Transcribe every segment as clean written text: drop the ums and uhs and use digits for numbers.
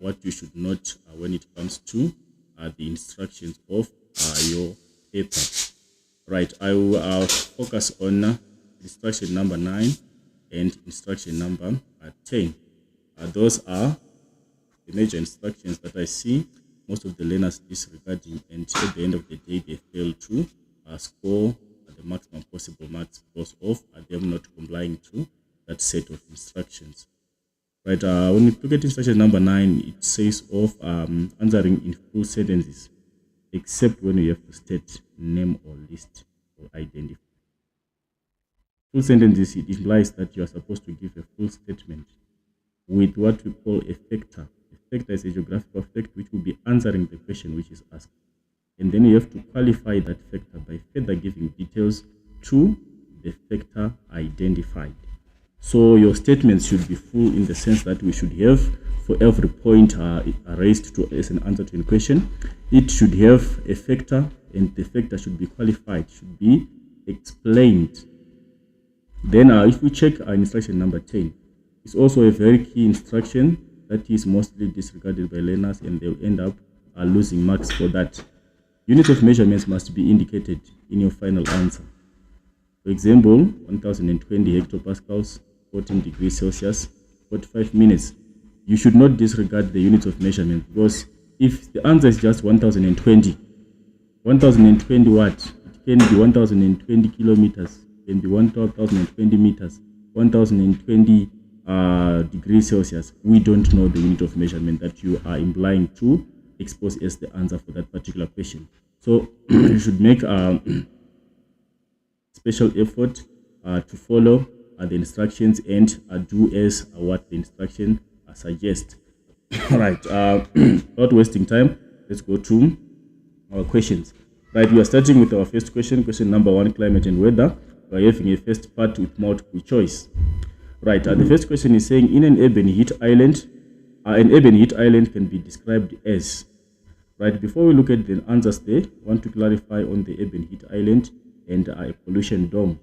what you should note when it comes to the instructions of your paper. Right, I will focus on instruction number 9 and instruction number 10. Those are the major instructions that I see most of the learners disregarding, and at the end of the day they fail to score the maximum possible marks because of them not complying to that set of instructions. Right, when we look at instruction number 9, it says of answering in full sentences except when you have to state name or list or identify. Full sentences, it implies that you are supposed to give a full statement with what we call a factor. A factor is a geographical fact which will be answering the question which is asked. And then you have to qualify that factor by further giving details to the factor identified. So your statements should be full in the sense that we should have, for every point raised to as an answer to a question, it should have a factor, and the factor should be qualified, should be explained. Then if we check instruction number 10, it's also a very key instruction that is mostly disregarded by learners, and they'll end up losing marks for that. Units of measurements must be indicated in your final answer. For example, 1020 hectopascals, 14 degrees Celsius, 45 minutes. You should not disregard the units of measurement, because if the answer is just 1020 what? It can be 1020 kilometers, it can be 1020 meters, 1020 degrees Celsius. We don't know the unit of measurement that you are implying to expose as the answer for that particular question. So you should make special effort to follow the instructions and do as what the instruction suggests. Right, without wasting time, let's go to our questions. Right, we are starting with our first question, question number 1, climate and weather. We are having a first part with multiple choice. Right, the first question is saying, in an urban heat island can be described as. Right, before we look at the answers there, I want to clarify on the urban heat island and a pollution dome,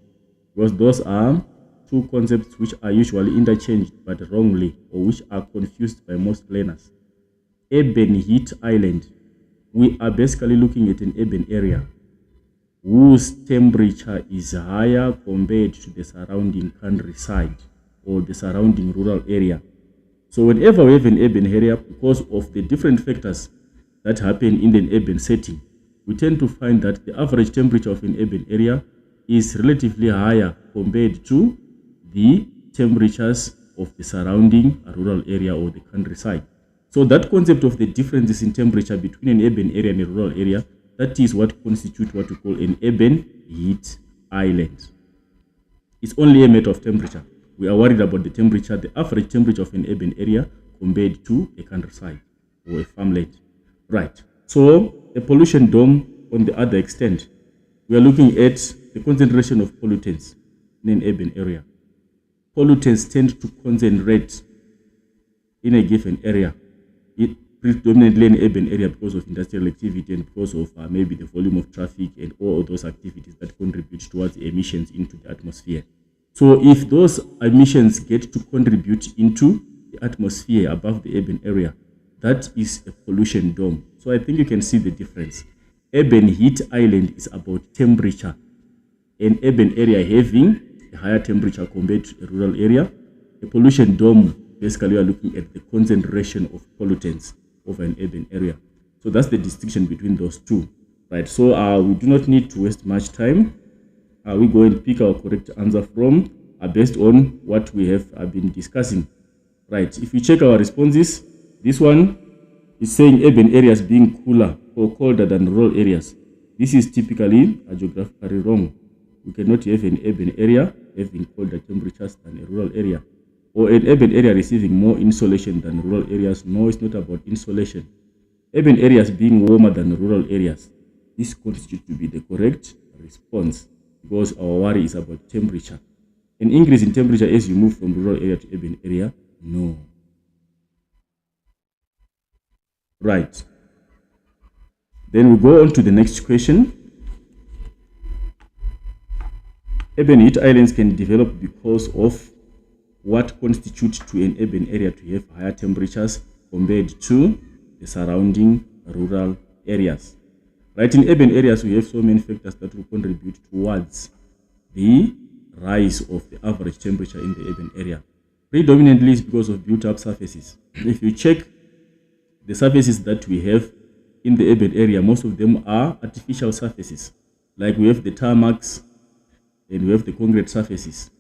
because those are two concepts which are usually interchanged but wrongly, or which are confused by most learners. Urban heat island, we are basically looking at an urban area whose temperature is higher compared to the surrounding countryside or the surrounding rural area. So whenever we have an urban area, because of the different factors that happen in an urban setting, we tend to find that the average temperature of an urban area is relatively higher compared to the temperatures of the surrounding rural area or the countryside. So that concept of the differences in temperature between an urban area and a rural area, that is what constitutes what we call an urban heat island. It's only a matter of temperature. We are worried about the temperature, the average temperature of an urban area compared to a countryside or a farmland. Right. So a pollution dome, on the other extent, we are looking at the concentration of pollutants in an urban area. Pollutants tend to concentrate in a given area, predominantly in an urban area, because of industrial activity and because of maybe the volume of traffic and all those activities that contribute towards emissions into the atmosphere. So if those emissions get to contribute into the atmosphere above the urban area, that is a pollution dome. So I think you can see the difference. Urban heat island is about temperature. An urban area having a higher temperature compared to a rural area. A pollution dome, basically we are looking at the concentration of pollutants of an urban area. So that's the distinction between those two. Right, so we do not need to waste much time. We go and pick our correct answer from based on what we have been discussing. Right, if you check our responses, this one is saying urban areas being cooler or colder than rural areas. This is typically geographically wrong. We cannot have an urban area having colder temperatures than a rural area, or an urban area receiving more insolation than rural areas. No, it's not about insolation. Urban areas being warmer than rural areas. This constitutes to be the correct response, because our worry is about temperature. An increase in temperature as you move from rural area to urban area? No. Right. Then we go on to the next question. Urban heat islands can develop because of what constitutes to an urban area to have higher temperatures compared to the surrounding rural areas. Right, in urban areas, we have so many factors that will contribute towards the rise of the average temperature in the urban area. Predominantly is because of built-up surfaces. If you check the surfaces that we have in the urban area, most of them are artificial surfaces. Like we have the tarmacs, and we have the concrete surfaces,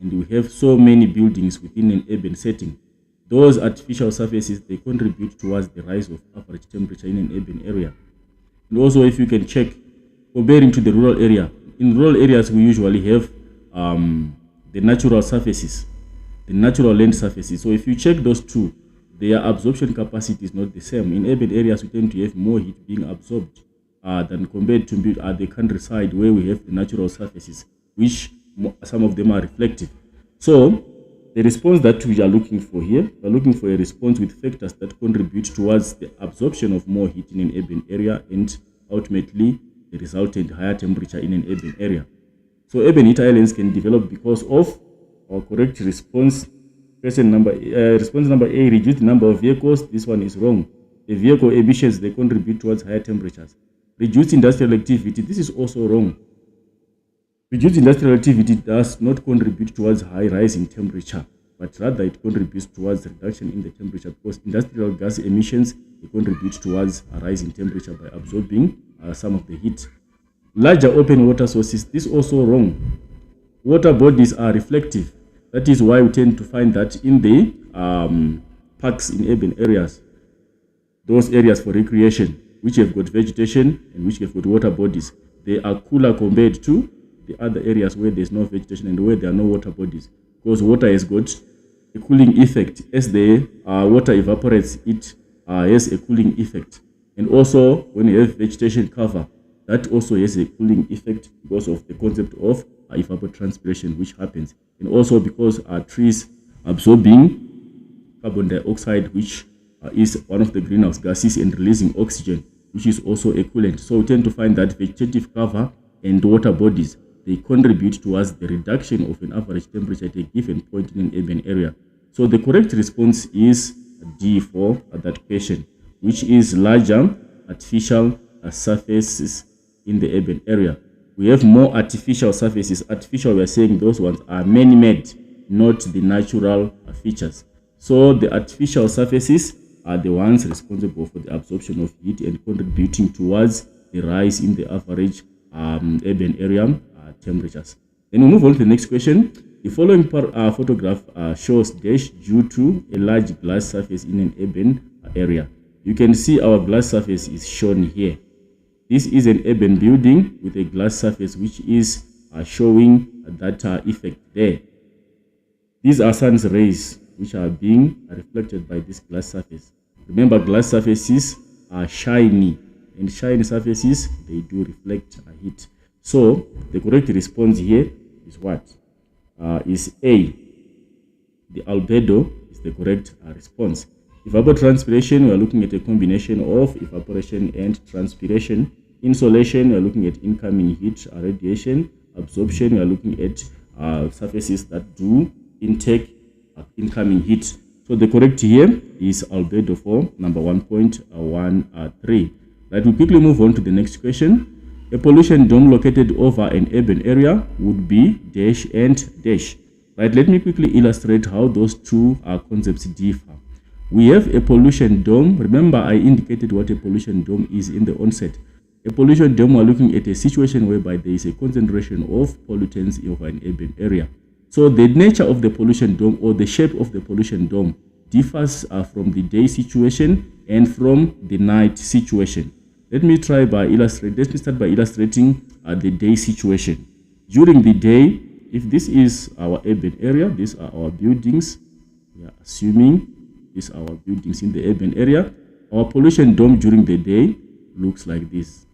and we have so many buildings within an urban setting. Those artificial surfaces, they contribute towards the rise of average temperature in an urban area. And also, if you can check, comparing to the rural area, in rural areas we usually have the natural surfaces, the natural land surfaces. So if you check those two, their absorption capacity is not the same. In urban areas, we tend to have more heat being absorbed than compared to the countryside, where we have the natural surfaces, which some of them are reflective. So the response that we are looking for here, we are looking for a response with factors that contribute towards the absorption of more heat in an urban area and ultimately the resultant higher temperature in an urban area. So urban heat islands can develop because of our correct response. Response number A, reduce the number of vehicles. This one is wrong. The vehicle emissions, they contribute towards higher temperatures. Reduce industrial activity. This is also wrong. Reduced industrial activity does not contribute towards high rise in temperature, but rather it contributes towards reduction in the temperature, because industrial gas emissions, they contribute towards a rise in temperature by absorbing some of the heat. Larger open water sources, this is also wrong. Water bodies are reflective. That is why we tend to find that in the parks in urban areas, those areas for recreation, which have got vegetation and which have got water bodies, they are cooler compared to the other areas where there's no vegetation and where there are no water bodies, because water has got a cooling effect. As the water evaporates, it has a cooling effect. And also when you have vegetation cover, that also has a cooling effect because of the concept of evapotranspiration, which happens, and also because trees absorbing carbon dioxide, which is one of the greenhouse gases, and releasing oxygen, which is also a coolant. So we tend to find that vegetative cover and water bodies, they contribute towards the reduction of an average temperature at a given point in an urban area. So the correct response is D for that question, which is larger artificial surfaces in the urban area. We have more artificial surfaces. Artificial, we are saying those ones are man-made, not the natural features. So the artificial surfaces are the ones responsible for the absorption of heat and contributing towards the rise in the average urban area temperatures. Then we move on to the next question. The following photograph shows dash due to a large glass surface in an urban area. You can see our glass surface is shown here. This is an urban building with a glass surface, which is showing that effect there. These are sun's rays which are being reflected by this glass surface. Remember, glass surfaces are shiny, and shiny surfaces, they do reflect heat. So the correct response here is what? Is A. The albedo is the correct response. Evapotranspiration, we are looking at a combination of evaporation and transpiration. Insolation, we are looking at incoming heat radiation. Absorption, we are looking at surfaces that do intake incoming heat. So the correct here is albedo for number 1.13. Right, we quickly move on to the next question. A pollution dome located over an urban area would be dash and dash. Right, let me quickly illustrate how those two concepts differ. We have a pollution dome. Remember, I indicated what a pollution dome is in the onset. A pollution dome, we're looking at a situation whereby there is a concentration of pollutants over an urban area. So the nature of the pollution dome, or the shape of the pollution dome, differs from the day situation and from the night situation. Let me start by illustrating the day situation. During the day, if this is our urban area, these are our buildings. We are assuming these are our buildings in the urban area. Our pollution dome during the day looks like this.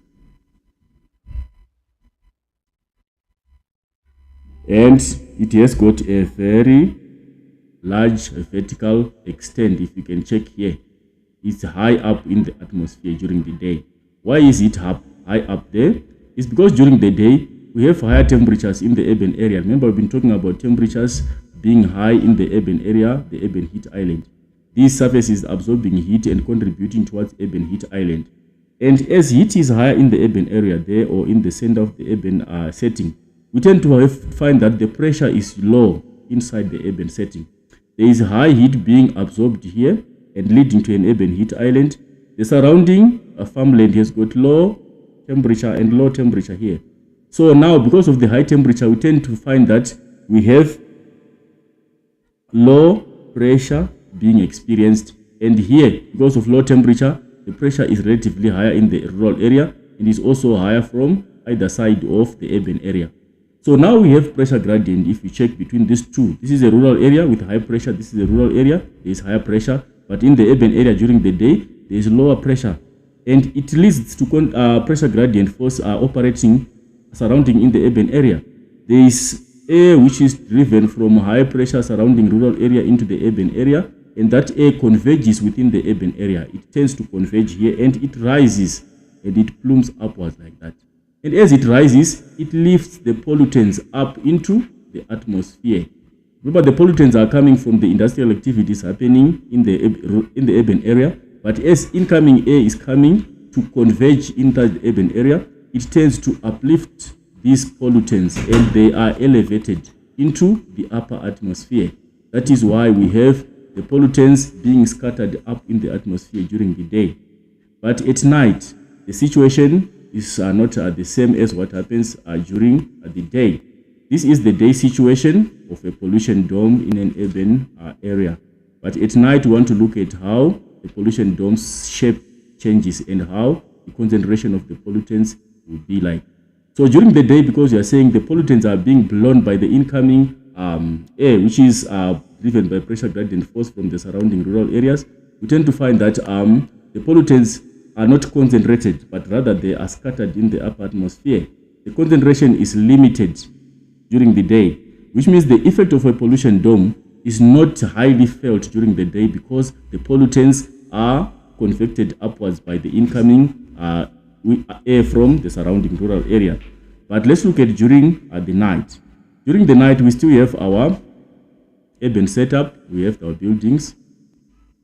And it has got a very large vertical extent. If you can check here, it's high up in the atmosphere during the day. Why is it high up there? It's because during the day, we have higher temperatures in the urban area. Remember, we've been talking about temperatures being high in the urban area, the urban heat island. These surfaces absorbing heat and contributing towards urban heat island. And as heat is higher in the urban area there, or in the center of the urban setting, we tend to find that the pressure is low inside the urban setting. There is high heat being absorbed here and leading to an urban heat island. The surrounding farmland has got low temperature and low temperature here. So now, because of the high temperature, we tend to find that we have low pressure being experienced, and here, because of low temperature, the pressure is relatively higher in the rural area and is also higher from either side of the urban area. So now we have pressure gradient. If you check between these two, this is a rural area with high pressure, this is a rural area, there is higher pressure, but in the urban area during the day there is lower pressure, and it leads to pressure gradient force operating surrounding in the urban area. There is air which is driven from high pressure surrounding rural area into the urban area, and that air converges within the urban area. It tends to converge here and it rises and it plumes upwards like that. And as it rises, it lifts the pollutants up into the atmosphere. Remember, the pollutants are coming from the industrial activities happening in the urban area, but as incoming air is coming to converge into the urban area, it tends to uplift these pollutants and they are elevated into the upper atmosphere. That is why we have the pollutants being scattered up in the atmosphere during the day. But at night, the situation is not the same as what happens during the day. This is the day situation of a pollution dome in an urban area. But at night, we want to look at how the pollution dome's shape changes and how the concentration of the pollutants will be like. So during the day, because you are saying the pollutants are being blown by the incoming air, which is driven by pressure gradient force from the surrounding rural areas, we tend to find that the pollutants are not concentrated, but rather they are scattered in the upper atmosphere. The concentration is limited during the day, which means the effect of a pollution dome is not highly felt during the day because the pollutants are convected upwards by the incoming air from the surrounding rural area. But let's look at during the night. During the night, we still have our urban setup, we have our buildings,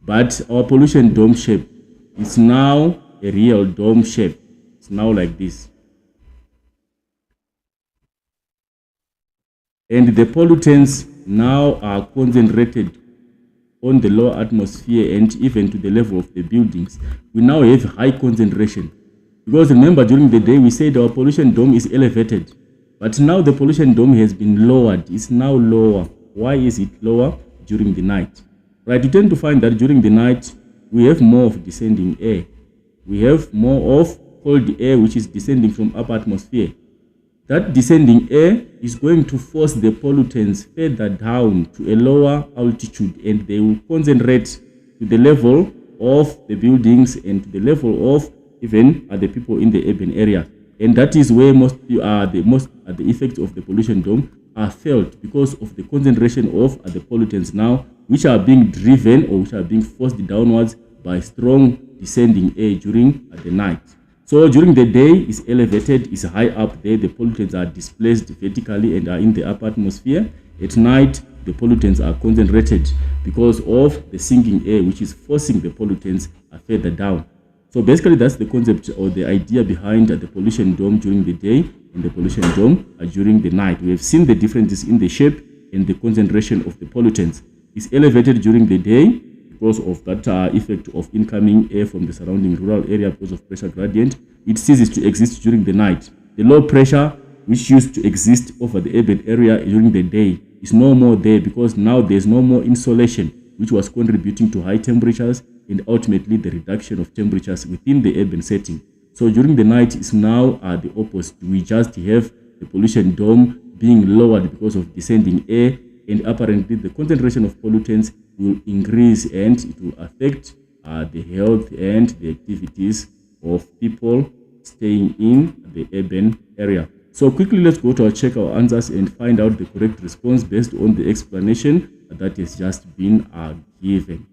but our pollution dome shape is now a real dome shape. It's now like this. And the pollutants now are concentrated on the lower atmosphere and even to the level of the buildings. We now have high concentration. Because remember, during the day we said our pollution dome is elevated, but now the pollution dome has been lowered. It's now lower. Why is it lower during the night? Right, you tend to find that during the night we have more of descending air. We have more of cold air which is descending from upper atmosphere. That descending air is going to force the pollutants further down to a lower altitude, and they will concentrate to the level of the buildings and to the level of even the people in the urban area. And that is where the effects of the pollution dome are felt, because of the concentration of the pollutants now, which are being driven or which are being forced downwards by strong descending air during the night. So during the day is elevated, is high up there, the pollutants are displaced vertically and are in the upper atmosphere. At night, the pollutants are concentrated because of the sinking air, which is forcing the pollutants further down. So basically, that's the concept or the idea behind the pollution dome during the day and the pollution dome during the night. We have seen the differences in the shape and the concentration of the pollutants. It's elevated during the day because of that effect of incoming air from the surrounding rural area because of pressure gradient. It ceases to exist during the night. The low pressure which used to exist over the urban area during the day is no more there, because now there's no more insolation, which was contributing to high temperatures and ultimately the reduction of temperatures within the urban setting. So during the night is now the opposite. We just have the pollution dome being lowered because of descending air, and apparently the concentration of pollutants will increase and it will affect the health and the activities of people staying in the urban area. So quickly, let's go to check our answers and find out the correct response based on the explanation that has just been given.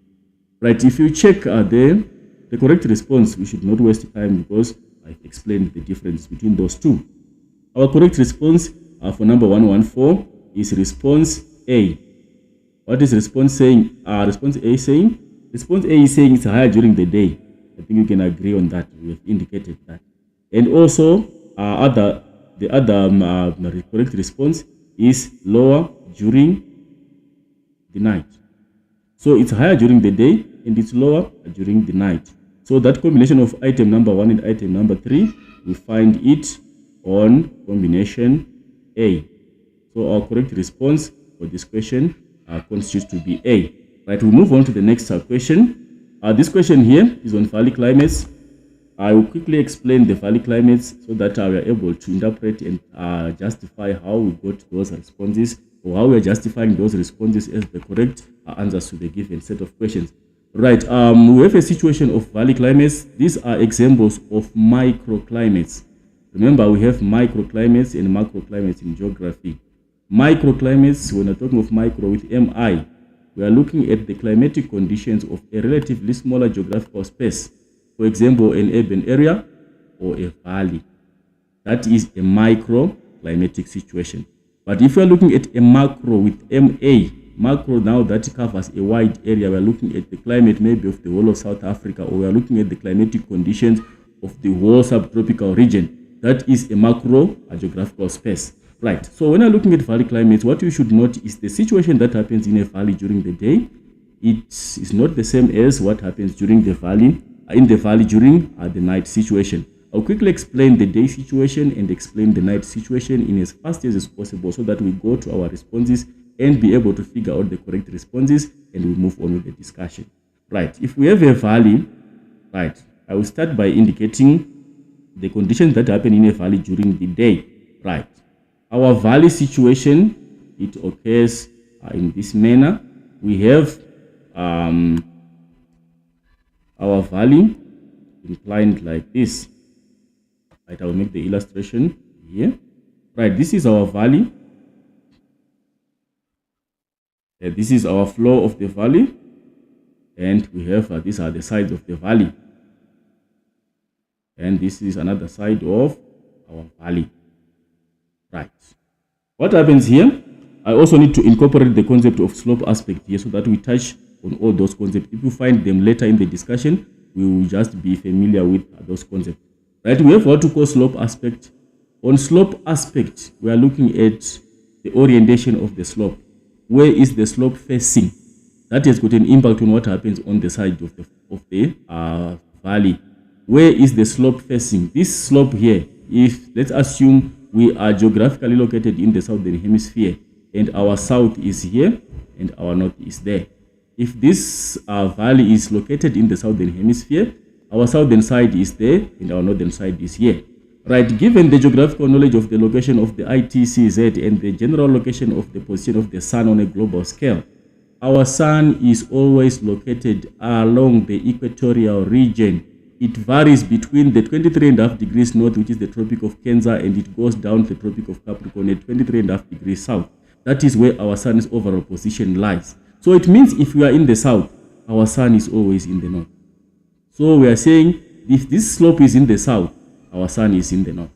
Right, if you check the correct response, we should not waste time because I've explained the difference between those two. Our correct response for number 114 is response A. What is response saying? Response A saying Response A is saying it's higher during the day. I think you can agree on that. We have indicated that. And also, the other correct response is lower during the night. So it's higher during the day and it's lower during the night. So that combination of item number 1 and item number 3, we find it on combination A. So our correct response for this question constitutes to be A. Right, we move on to the next question. This question here is on valley climates. I will quickly explain the valley climates so that we are able to interpret and justify how we got those responses, or how we are justifying those responses as the correct answers to the given set of questions. Right, we have a situation of valley climates. These are examples of microclimates. Remember, we have microclimates and macroclimates in geography. Microclimates, when we're talking of micro with MI, we are looking at the climatic conditions of a relatively smaller geographical space. For example, an urban area or a valley. That is a microclimatic situation. But if we are looking at a macro with MA, macro now that covers a wide area, we are looking at the climate maybe of the whole of South Africa, or we are looking at the climatic conditions of the whole subtropical region. That is a macro geographical space. Right, so when I'm looking at valley climates, what you should note is the situation that happens in a valley during the day. It is not the same as what happens during the valley, during the night situation. I'll quickly explain the day situation and explain the night situation in as fast as possible so that we go to our responses and be able to figure out the correct responses and we move on with the discussion. Right, if we have a valley, right, I will start by indicating the conditions that happen in a valley during the day. Right. Our valley situation, it occurs in this manner. We have our valley inclined like this. Right, I will make the illustration here. Right, this is our valley. This is our floor of the valley. And we have, these are the sides of the valley. And this is another side of our valley. Right. What happens here? I also need to incorporate the concept of slope aspect here so that we touch on all those concepts. If you find them later in the discussion, we will just be familiar with those concepts. Right. We have what we call slope aspect. On slope aspect, we are looking at the orientation of the slope. Where is the slope facing? That has got an impact on what happens on the side of the valley. Where is the slope facing? This slope here, if let's assume we are geographically located in the southern hemisphere and our south is here and our north is there. If this valley is located in the southern hemisphere, our southern side is there and our northern side is here. Right, given the geographical knowledge of the location of the ITCZ and the general location of the position of the sun on a global scale, our sun is always located along the equatorial region. It varies between the 23.5 degrees north, which is the Tropic of Cancer, and it goes down to the Tropic of Capricorn at 23.5 degrees south. That is where our sun's overall position lies. So it means if we are in the south, our sun is always in the north. So we are saying if this slope is in the south, our sun is in the north.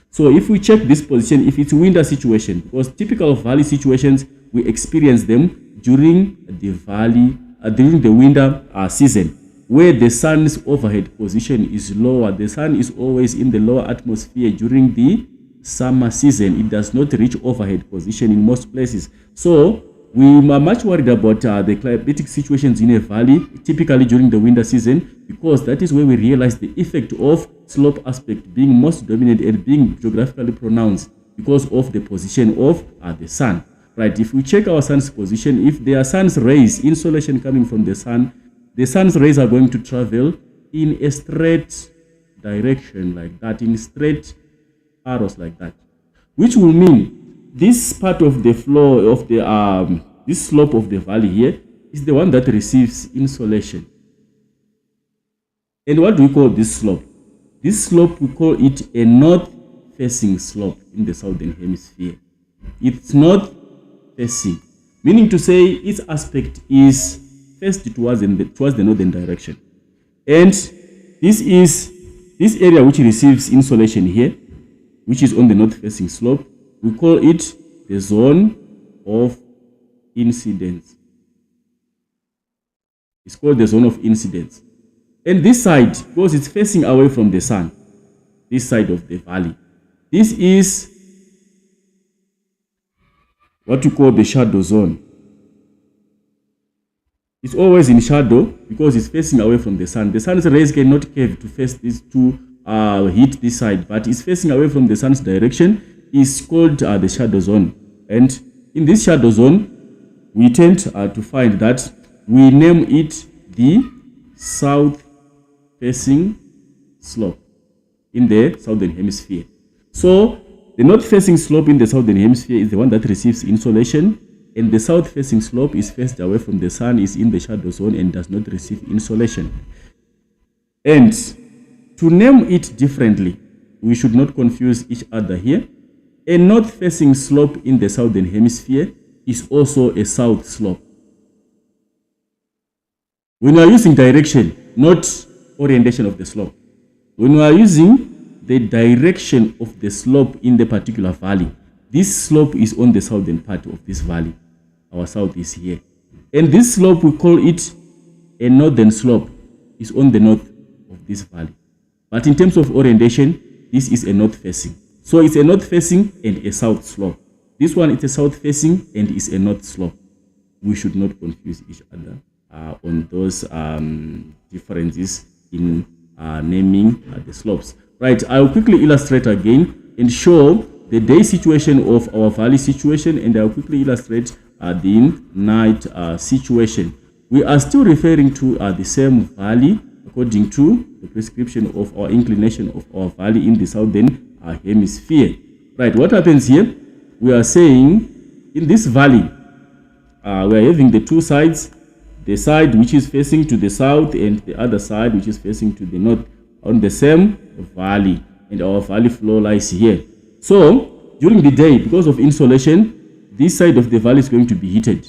So if we check this position, if it's winter situation, because typical valley situations, we experience them during the winter season, where the sun's overhead position is lower. The sun is always in the lower atmosphere during the summer season. It does not reach overhead position in most places. So we are much worried about the climatic situations in a valley, typically during the winter season, because that is where we realize the effect of slope aspect being most dominant and being geographically pronounced because of the position of the sun. Right, if we check our sun's position, if there are sun's rays, insolation coming from the sun's rays are going to travel in a straight direction like that, in straight arrows like that, which will mean this part of the floor of the this slope of the valley here is the one that receives insolation. And what do we call this slope? This slope, we call it a north-facing slope in the southern hemisphere. It's north-facing, meaning to say its aspect is faced towards the northern direction. And this area which receives insolation here, which is on the north-facing slope, we call it the zone of incidence. It's called the zone of incidence. And this side, because it's facing away from the sun, this side of the valley, this is what you call the shadow zone. It's always in shadow because it's facing away from the sun. The sun's rays cannot curve to face this to hit this side, but it's facing away from the sun's direction. It's called the shadow zone. And in this shadow zone, we tend to find that we name it the south facing slope in the southern hemisphere. So the north facing slope in the southern hemisphere is the one that receives insolation, and the south facing slope is faced away from the sun, is in the shadow zone and does not receive insolation. And to name it differently, we should not confuse each other here. A north facing slope in the southern hemisphere is also a south slope. When we are using direction, not orientation of the slope, when we are using the direction of the slope in the particular valley, this slope is on the southern part of this valley. Our south is here. And this slope, we call it a northern slope, is on the north of this valley. But in terms of orientation, this is a north facing. So it's a north facing and a south slope. This one is a south facing and is a north slope. We should not confuse each other on those differences in naming the slopes. Right, I'll quickly illustrate again and show the day situation of our valley situation, and I'll quickly illustrate the night situation. We are still referring to the same valley according to the prescription of our inclination of our valley in the southern hemisphere. Right, what happens here? We are saying in this valley, we are having the two sides, the side which is facing to the south and the other side which is facing to the north on the same valley, and our valley floor lies here. So during the day, because of insolation, this side of the valley is going to be heated.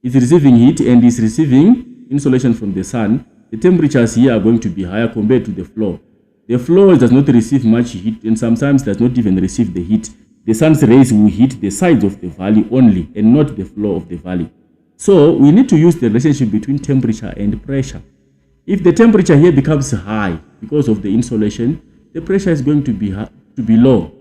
It's receiving heat and is receiving insolation from the sun. The temperatures here are going to be higher compared to the floor. The floor does not receive much heat and sometimes does not even receive the heat. The sun's rays will hit the sides of the valley only and not the floor of the valley. So we need to use the relationship between temperature and pressure. If the temperature here becomes high because of the insolation, the pressure is going to be low.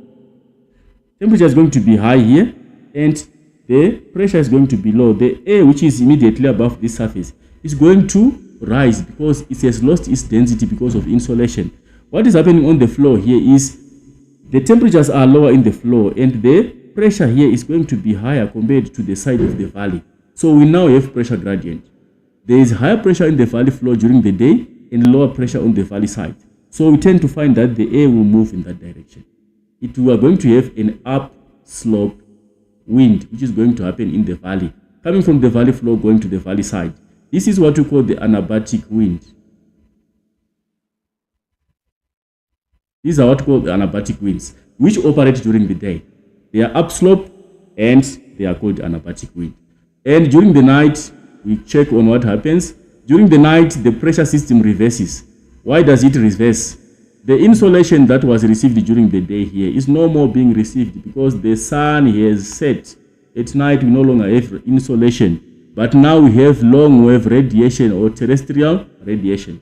Temperature is going to be high here and the pressure is going to be low. The air which is immediately above this surface is going to rise because it has lost its density because of insolation. What is happening on the floor here is the temperatures are lower in the floor and the pressure here is going to be higher compared to the side of the valley. So we now have pressure gradient. There is higher pressure in the valley floor during the day and lower pressure on the valley side. So we tend to find that the air will move in that direction. We are going to have an up slope wind which is going to happen in the valley, coming from the valley floor going to the valley side. This is what we call the anabatic wind. These are what we call the anabatic winds, which operate during the day. They are upslope and they are called anabatic wind. And during the night, we check on what happens. During the night, the pressure system reverses. Why does it reverse? The insolation that was received during the day here is no more being received because the sun has set. At night, we no longer have insolation, but now we have long wave radiation or terrestrial radiation.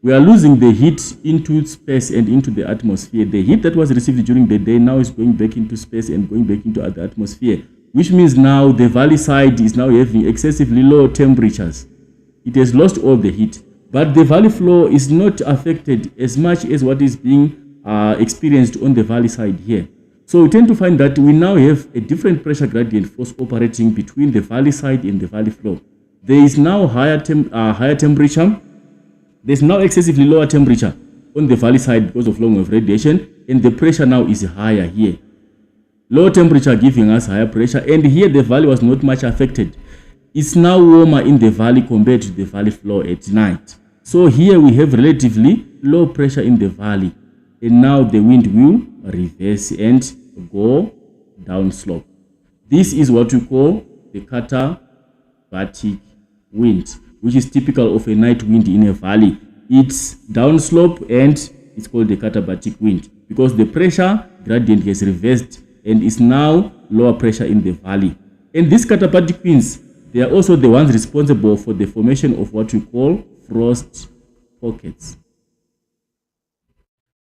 We are losing the heat into space and into the atmosphere. The heat that was received during the day now is going back into space and going back into the atmosphere, which means now the valley side is now having excessively low temperatures. It has lost all the heat, but the valley floor is not affected as much as what is being experienced on the valley side here. So we tend to find that we now have a different pressure gradient force operating between the valley side and the valley floor. There is now higher temperature. There's now excessively lower temperature on the valley side because of long wave radiation, and the pressure now is higher here. Low temperature giving us higher pressure, and here the valley was not much affected. It's now warmer in the valley compared to the valley floor at night. So here we have relatively low pressure in the valley, and now the wind will reverse and go down slope. This is what we call the katabatic wind, which is typical of a night wind in a valley. It's downslope and it's called the katabatic wind because the pressure gradient has reversed and is now lower pressure in the valley. And these katabatic winds, they are also the ones responsible for the formation of what we call frost pockets.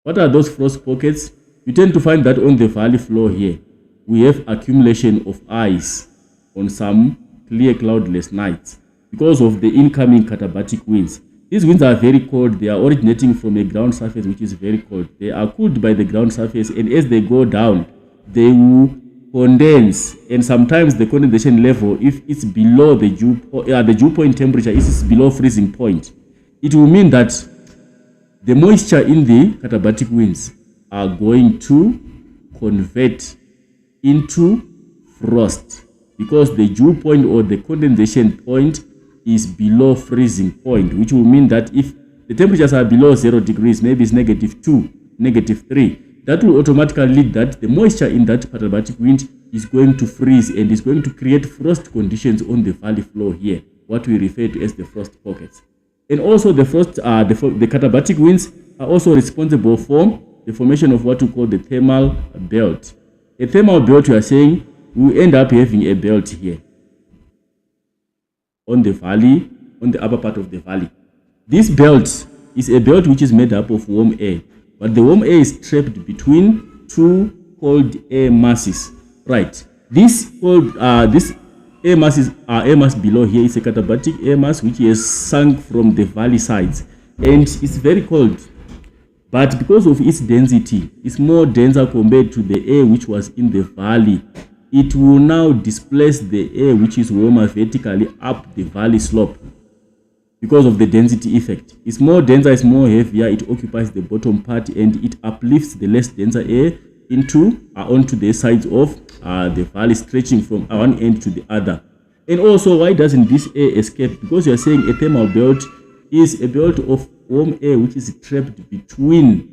What are those frost pockets? You tend to find that on the valley floor here, we have accumulation of ice on some clear cloudless nights because of the incoming katabatic winds. These winds are very cold. They are originating from a ground surface which is very cold. They are cooled by the ground surface, and as they go down, they will condense, and sometimes the condensation level, if it's below the dew point temperature, is below freezing point, it will mean that the moisture in the katabatic winds are going to convert into frost because the dew point or the condensation point is below freezing point, which will mean that if the temperatures are below 0 degrees, maybe it's -2, -3, that will automatically lead that the moisture in that katabatic wind is going to freeze and is going to create frost conditions on the valley floor here, what we refer to as the frost pockets. And also the katabatic winds are also responsible for the formation of what we call the thermal belt. A thermal belt, we are saying, we end up having a belt here on the valley, on the upper part of the valley. This belt is a belt which is made up of warm air, but the warm air is trapped between two cold air masses. Right. This air mass below here is a katabatic air mass which is sunk from the valley sides, and it's very cold. But because of its density, it's more denser compared to the air which was in the valley. It will now displace the air which is warmer vertically up the valley slope because of the density effect. It's more denser, it's more heavier, it occupies the bottom part, and it uplifts the less denser air onto the sides of the valley, stretching from one end to the other. And also, why doesn't this air escape? Because you are saying a thermal belt is a belt of warm air which is trapped between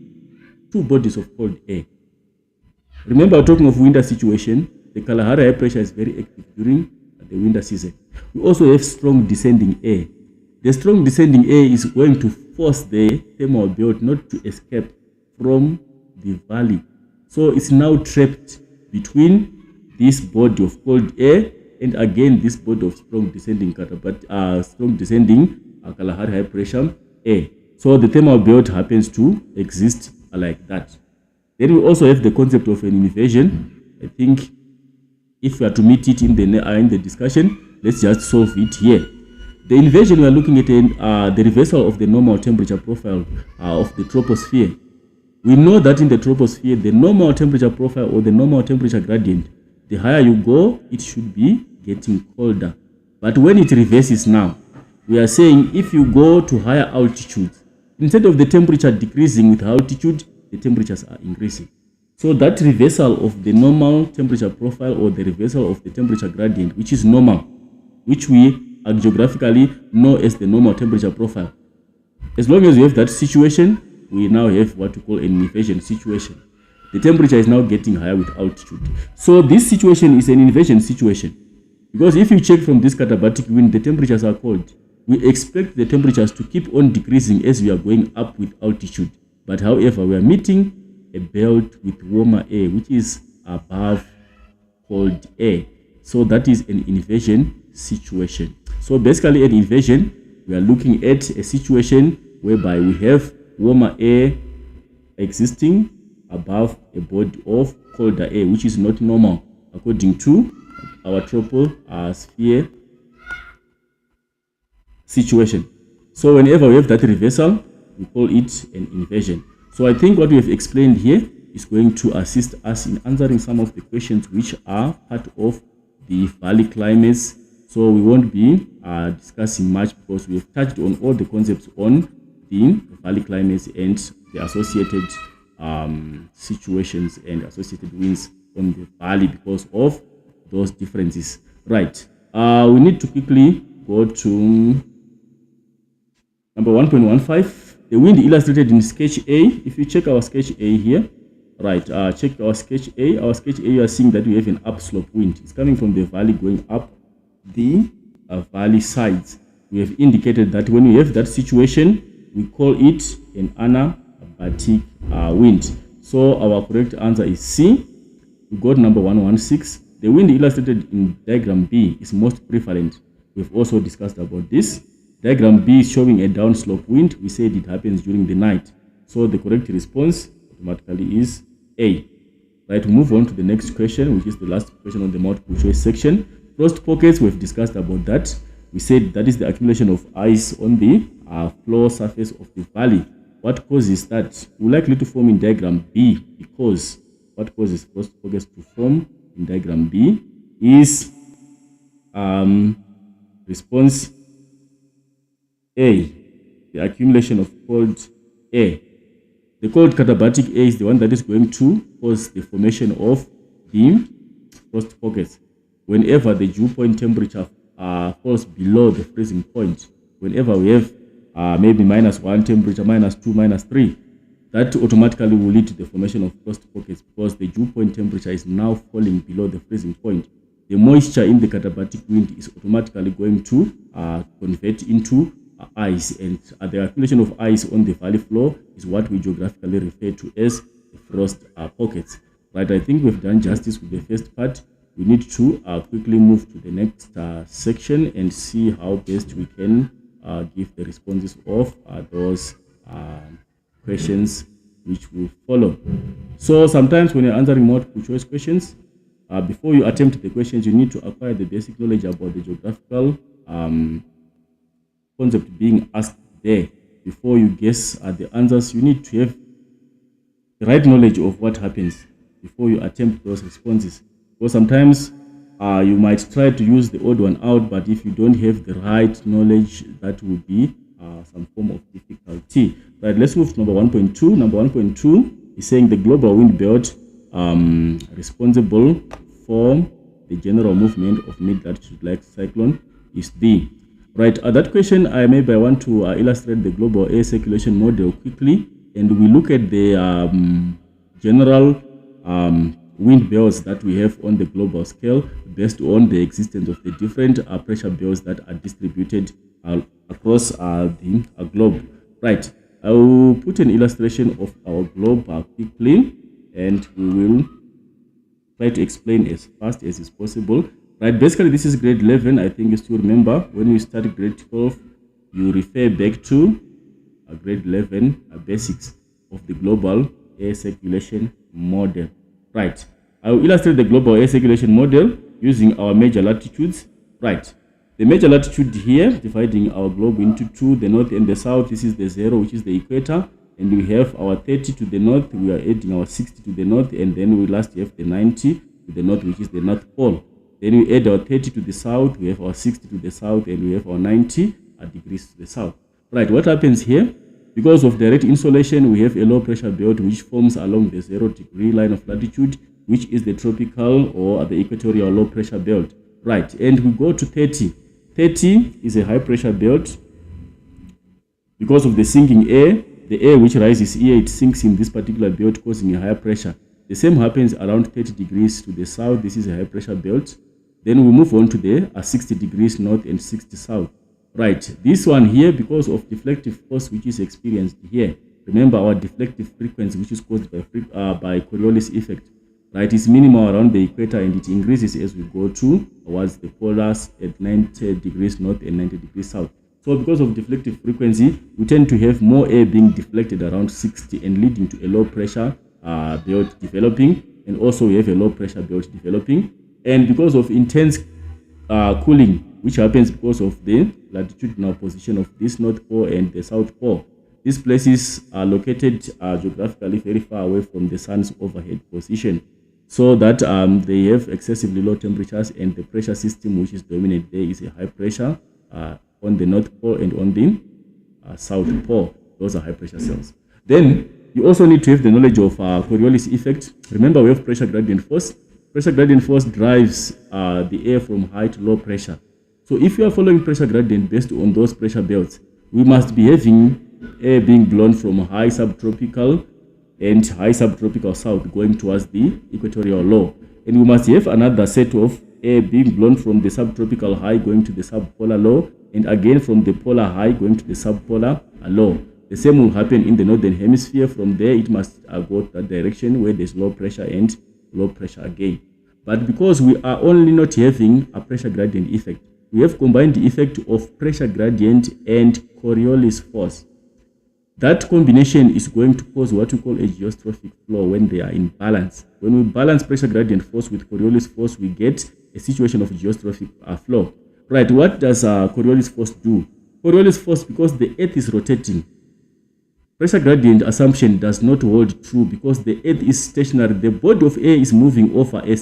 two bodies of cold air. Remember, talking of winter situation, the Kalahari high pressure is very active during the winter season. We also have strong descending air. The strong descending air is going to force the thermal belt not to escape from the valley. So it's now trapped between this body of cold air and again this body of strong descending Kalahari high pressure air. So the thermal belt happens to exist like that. Then we also have the concept of an inversion. I think if we are to meet it in the discussion, let's just solve it here. The inversion, we are looking at the reversal of the normal temperature profile of the troposphere. We know that in the troposphere, the normal temperature profile or the normal temperature gradient, the higher you go, it should be getting colder. But when it reverses now, we are saying if you go to higher altitudes, instead of the temperature decreasing with altitude, the temperatures are increasing. So that reversal of the normal temperature profile or the reversal of the temperature gradient, which is normal, which we geographically know as the normal temperature profile. As long as you have that situation, we now have what we call an inversion situation. The temperature is now getting higher with altitude. So this situation is an inversion situation. Because if you check from this katabatic wind, the temperatures are cold. We expect the temperatures to keep on decreasing as we are going up with altitude. But however, we are meeting a belt with warmer air, which is above cold air. So that is an inversion situation. So basically, an inversion, we are looking at a situation whereby we have warmer air existing above a body of colder air, which is not normal according to our troposphere situation. So whenever we have that reversal, we call it an inversion. So I think what we have explained here is going to assist us in answering some of the questions which are part of the valley climates. So we won't be discussing much because we have touched on all the concepts on the valley climates and the associated situations and associated winds on the valley because of those differences. Right. We need to quickly go to number 1.15. The wind illustrated in sketch A. If you check our sketch A here, right, check our sketch A. Our sketch A, you are seeing that we have an upslope wind. It's coming from the valley going up the valley sides. We have indicated that when we have that situation, we call it an anabatic wind. So our correct answer is C. We got number 116. The wind illustrated in diagram B is most prevalent. We've also discussed about this. Diagram B is showing a downslope wind. We said it happens during the night. So the correct response automatically is A. Right, we move on to the next question, which is the last question on the multiple choice section. Frost pockets, we've discussed about that. We said that is the accumulation of ice on the floor surface of the valley. What causes that? We're likely to form in diagram B, because what causes frost pockets to form in diagram B is response A, the accumulation of cold air. The cold katabatic air is the one that is going to cause the formation of the frost pockets. Whenever the dew point temperature falls below the freezing point, whenever we have maybe -1 temperature, -2, -3, that automatically will lead to the formation of frost pockets, because the dew point temperature is now falling below the freezing point. The moisture in the katabatic wind is automatically going to convert into ice, and the accumulation of ice on the valley floor is what we geographically refer to as the frost pockets. Right, I think we've done justice with the first part. We need to quickly move to the next section and see how best we can give the responses of those questions which will follow. So sometimes when you're answering multiple choice questions, before you attempt the questions, you need to acquire the basic knowledge about the geographical concept being asked there. Before you guess the answers, you need to have the right knowledge of what happens before you attempt those responses. Because sometimes you might try to use the odd one out, but if you don't have the right knowledge, that will be some form of difficulty. Right, let's move to number 1.2. Number 1.2 is saying the global wind belt responsible for the general movement of mid-latitude like cyclone is D. Right, that question, I want to illustrate the global air circulation model quickly, and we look at the general wind belts that we have on the global scale based on the existence of the different pressure belts that are distributed across the globe. Right, I will put an illustration of our globe quickly, and we will try to explain as fast as is possible. Right, basically this is grade 11. I think you still remember when you start grade 12, you refer back to grade 11 basics of the global air circulation model. Right, I will illustrate the global air circulation model using our major latitudes. Right, the major latitude here, dividing our globe into two, the north and the south. This is the 0, which is the equator, and we have our 30 to the north. We are adding our 60 to the north, and then we last have the 90 to the north, which is the North Pole. Then we add our 30 to the south, we have our 60 to the south, and we have our 90 degrees to the south. Right, what happens here? Because of direct insolation, we have a low pressure belt which forms along the 0-degree line of latitude, which is the tropical or the equatorial low pressure belt. Right, and we go to 30. 30 is a high pressure belt. Because of the sinking air, the air which rises here, it sinks in this particular belt, causing a higher pressure. The same happens around 30 degrees to the south. This is a high pressure belt. Then we move on to the 60 degrees north and 60 south. Right, this one here, because of deflective force which is experienced here. Remember our deflective frequency, which is caused by Coriolis effect. Right, is minimal around the equator, and it increases as we go towards the polars at 90 degrees north and 90 degrees south. So because of deflective frequency, we tend to have more air being deflected around 60 and leading to a low pressure belt developing, and also we have a low pressure belt developing. And because of intense cooling, which happens because of the latitudinal position of this North Pole and the South Pole, these places are located geographically very far away from the sun's overhead position, so that they have excessively low temperatures, and the pressure system which is dominant there is a high pressure on the North Pole and on the South Pole. Those are high pressure cells. Then you also need to have the knowledge of Coriolis effect. Remember, we have pressure gradient force. Pressure gradient force drives the air from high to low pressure. So if you are following pressure gradient based on those pressure belts, we must be having air being blown from high subtropical and high subtropical south going towards the equatorial low. And we must have another set of air being blown from the subtropical high going to the subpolar low, and again from the polar high going to the subpolar low. The same will happen in the northern hemisphere. From there, it must go that direction where there's low pressure and low pressure again. But because we are only not having a pressure gradient effect, we have combined the effect of pressure gradient and Coriolis force. That combination is going to cause what we call a geostrophic flow when they are in balance. When we balance pressure gradient force with Coriolis force, we get a situation of geostrophic flow. Right, what does Coriolis force do? Coriolis force, because the Earth is rotating, pressure gradient assumption does not hold true because the Earth is stationary. The body of air is moving over a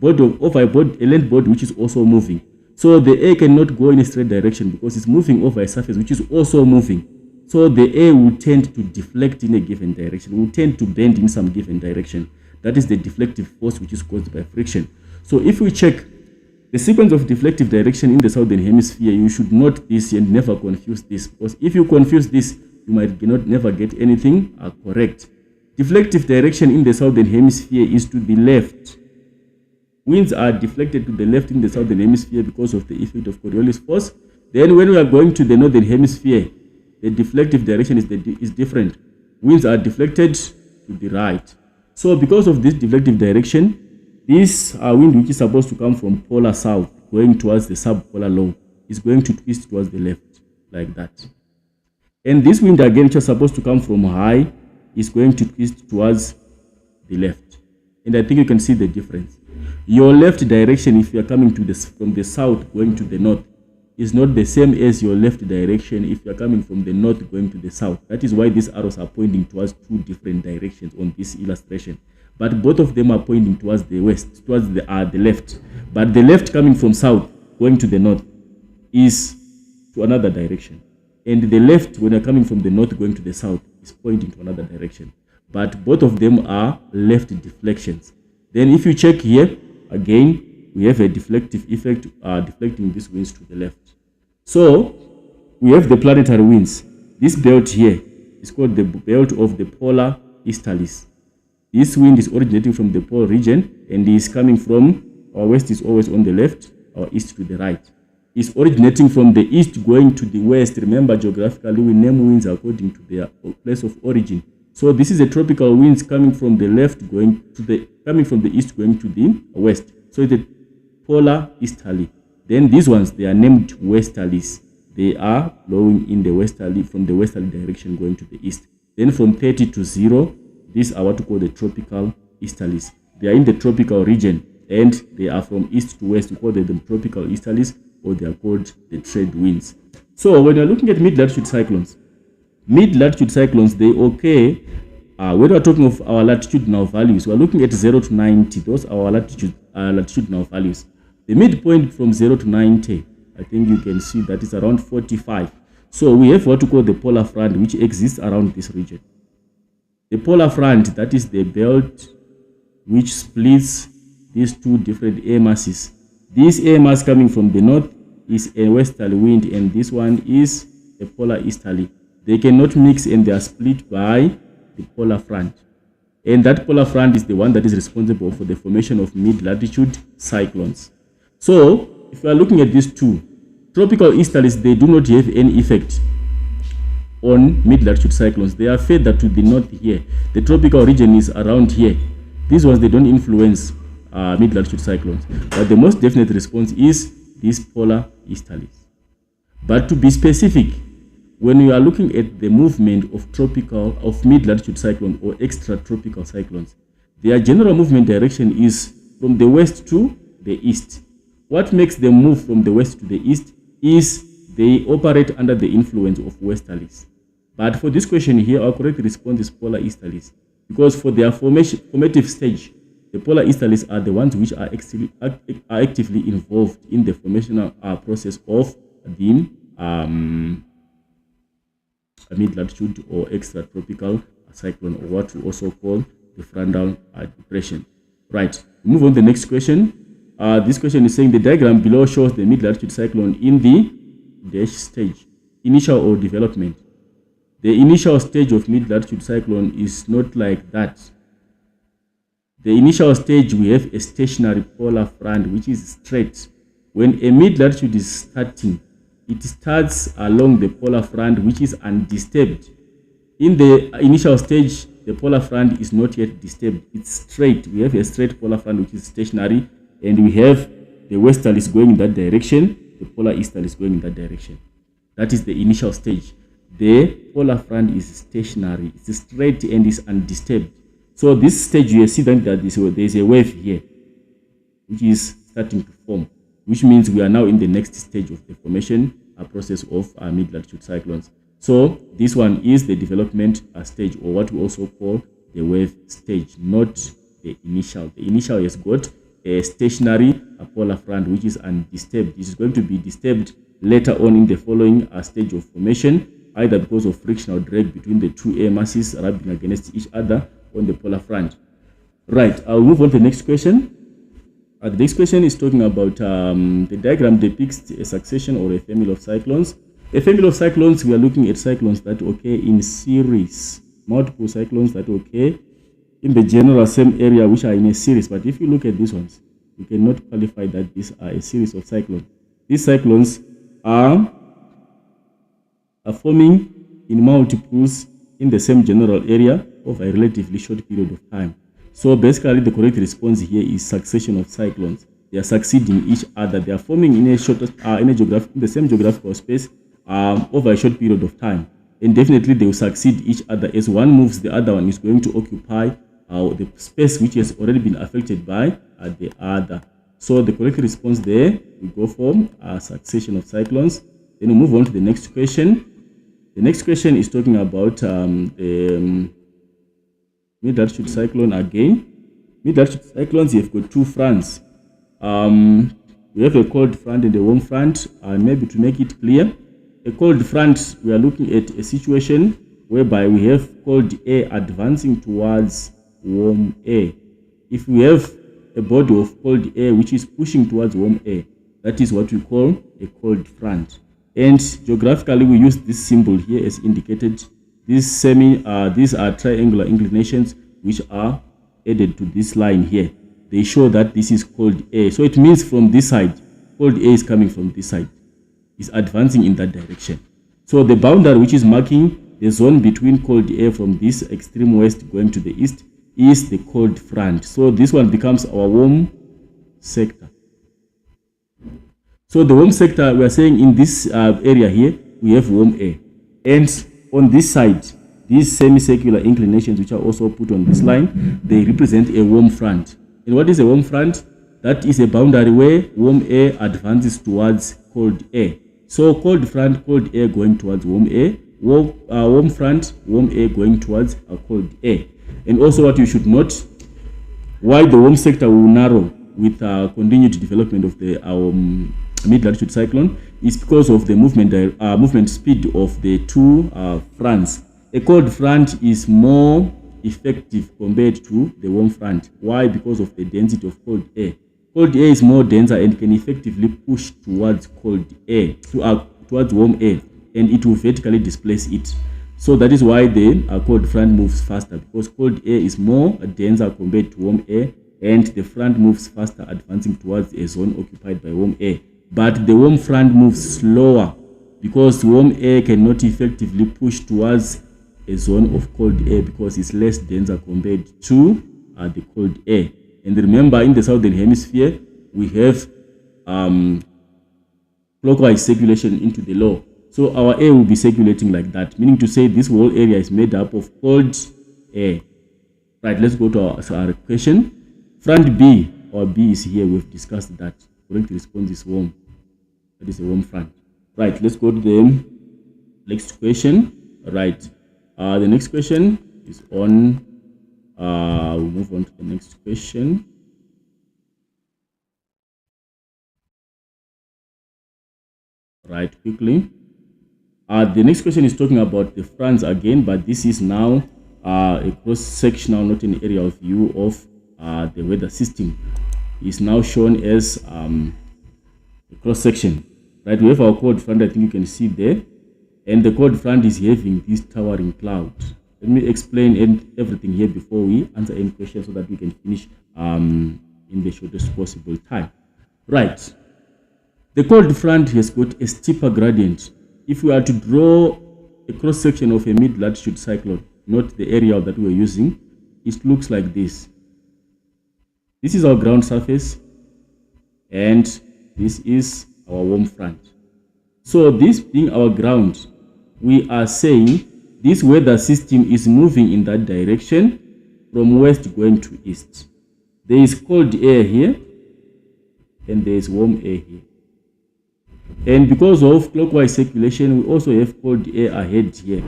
land body which is also moving. So the air cannot go in a straight direction because it's moving over a surface which is also moving. So the air will tend to deflect in a given direction, will tend to bend in some given direction. That is the deflective force which is caused by friction. So if we check the sequence of deflective direction in the southern hemisphere, you should note this and never confuse this, because if you confuse this, you might never get anything correct. Deflective direction in the southern hemisphere is to the left. Winds are deflected to the left in the southern hemisphere because of the effect of Coriolis force. Then when we are going to the northern hemisphere, the deflective direction is different. Winds are deflected to the right. So because of this deflective direction, this wind, which is supposed to come from polar south going towards the subpolar low, is going to twist towards the left like that. And this wind again, which is supposed to come from high, is going to twist towards the left. And I think you can see the difference. Your left direction, if you are coming from the south going to the north, is not the same as your left direction if you are coming from the north going to the south. That is why these arrows are pointing towards two different directions on this illustration. But both of them are pointing towards the west, towards the left. But the left coming from south going to the north is to another direction. And the left, when you're coming from the north going to the south, is pointing to another direction. But both of them are left deflections. Then if you check here, again, we have a deflective effect deflecting these winds to the left. So we have the planetary winds. This belt here is called the belt of the polar easterlies. This wind is originating from the polar region and is coming from, our west is always on the left, our east to the right. It's originating from the east going to the west. Remember, geographically we name winds according to their place of origin. So this is a tropical winds coming from the left coming from the east going to the west. So it's a polar easterly. Then these ones, they are named westerlies. They are blowing in the westerly, from the westerly direction going to the east. Then from 30 to 0, these are what we call the tropical easterlies. They are in the tropical region and they are from east to west. We call them the tropical easterlies, or they are called the trade winds. So when you're looking at mid-latitude cyclones, they occur when we're talking of our latitudinal values. We're looking at 0 to 90. Those are our latitudinal values. The midpoint from 0 to 90, I think you can see that is around 45. So we have what we call the polar front, which exists around this region. The polar front, that is the belt which splits these two different air masses. This air mass coming from the north is a westerly wind, and this one is a polar easterly. They cannot mix and they are split by the polar front. And that polar front is the one that is responsible for the formation of mid-latitude cyclones. So, if you are looking at these two, tropical easterlies, they do not have any effect on mid-latitude cyclones. They are further to the north here. The tropical region is around here. These ones, they don't influence mid-latitude cyclones. But the most definite response is these polar easterlies. But to be specific, when you are looking at the movement of mid-latitude cyclone or extratropical cyclones, their general movement direction is from the west to the east. What makes them move from the west to the east is they operate under the influence of westerlies. But for this question here, our correct response is polar easterlies, because for their formative stage, the polar easterlies are the ones which are actively involved in the formational process of the mid-latitude or extratropical cyclone, or what we also call the frontal depression. Right, move on to the next question. This question is saying the diagram below shows the mid-latitude cyclone in the dash stage, initial or development. The initial stage of mid-latitude cyclone is not like that. The initial stage, we have a stationary polar front which is straight. When a mid-latitude is starting, it starts along the polar front which is undisturbed. In the initial stage, the polar front is not yet disturbed. It's straight. We have a straight polar front which is stationary, and we have the westerlies going in that direction. the polar easterly is going in that direction. That is the initial stage. The polar front is stationary, it's straight and is undisturbed. So this stage, you see that there is a wave here, which is starting to form, which means we are now in the next stage of the formation process of mid-latitude cyclones. So this one is the development stage, or what we also call the wave stage, not the initial. The initial has got a stationary polar front, which is undisturbed. This is going to be disturbed later on in the following stage of formation, either because of friction or drag between the two air masses rubbing against each other on the polar front. Right, I'll move on to the next question. The next question is talking about the diagram depicts a succession or a family of cyclones. A family of cyclones, we are looking at cyclones that occur in series, multiple cyclones that occur in the general same area, which are in a series. But if you look at these ones, you cannot qualify that these are a series of cyclones. These cyclones are forming in multiples in the same general area of a relatively short period of time. So basically, the correct response here is succession of cyclones. They are succeeding each other. They are forming in a short, in the same geographical space over a short period of time. And definitely, they will succeed each other. As one moves, the other one is going to occupy the space which has already been affected by the other. So the correct response there, we go for a succession of cyclones. Then we move on to the next question. The next question is talking about the mid-latitude cyclone again. Mid-latitude cyclones, you've got two fronts. We have a cold front and a warm front. Maybe to make it clear, a cold front, we are looking at a situation whereby we have cold air advancing towards warm air. If we have a body of cold air which is pushing towards warm air, that is what we call a cold front. And geographically, we use this symbol here as indicated. These are triangular inclinations which are added to this line here. They show that this is cold air. So it means from this side, cold air is coming from this side. It's advancing in that direction. So the boundary which is marking the zone between cold air from this extreme west going to the east is the cold front. So this one becomes our warm sector. So the warm sector, we are saying in this area here, we have warm air. And on this side, these semicircular inclinations which are also put on this line, they represent a warm front. And what is a warm front? That is a boundary where warm air advances towards cold air. So cold front, cold air going towards warm air. Warm front, warm air going towards cold air. And also what you should note, why the warm sector will narrow with continued development of the mid-latitude cyclone is because of the movement speed of the two fronts. A cold front is more effective compared to the warm front. Why? Because of the density of cold air. Cold air is more denser and can effectively push towards cold air, towards warm air, and it will vertically displace it. So that is why the cold front moves faster, because cold air is more denser compared to warm air, and the front moves faster, advancing towards a zone occupied by warm air. But the warm front moves slower because warm air cannot effectively push towards a zone of cold air because it's less denser compared to the cold air. And remember, in the southern hemisphere, we have clockwise circulation into the low. So our air will be circulating like that, meaning to say this whole area is made up of cold air. Right, let's go to our question. Front B, or B is here, we've discussed that. Correct response is warm. That is a warm front. Right, let's go to the next question. Right, the next question is on, we'll move on to the next question. Right, quickly. The next question is talking about the fronts again, but this is now a cross-sectional, not an aerial view of the weather system. Is now shown as a cross-section. Right, we have our cold front, I think you can see there, and the cold front is having this towering cloud. Let me explain everything here before we answer any questions so that we can finish in the shortest possible time. Right, the cold front has got a steeper gradient. If we are to draw a cross-section of a mid-latitude cyclone, not the area that we are using, it looks like this. This is our ground surface, and this is our warm front. So this being our ground, we are saying this weather system is moving in that direction from west going to east. There is cold air here and there is warm air here. And because of clockwise circulation, we also have cold air ahead here.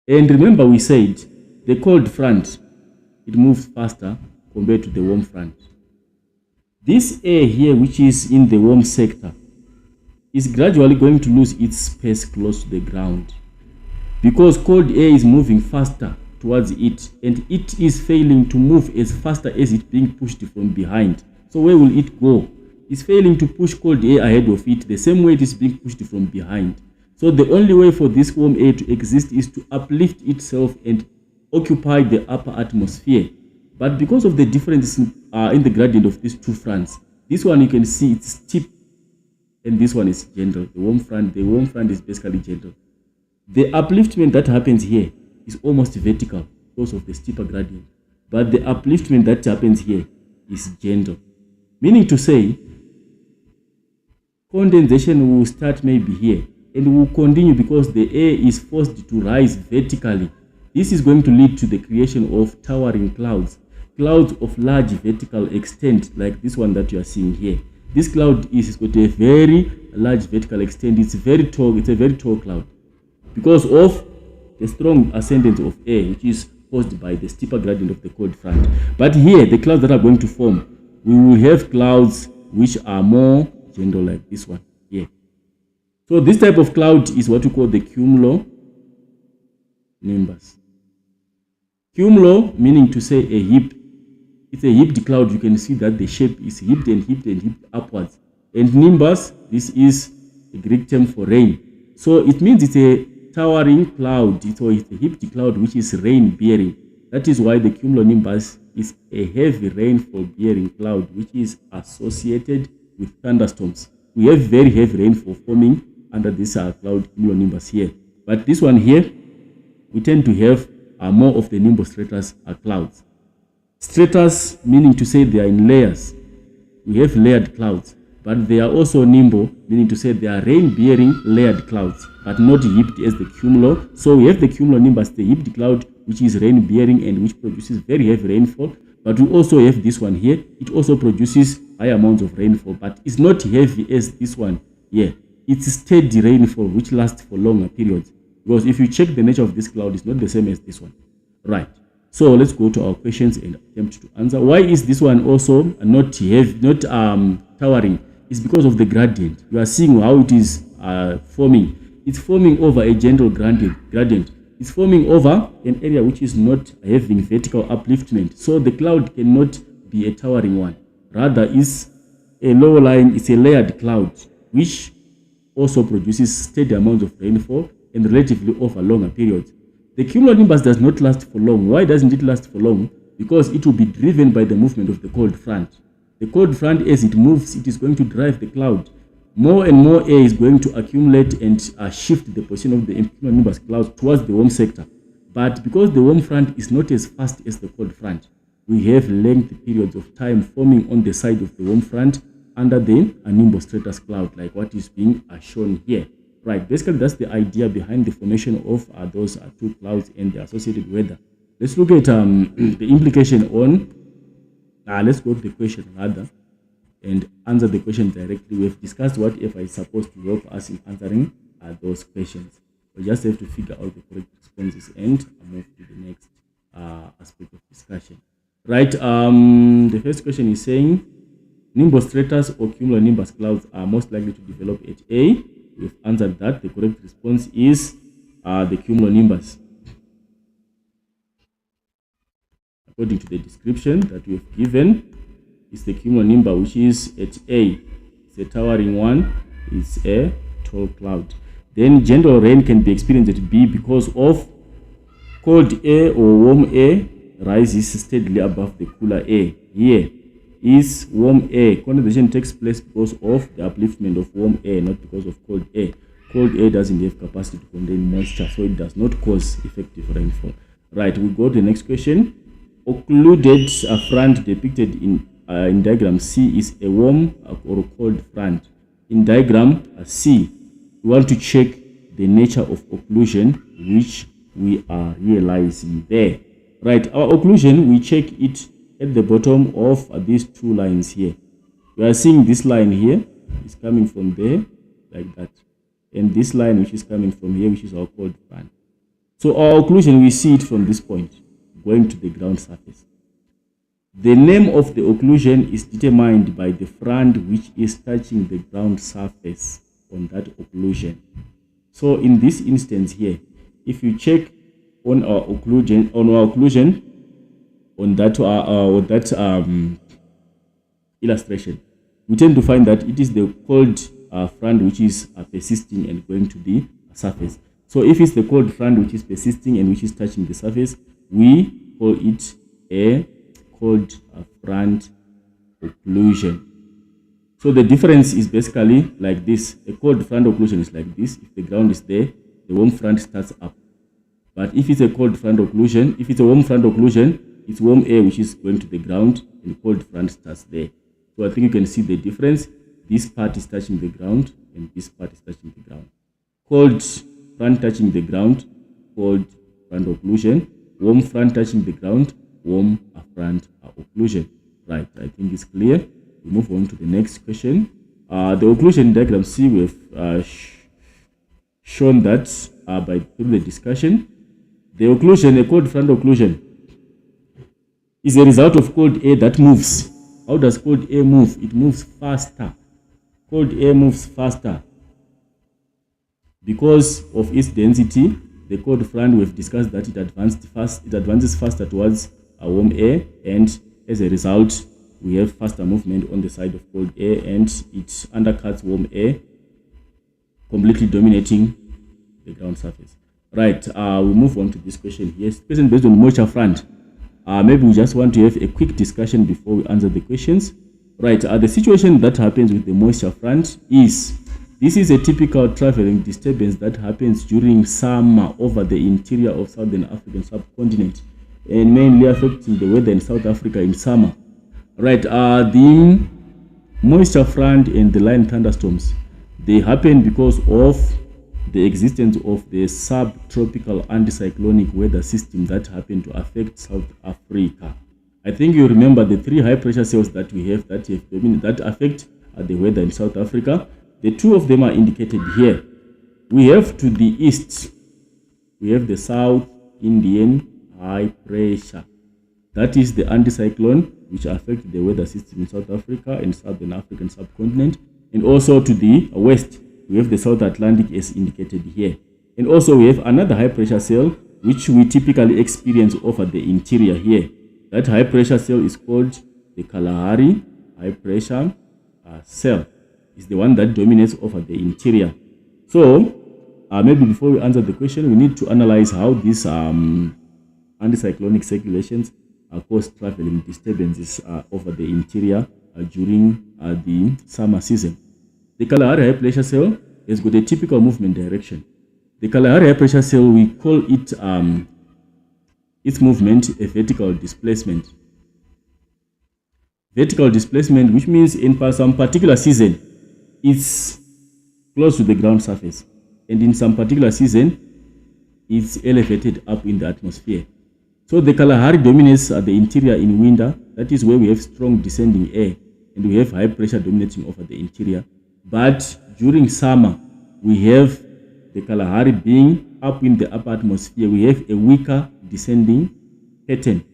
And remember we said the cold front, it moves faster compared to the warm front. This air here, which is in the warm sector, is gradually going to lose its space close to the ground because cold air is moving faster towards it and it is failing to move as faster as it being pushed from behind. So where will it go? It's failing to push cold air ahead of it the same way it is being pushed from behind. So the only way for this warm air to exist is to uplift itself and occupy the upper atmosphere. But because of the difference in the gradient of these two fronts, this one you can see it's steep and this one is gentle. The warm front is basically gentle. The upliftment that happens here is almost vertical because of the steeper gradient, but the upliftment that happens here is gentle, meaning to say condensation will start maybe here and will continue because the air is forced to rise vertically. This is going to lead to the creation of towering clouds of large vertical extent, like this one that you are seeing here. This cloud is got a very large vertical extent. It's very tall. It's a very tall cloud because of the strong ascendance of air, which is caused by the steeper gradient of the cold front. But here, the clouds that are going to form, we will have clouds which are more gentle, like this one here. So this type of cloud is what we call the cumulonimbus. Cumulo meaning to say a heap. It's a heaped cloud. You can see that the shape is heaped and heaped and heaped upwards. And nimbus, this is a Greek term for rain. So it means it's a towering cloud. It's a heaped cloud which is rain bearing. That is why the cumulonimbus is a heavy rainfall bearing cloud which is associated with thunderstorms. We have very heavy rainfall forming under this cloud cumulonimbus here. But this one here, we tend to have more of the nimbostratus clouds. Stratus meaning to say they are in layers. We have layered clouds, but they are also nimbo, meaning to say they are rain-bearing layered clouds, but not heaped as the cumulo. So we have the cumulonimbus, the heaped cloud, which is rain-bearing and which produces very heavy rainfall. But we also have this one here. It also produces high amounts of rainfall, but it's not heavy as this one here. It's steady rainfall, which lasts for longer periods. Because if you check the nature of this cloud, it's not the same as this one. Right. So let's go to our questions and attempt to answer. Why is this one also not heavy, not towering? It's because of the gradient. You are seeing how it is forming. It's forming over a gentle gradient. It's forming over an area which is not having vertical upliftment. So the cloud cannot be a towering one. Rather, is a lower line. It's a layered cloud, which also produces steady amounts of rainfall and relatively over longer periods. The cumulonimbus does not last for long. Why doesn't it last for long? Because it will be driven by the movement of the cold front. The cold front, as it moves, it is going to drive the cloud. More and more air is going to accumulate and shift the position of the cumulonimbus cloud towards the warm sector. But because the warm front is not as fast as the cold front, we have lengthy periods of time forming on the side of the warm front under the nimbostratus cloud, like what is being shown here. Right, basically that's the idea behind the formation of those two clouds and the associated weather. Let's look at the implication on, let's go to the question rather and answer the question directly. We've discussed what F is supposed to help us in answering those questions. We just have to figure out the correct responses and move to the next aspect of discussion. Right, the first question is saying, nimbostratus or cumulonimbus clouds are most likely to develop at A. We've answered that. The correct response is the cumulonimbus. According to the description that we have given, it's the cumulonimbus, which is at A. It's a towering one. It's a tall cloud. Then gentle rain can be experienced at B because of cold air or warm air rises steadily above the cooler air. Here is warm air. Condensation takes place because of the upliftment of warm air, not because of cold air. Cold air doesn't have capacity to contain moisture, so it does not cause effective rainfall. Right, we go to the next question. Occluded front depicted in in diagram C is a warm or cold front. In diagram C, we want to check the nature of occlusion which we are realizing there. Right, our occlusion, we check it at the bottom of these two lines here. We are seeing this line here is coming from there like that, and this line which is coming from here, which is our cold front. So our occlusion, we see it from this point going to the ground surface. The name of the occlusion is determined by the front which is touching the ground surface on that occlusion. So in this instance here, if you check on our occlusion, on that illustration, we tend to find that it is the cold front which is persisting and going to the surface. So if it's the cold front which is persisting and which is touching the surface, we call it a cold front occlusion. So the difference is basically like this. A cold front occlusion is like this. If the ground is there, the warm front starts up. But if it's a cold front occlusion, if it's a warm front occlusion, it's warm air which is going to the ground and the cold front starts there. So I think you can see the difference. This part is touching the ground and this part is touching the ground. Cold front touching the ground, cold front occlusion. Warm front touching the ground, warm front occlusion. Right, I think it's clear. We move on to the next question. The occlusion diagram C, we've shown that through the discussion. The occlusion, a cold front occlusion, is a result of cold air that moves. How does cold air move? It moves faster. Cold air moves faster because of its density. The cold front, we've discussed that it advances faster towards warm air, and as a result, we have faster movement on the side of cold air, and it undercuts warm air, completely dominating the ground surface. Right, we move on to this question here. Question based on moisture front. Maybe we just want to have a quick discussion before we answer the questions. Right, the situation that happens with the moisture front is, this is a typical traveling disturbance that happens during summer over the interior of Southern African subcontinent, and mainly affecting the weather in South Africa in summer. Right, the moisture front and the line thunderstorms, they happen because of the existence of the subtropical anticyclonic weather system that happen to affect South Africa. I think you remember the three high pressure cells that we have that affect the weather in South Africa. The two of them are indicated here. We have to the east, we have the South Indian high pressure. That is the anticyclone which affects the weather system in South Africa and Southern African subcontinent. And also to the west, we have the South Atlantic as indicated here. And also we have another high pressure cell which we typically experience over the interior here. That high pressure cell is called the Kalahari high pressure cell. It's the one that dominates over the interior. So maybe before we answer the question, we need to analyze how these anticyclonic circulations cause traveling disturbances over the interior during the summer season. The Kalahari high pressure cell has got a typical movement direction. The Kalahari high pressure cell, we call it its movement a vertical displacement. Vertical displacement, which means in some particular season, it's close to the ground surface, and in some particular season, it's elevated up in the atmosphere. So the Kalahari dominates the interior in winter. That is where we have strong descending air, and we have high pressure dominating over the interior. But during summer, we have the Kalahari being up in the upper atmosphere. We have a weaker descending pattern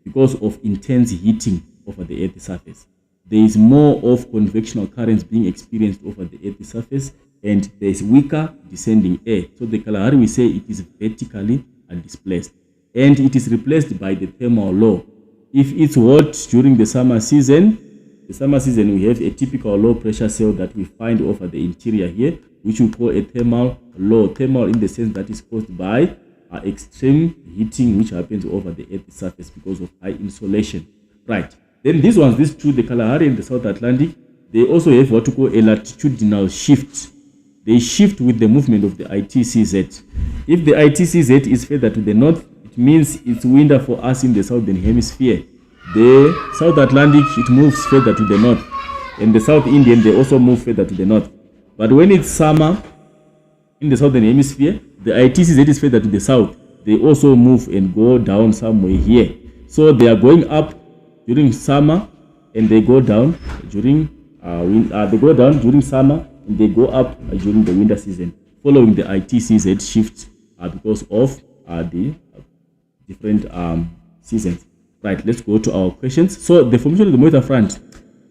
because of intense heating over the Earth's surface. There is more of convectional currents being experienced over the Earth's surface, and there is weaker descending air. So the Kalahari, we say it is vertically displaced, and it is replaced by the thermal low. If it's hot during the summer season, we have a typical low pressure cell that we find over the interior here, which we call a thermal low. Thermal in the sense that is caused by extreme heating which happens over the Earth's surface because of high insolation. Right. Then these two, the Kalahari and the South Atlantic, they also have what we call a latitudinal shift. They shift with the movement of the ITCZ. If the ITCZ is further to the north, it means it's winter for us in the southern hemisphere. The South Atlantic, it moves further to the north, and the South Indian, they also move further to the north. But when it's summer in the southern hemisphere, the ITCZ that is further to the south, they also move and go down somewhere here. So they are going up during summer, and they go down during during summer, and they go up during the winter season, following the ITCZ shift because of the different seasons. Right, let's go to our questions. So the formation of the moisture front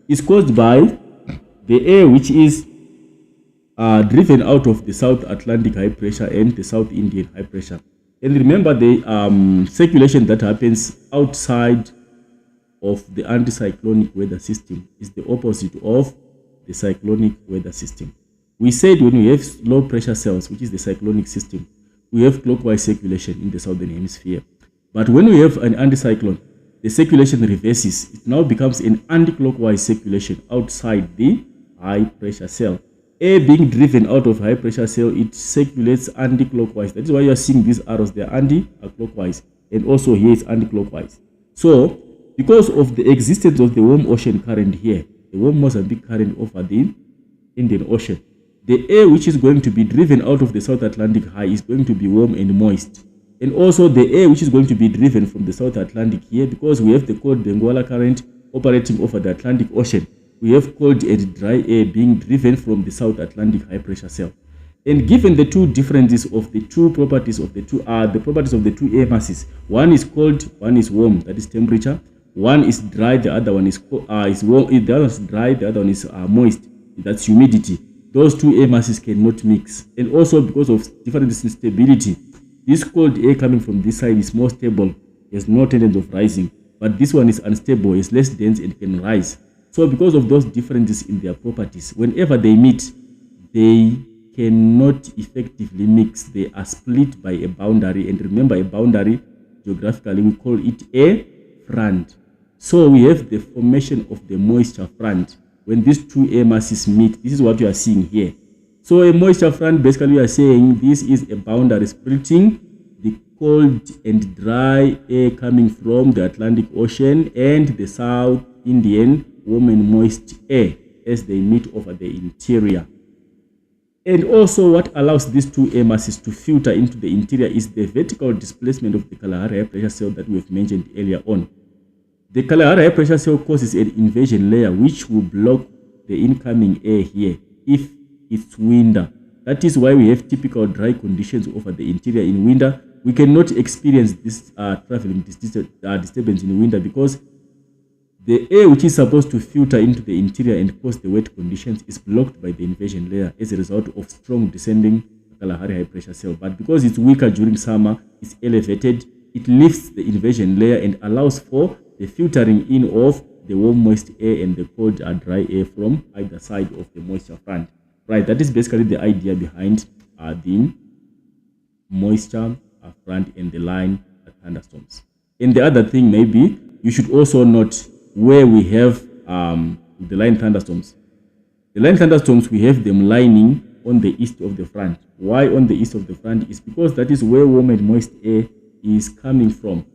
is caused by the air which is driven out of the South Atlantic high pressure and the South Indian high pressure. And remember, the circulation that happens outside of the anticyclonic weather system is the opposite of the cyclonic weather system. We said when we have low pressure cells, which is the cyclonic system, we have clockwise circulation in the southern hemisphere. But when we have an anticyclone, the circulation reverses. It now becomes an anti-clockwise circulation outside the high pressure cell. Air being driven out of high pressure cell, it circulates anti-clockwise. That is why you are seeing these arrows. They are anti-clockwise, and also here it's anti-clockwise. So because of the existence of the warm ocean current here, the warm Mozambique current over the Indian Ocean, the air which is going to be driven out of the South Atlantic high is going to be warm and moist. And also the air which is going to be driven from the South Atlantic here, because we have the cold Benguela current operating over the Atlantic Ocean, we have cold and dry air being driven from the South Atlantic high pressure cell. And given the two differences of the two properties of the two properties of the two air masses, one is cold, one is warm, that is temperature. One is dry, the other one is warm. The other is dry, the other one is moist, that's humidity. Those two air masses cannot mix. And also because of difference in stability, this cold air coming from this side is more stable, has no tendency of rising, but this one is unstable, is less dense and can rise. So because of those differences in their properties, whenever they meet, they cannot effectively mix. They are split by a boundary. And remember, a boundary, geographically, we call it a front. So we have the formation of the moisture front. When these two air masses meet, this is what you are seeing here. So a moisture front, basically we are saying this is a boundary splitting the cold and dry air coming from the Atlantic Ocean and the South Indian warm and moist air as they meet over the interior. And also what allows these two air masses to filter into the interior is the vertical displacement of the Kalahari high pressure cell that we have mentioned earlier on. The Kalahari high pressure cell causes an inversion layer which will block the incoming air here if it's winter. That is why we have typical dry conditions over the interior in winter. We cannot experience this traveling disturbance in winter because the air which is supposed to filter into the interior and cause the wet conditions is blocked by the inversion layer as a result of strong descending Kalahari high pressure cell. But because it's weaker during summer, it's elevated, it lifts the inversion layer and allows for the filtering in of the warm moist air and the cold dry air from either side of the moisture front. Right, that is basically the idea behind the moisture front and the line thunderstorms. And the other thing, maybe you should also note where we have the line thunderstorms. The line thunderstorms, we have them lining on the east of the front. Why on the east of the front? Is because that is where warm and moist air is coming from.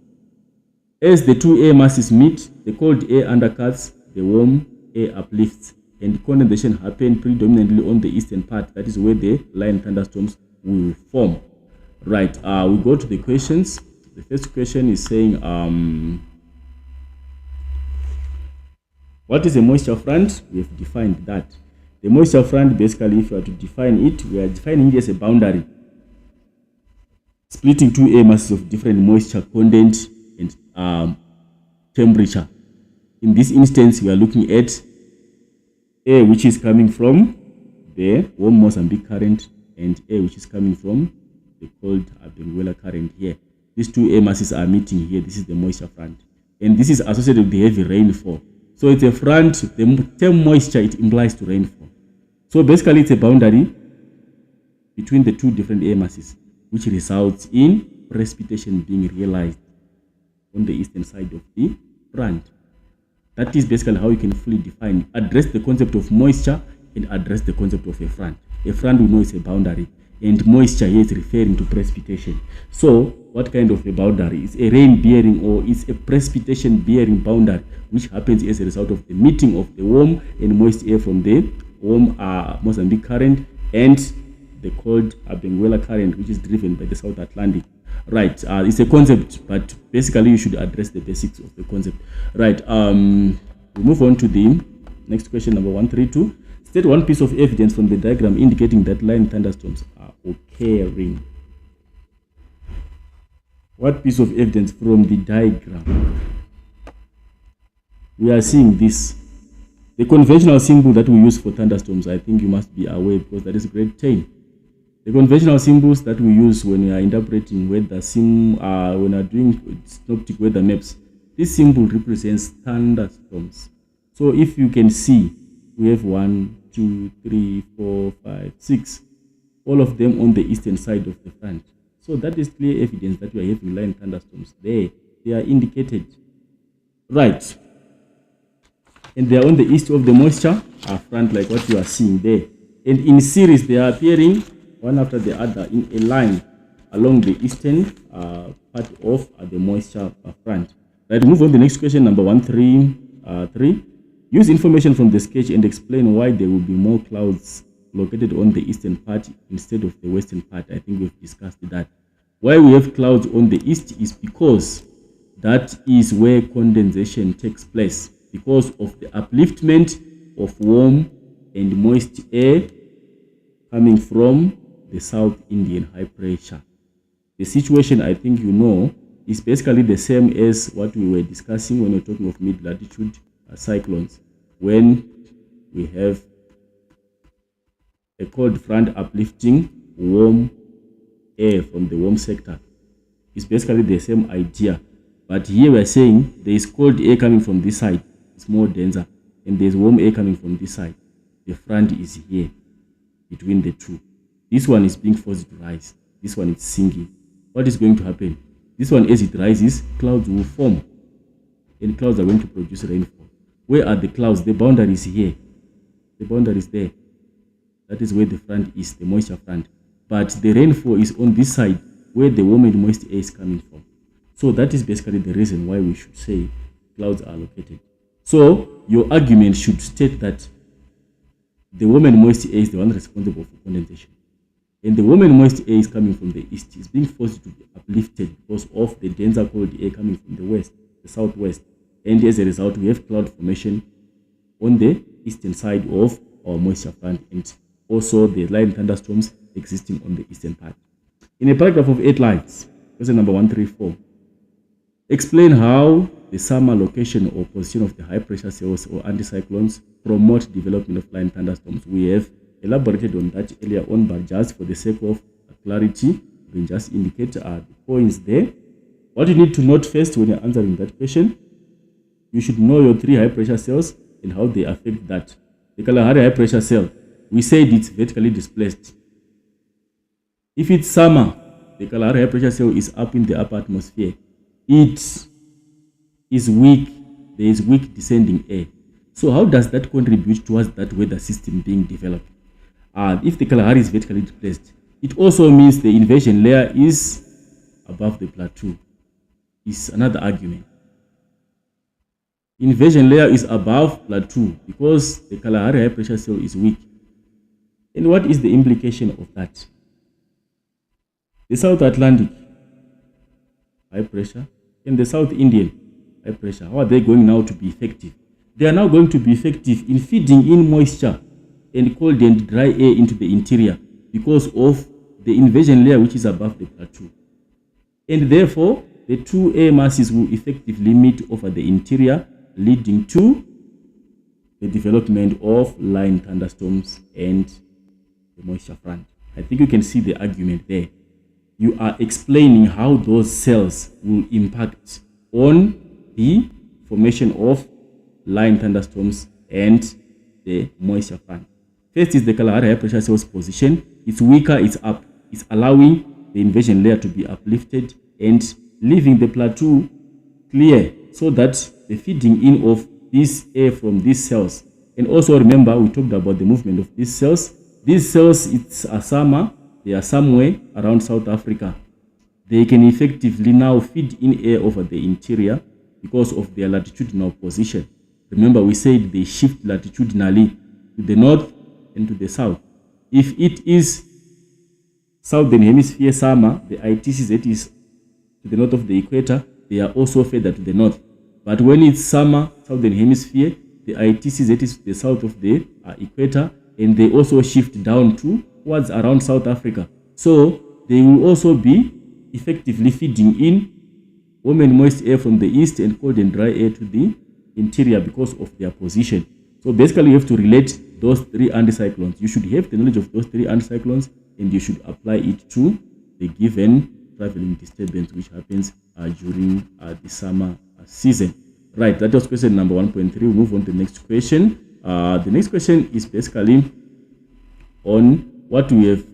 As the two air masses meet, the cold air undercuts, the warm air uplifts, and condensation happens predominantly on the eastern part. That is where the line thunderstorms will form. Right, we go to the questions. The first question is saying, what is a moisture front? We have defined that. The moisture front, basically, if you are to define it, we are defining it as a boundary splitting two air masses of different moisture content and temperature. In this instance, we are looking at air which is coming from the warm Mozambique current and air which is coming from the cold Benguela current here. These two air masses are meeting here. This is the moisture front. And this is associated with the heavy rainfall. So it's a front, the term moisture, it implies to rainfall. So basically it's a boundary between the two different air masses, which results in precipitation being realized on the eastern side of the front. That is basically how you can fully define, address the concept of moisture and address the concept of a front. A front we know is a boundary. and moisture here is referring to precipitation. So what kind of a boundary? It's a rain bearing or it's a precipitation bearing boundary, which happens as a result of the meeting of the warm and moist air from the warm Mozambique current and the cold Benguela current, which is driven by the South Atlantic. Right, it's a concept, but basically you should address the basics of the concept. Right, we move on to the next question, number 132. State one piece of evidence from the diagram indicating that line thunderstorms are occurring. What piece of evidence from the diagram? We are seeing this. The conventional symbol that we use for thunderstorms, I think you must be aware, because that is grade 10. The conventional symbols that we use when we are interpreting weather, when we are doing synoptic weather maps, this symbol represents thunderstorms. So if you can see, we have 1, 2, 3, 4, 5, 6, all of them on the eastern side of the front. So that is clear evidence that we are having line thunderstorms there. They are indicated. Right. And they are on the east of the moisture front, like what you are seeing there. And in series, they are appearing one after the other in a line along the eastern part of the moisture front. Right, move on to the next question, number 133. Use information from the sketch and explain why there will be more clouds located on the eastern part instead of the western part. I think we've discussed that. Why we have clouds on the east is because that is where condensation takes place, because of the upliftment of warm and moist air coming from the South Indian high pressure. The situation, I think you know, is basically the same as what we were discussing when we were talking of mid-latitude cyclones, when we have a cold front uplifting warm air from the warm sector. It's basically the same idea, but here we are saying there is cold air coming from this side, it's more denser, and there's warm air coming from this side. The front is here between the two. This one is being forced to rise, this one is sinking. What is going to happen? This one, as it rises, clouds will form, and clouds are going to produce rainfall. Where are the clouds? The boundary is here, the boundary is there. That is where the front is, the moisture front. But the rainfall is on this side where the warm and moist air is coming from. So that is basically the reason why we should say clouds are located. So your argument should state that the warm and moist air is the one responsible for condensation. And the warm and moist air is coming from the east. It's being forced to be uplifted because of the denser cold air coming from the west, the southwest. And as a result, we have cloud formation on the eastern side of our moisture front, and also the line thunderstorms existing on the eastern part. In a paragraph of 8 lines, question number 134, explain how the summer location or position of the high pressure cells or anticyclones promote development of line thunderstorms. We have elaborated on that earlier on, but just for the sake of clarity, we can just indicate the points there. What you need to note first when you're answering that question, you should know your 3 high pressure cells and how they affect that. The Kalahari high pressure cell, we said it's vertically displaced. If it's summer, the Kalahari high pressure cell is up in the upper atmosphere. It is weak. There is weak descending air. So how does that contribute towards that weather system being developed? If the Kalahari is vertically displaced, it also means the inversion layer is above the plateau. Is another argument. Inversion layer is above plateau because the Kalahari high pressure cell is weak. And what is the implication of that? The South Atlantic high pressure and the South Indian high pressure, how are they going now to be effective? They are now going to be effective in feeding in moisture and cold and dry air into the interior because of the inversion layer which is above the plateau. And therefore, the 2 air masses will effectively meet over the interior, leading to the development of line thunderstorms and the moisture front. I think you can see the argument there. You are explaining how those cells will impact on the formation of line thunderstorms and the moisture front. First is the Kalahari high pressure cell's position. It's weaker, it's up. It's allowing the inversion layer to be uplifted and leaving the plateau clear so that the feeding in of this air from these cells. And also remember, we talked about the movement of these cells. These cells, it's a summer, they are somewhere around South Africa. They can effectively now feed in air over the interior because of their latitudinal position. Remember, we said they shift latitudinally to the north and to the south. If it is southern hemisphere summer, the ITCs that is to the north of the equator, they are also further to the north. But when it's summer, southern hemisphere, the ITCs that is to the south of the equator, and they also shift down towards around South Africa. So they will also be effectively feeding in warm and moist air from the east and cold and dry air to the interior because of their position. So basically, you have to relate those three anticyclones. You should have the knowledge of those three anticyclones, and you should apply it to the given traveling disturbance which happens during the summer season. Right, that was question number 1.3. We'll move on to the next question. The next question is basically on what we have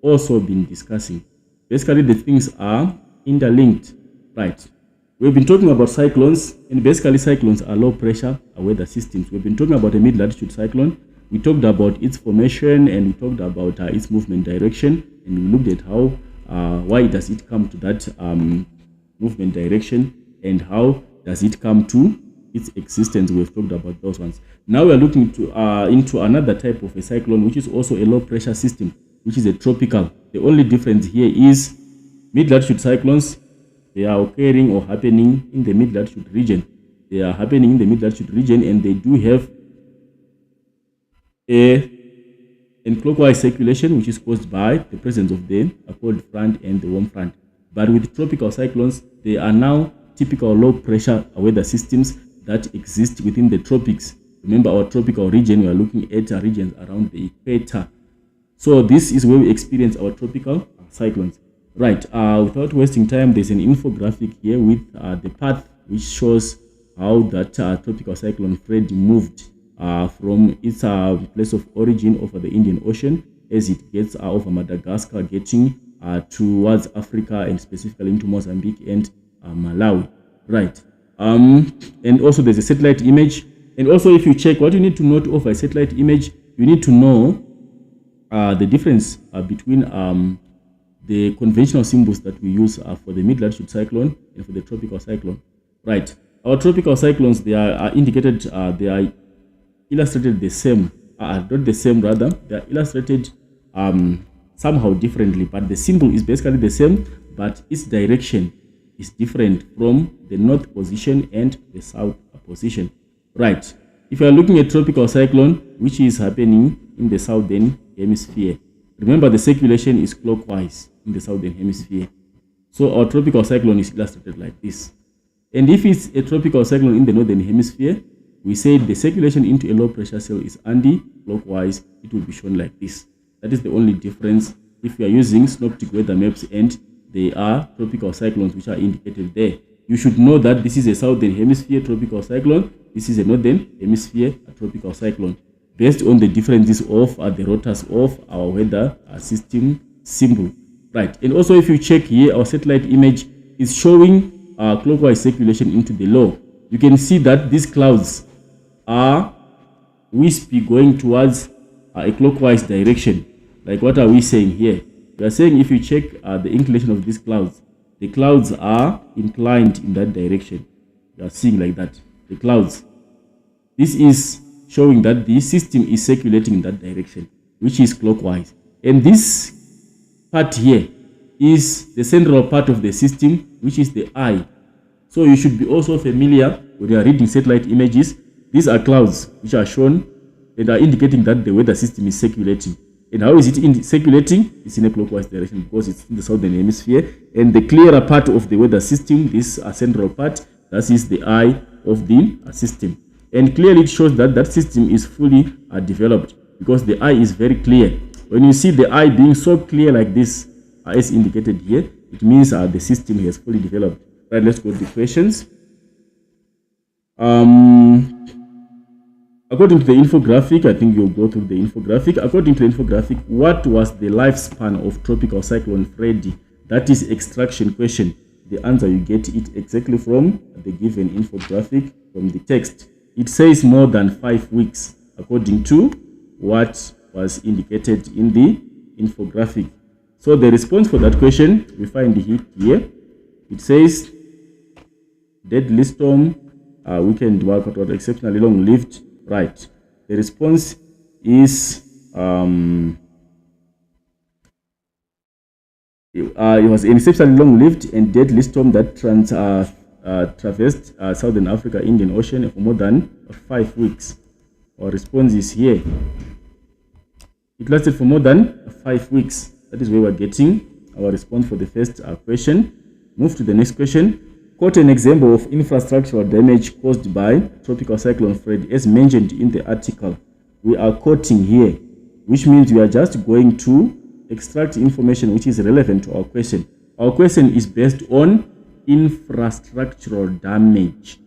also been discussing. Basically, the things are interlinked. Right, we've been talking about cyclones, and basically cyclones are low pressure weather systems. We've been talking about a mid-latitude cyclone. We talked about its formation, and we talked about its movement direction, and we looked at how why does it come to that movement direction, and how does it come to its existence. We've talked about those ones. Now we are looking into another type of a cyclone, which is also a low pressure system, which is a tropical. The only difference here is mid-latitude cyclones, they are occurring or happening in the mid-latitude region. They are happening in the mid-latitude region, and they do have a clockwise circulation, which is caused by the presence of the cold front and the warm front. But with tropical cyclones, they are now typical low pressure weather systems that exist within the tropics. Remember, our tropical region, we are looking at regions around the equator. So this is where we experience our tropical cyclones. Right, without wasting time, there's an infographic here with the path which shows how that tropical cyclone Freddy moved from its place of origin over the Indian Ocean as it gets over Madagascar, getting towards Africa, and specifically into Mozambique and Malawi. Right, and also there's a satellite image. And also, if you check, what you need to note of a satellite image, you need to know the difference between the conventional symbols that we use for the mid-latitude cyclone and for the tropical cyclone. Right, our tropical cyclones, they are indicated, they are illustrated the same, not the same rather, they are illustrated somehow differently, but the symbol is basically the same, but its direction is different from the north position and the south position. Right, if you are looking at tropical cyclone, which is happening in the southern hemisphere, remember the circulation is clockwise in the southern hemisphere. So our tropical cyclone is illustrated like this. And if it's a tropical cyclone in the northern hemisphere, we said the circulation into a low pressure cell is anti-clockwise. It will be shown like this. That is the only difference if we are using synoptic weather maps and they are tropical cyclones which are indicated there. You should know that this is a southern hemisphere tropical cyclone. This is a northern hemisphere tropical cyclone, based on the differences of the rotors of our weather system symbol. Right, and also if you check here, our satellite image is showing clockwise circulation into the low. You can see that these clouds are wispy going towards a clockwise direction. Like, what are we saying here? We are saying if you check the inclination of these clouds, the clouds are inclined in that direction. You are seeing like that, the clouds. This is showing that the system is circulating in that direction, which is clockwise. And this part here is the central part of the system, which is the eye. So you should be also familiar when you are reading satellite images. These are clouds which are shown and are indicating that the weather system is circulating. And how is it circulating? It's in a clockwise direction because it's in the southern hemisphere. And the clearer part of the weather system, this central part, that is the eye of the system. And clearly it shows that that system is fully developed because the eye is very clear. When you see the eye being so clear like this, as indicated here, it means the system has fully developed. Right, let's go to the questions. According to the infographic, I think you'll go through the infographic. According to the infographic, what was the lifespan of tropical cyclone Freddy? That is extraction question. The answer, you get it exactly from the given infographic, from the text. It says more than 5 weeks, according to what was indicated in the infographic. So the response for that question, we find it here. It says deadly storm, weekend workout was exceptionally long-lived. Right. The response is it was an exceptionally long-lived and deadly storm that traversed southern Africa, Indian Ocean for more than 5 weeks. Our response is here. It lasted for more than 5 weeks. That is where we're getting our response for the first question. Move to the next question. Quote an example of infrastructural damage caused by tropical cyclone Fred as mentioned in the article. We are quoting here, which means we are just going to extract information which is relevant to our question. Our question is based on infrastructural damage.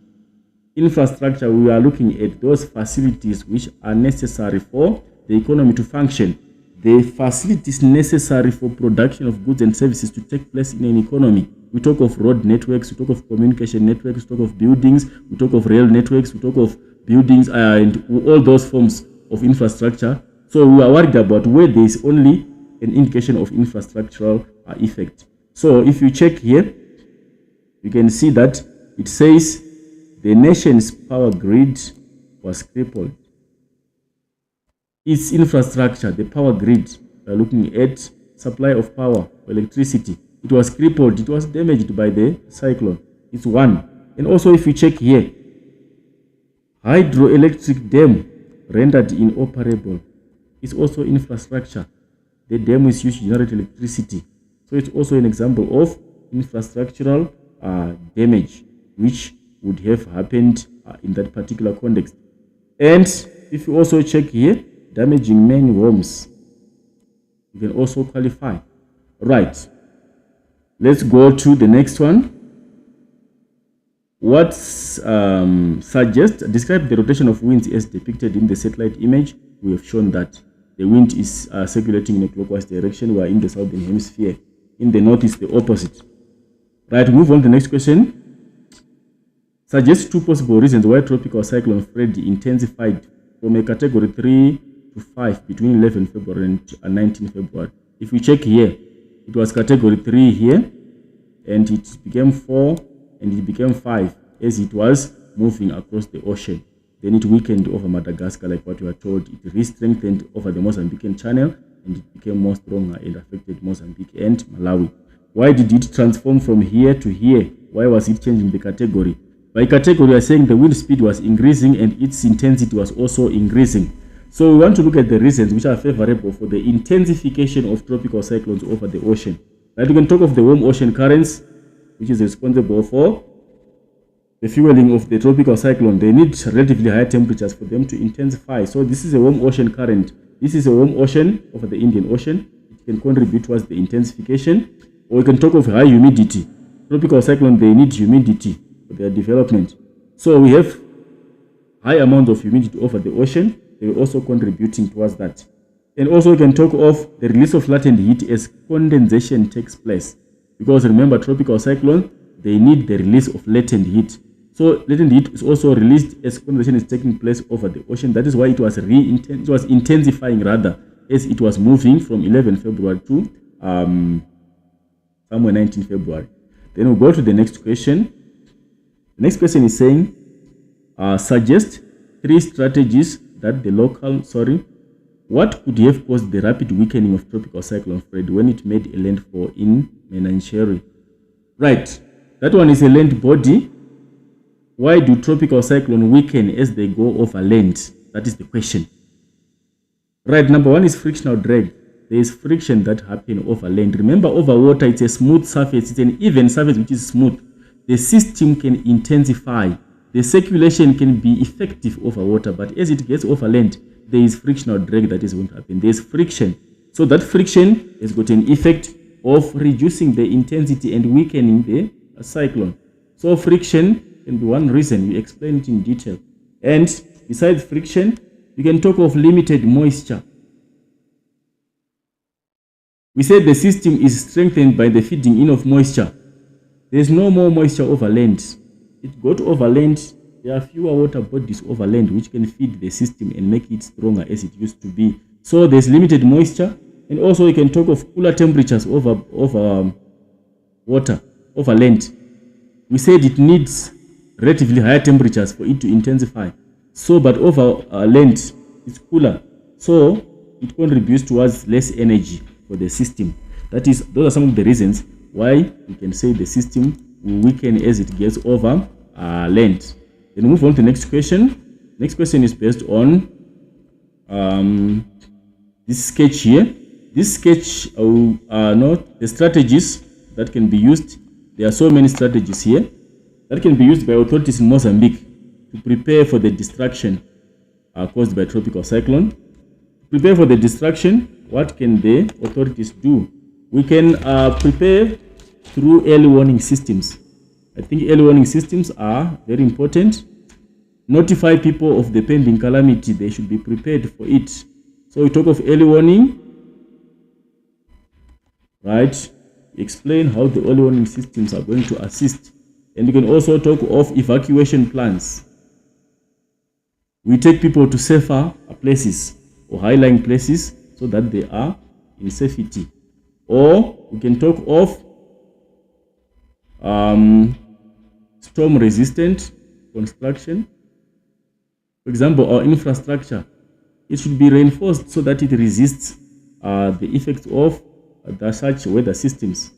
Infrastructure, we are looking at those facilities which are necessary for the economy to function. The facilities necessary for production of goods and services to take place in an economy. We talk of road networks, we talk of communication networks, we talk of buildings, we talk of rail networks, we talk of buildings and all those forms of infrastructure. So we are worried about where there is only an indication of infrastructural effect. So if you check here, you can see that it says the nation's power grid was crippled. Its infrastructure, the power grid, we are looking at supply of power, electricity. It was crippled, it was damaged by the cyclone. It's one. And also if you check here, hydroelectric dam rendered inoperable. It's also infrastructure. The dam is used to generate electricity. So it's also an example of infrastructural damage which would have happened in that particular context. And if you also check here, damaging many homes, you can also qualify. Right. Let's go to the next one. What suggests, describe the rotation of winds as depicted in the satellite image. We have shown that the wind is circulating in a clockwise direction. We are in the southern hemisphere. In the north is the opposite. Right, move on to the next question. Suggest 2 possible reasons why tropical cyclone Freddy intensified from a category 3 to 5 between 11 February and 19 February. If we check here, it was category 3 here, and it became 4, and it became 5 as it was moving across the ocean. Then it weakened over Madagascar, like what we are told. It re-strengthened over the Mozambican channel, and it became more stronger and affected Mozambique and Malawi. Why did it transform from here to here? Why was it changing the category? By category, we are saying the wind speed was increasing and its intensity was also increasing. So we want to look at the reasons which are favorable for the intensification of tropical cyclones over the ocean. Right, we can talk of the warm ocean currents, which is responsible for the fueling of the tropical cyclone. They need relatively higher temperatures for them to intensify. So this is a warm ocean current. This is a warm ocean over the Indian Ocean. It can contribute towards the intensification. Or we can talk of high humidity. Tropical cyclone, they need humidity for their development. So we have high amount of humidity over the ocean. They are also contributing towards that. And also we can talk of the release of latent heat as condensation takes place. Because remember, tropical cyclone, they need the release of latent heat. So latent heat is also released as condensation is taking place over the ocean. That is why it was intensifying rather, as it was moving from 11 February to somewhere 19 February. Then we'll go to the next question. The next question is saying, suggest 3 strategies that the local, what could have caused the rapid weakening of tropical cyclone Fred when it made a landfall in Menancheri? Right, that one is a land body. Why do tropical cyclone weaken as they go over land? That is the question. Right, number 1 is frictional drag. There is friction that happens over land. Remember, over water, it's a smooth surface. It's an even surface which is smooth. The system can intensify. The circulation can be effective over water, but as it gets over land, there is frictional drag that is going to happen. There is friction. So that friction has got an effect of reducing the intensity and weakening the cyclone. So friction can be one reason. We explain it in detail. And besides friction, we can talk of limited moisture. We said the system is strengthened by the feeding in of moisture. There is no more moisture over land. It got over land. There are fewer water bodies over land which can feed the system and make it stronger as it used to be. So there's limited moisture. And also you can talk of cooler temperatures over water, over land. We said it needs relatively higher temperatures for it to intensify. So, but over land, it's cooler. So, it contributes towards less energy for the system. Those are some of the reasons why we can say the system will weaken as it gets over land. Then move on to the next question. Next question is based on this sketch here. This sketch not the strategies that can be used. There are so many strategies here that can be used by authorities in Mozambique to prepare for the destruction caused by tropical cyclone. To prepare for the destruction, what can the authorities do? We can prepare through early warning systems. I think early warning systems are very important. Notify people of the pending calamity. They should be prepared for it. So we talk of early warning, right? Explain how the early warning systems are going to assist. And you can also talk of evacuation plans. We take people to safer places or high-lying places so that they are in safety. Or we can talk of storm-resistant construction. For example, our infrastructure, it should be reinforced so that it resists the effects of such weather systems.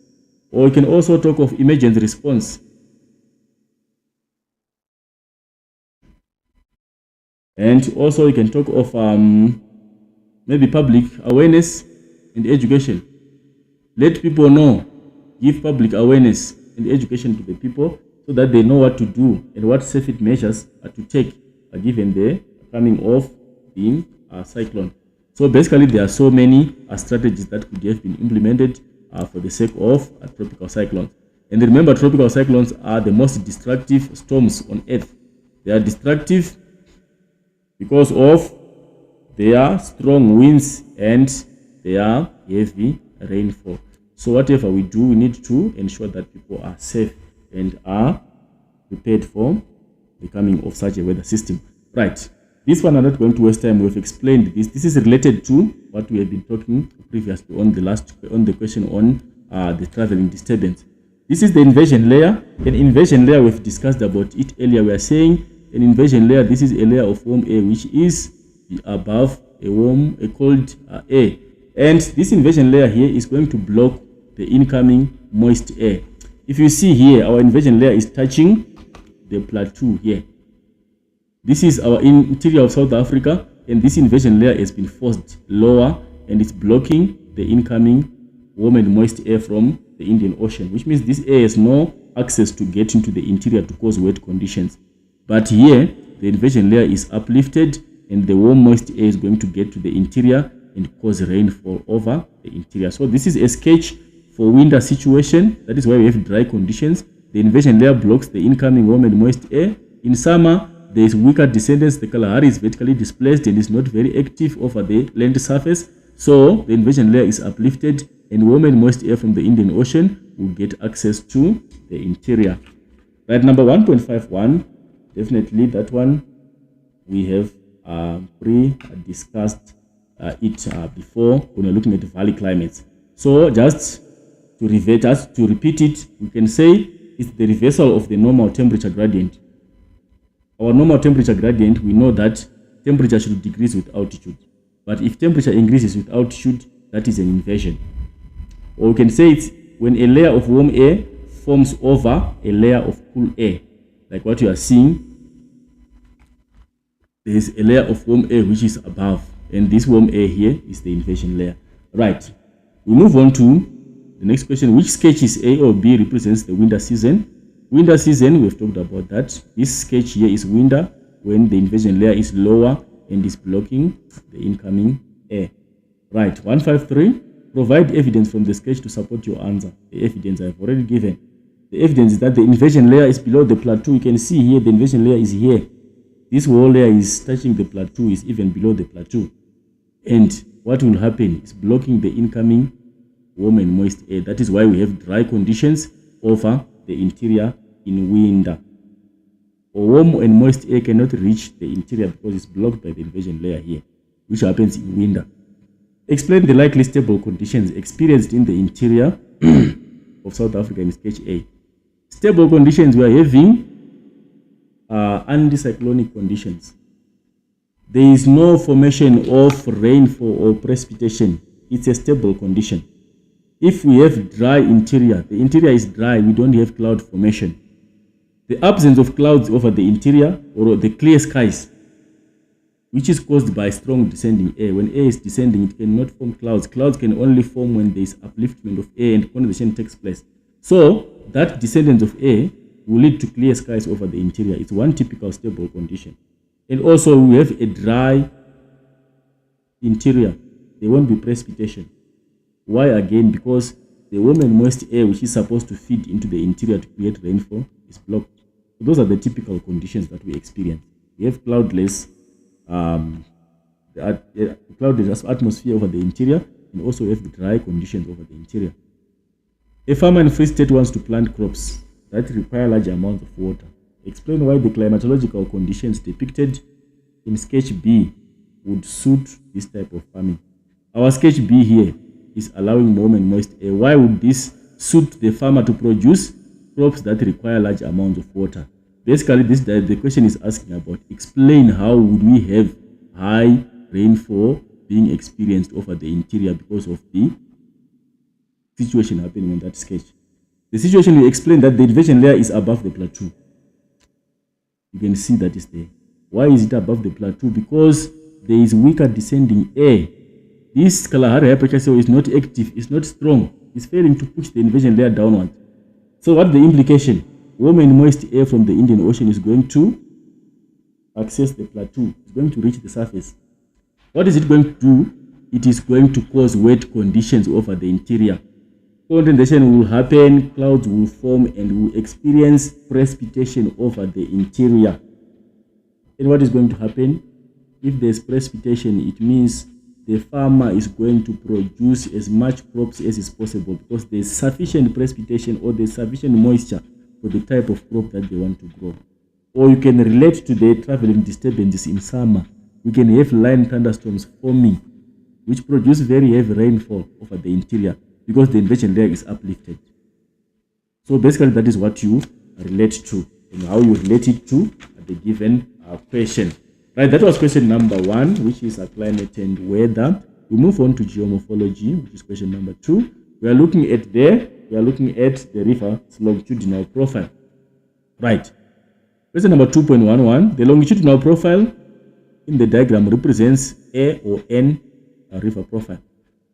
Or we can also talk of emergency response. And also you can talk of maybe public awareness and education. Let people know, give public awareness and education to the people so that they know what to do and what safety measures are to take given the coming of the cyclone. So basically there are so many strategies that could have been implemented for the sake of tropical cyclones. And remember, tropical cyclones are the most destructive storms on earth. They are destructive because of their strong winds and their heavy rainfall. So whatever we do, we need to ensure that people are safe and are prepared for the coming of such a weather system. Right. This one I'm not going to waste time. We've explained this. This is related to what we have been talking previously on the question on the traveling disturbance. This is the inversion layer. An inversion layer, we've discussed about it earlier. We are saying an inversion layer, this is a layer of warm air which is above a cold air. And this inversion layer here is going to block the incoming moist air. If you see here, our inversion layer is touching the plateau here. This is our interior of South Africa, and this inversion layer has been forced lower and it's blocking the incoming warm and moist air from the Indian Ocean, which means this air has no access to get into the interior to cause wet conditions. But here, the inversion layer is uplifted and the warm moist air is going to get to the interior and cause rainfall over the interior. So this is a sketch for winter situation. That is why we have dry conditions. The inversion layer blocks the incoming warm and moist air. In summer, there is weaker descendants. The Kalahari is vertically displaced and is not very active over the land surface. So the inversion layer is uplifted and warm and moist air from the Indian Ocean will get access to the interior. Right, number 1.51, definitely that one we have pre-discussed it before when we're looking at the valley climates. So just to repeat it, we can say it's the reversal of the normal temperature gradient. Our normal temperature gradient, we know that temperature should decrease with altitude. But if temperature increases with altitude, that is an inversion. Or we can say it's when a layer of warm air forms over a layer of cool air. Like what you are seeing, there is a layer of warm air which is above. And this warm air here is the inversion layer. Right. We move on to the next question. Which sketch is A or B represents the winter season? Winter season, we've talked about that. This sketch here is winter when the inversion layer is lower and is blocking the incoming air. Right, 153. Provide evidence from the sketch to support your answer. The evidence I've already given. The evidence is that the inversion layer is below the plateau. You can see here the inversion layer is here. This whole layer is touching the plateau, is even below the plateau. And what will happen is blocking the incoming warm and moist air. That is why we have dry conditions over the interior in winter. Or warm and moist air cannot reach the interior because it's blocked by the inversion layer here, which happens in winter. Explain the likely stable conditions experienced in the interior of South Africa in sketch A. Stable conditions, we are having anticyclonic conditions. There is no formation of rainfall or precipitation. It's a stable condition. If we have dry interior, the interior is dry, we don't have cloud formation. The absence of clouds over the interior or the clear skies, which is caused by strong descending air. When air is descending, it cannot form clouds. Clouds can only form when there is upliftment of air and condensation takes place. So that descendance of air will lead to clear skies over the interior. It's one typical stable condition. And also we have a dry interior. There won't be precipitation. Why again? Because the warm and moist air which is supposed to feed into the interior to create rainfall is blocked. So those are the typical conditions that we experience. We have cloudless atmosphere over the interior, and also we have the dry conditions over the interior. A farmer in Free State wants to plant crops that require large amounts of water. Explain why the climatological conditions depicted in sketch B would suit this type of farming. Our sketch B here is allowing warm and moist air. Why would this suit the farmer to produce crops that require large amounts of water? Basically, the question is asking about, explain how would we have high rainfall being experienced over the interior because of the situation happening on that sketch. The situation will explain that the inversion layer is above the plateau. You can see that is there. Why is it above the plateau? Because there is weaker descending air. This Kalahari high pressure cell is not active, it's not strong, it's failing to push the inversion layer downward. So what the implication? Warm and moist air from the Indian Ocean is going to access the plateau. It's going to reach the surface. What is it going to do? It is going to cause wet conditions over the interior. Condensation will happen, clouds will form, and we'll experience precipitation over the interior. And what is going to happen? If there's precipitation, it means the farmer is going to produce as much crops as is possible because there's sufficient precipitation or there's sufficient moisture for the type of crop that they want to grow. Or you can relate to the traveling disturbances in summer. We can have line thunderstorms forming, which produce very heavy rainfall over the interior because the inversion layer is uplifted. So basically that is what you relate to and how you relate it to the given question. Right, that was question number 1, which is a climate and weather. We move on to geomorphology, which is question number 2. We are looking at the river's longitudinal profile. Right. Question number 2.11. The longitudinal profile in the diagram represents A or N river profile.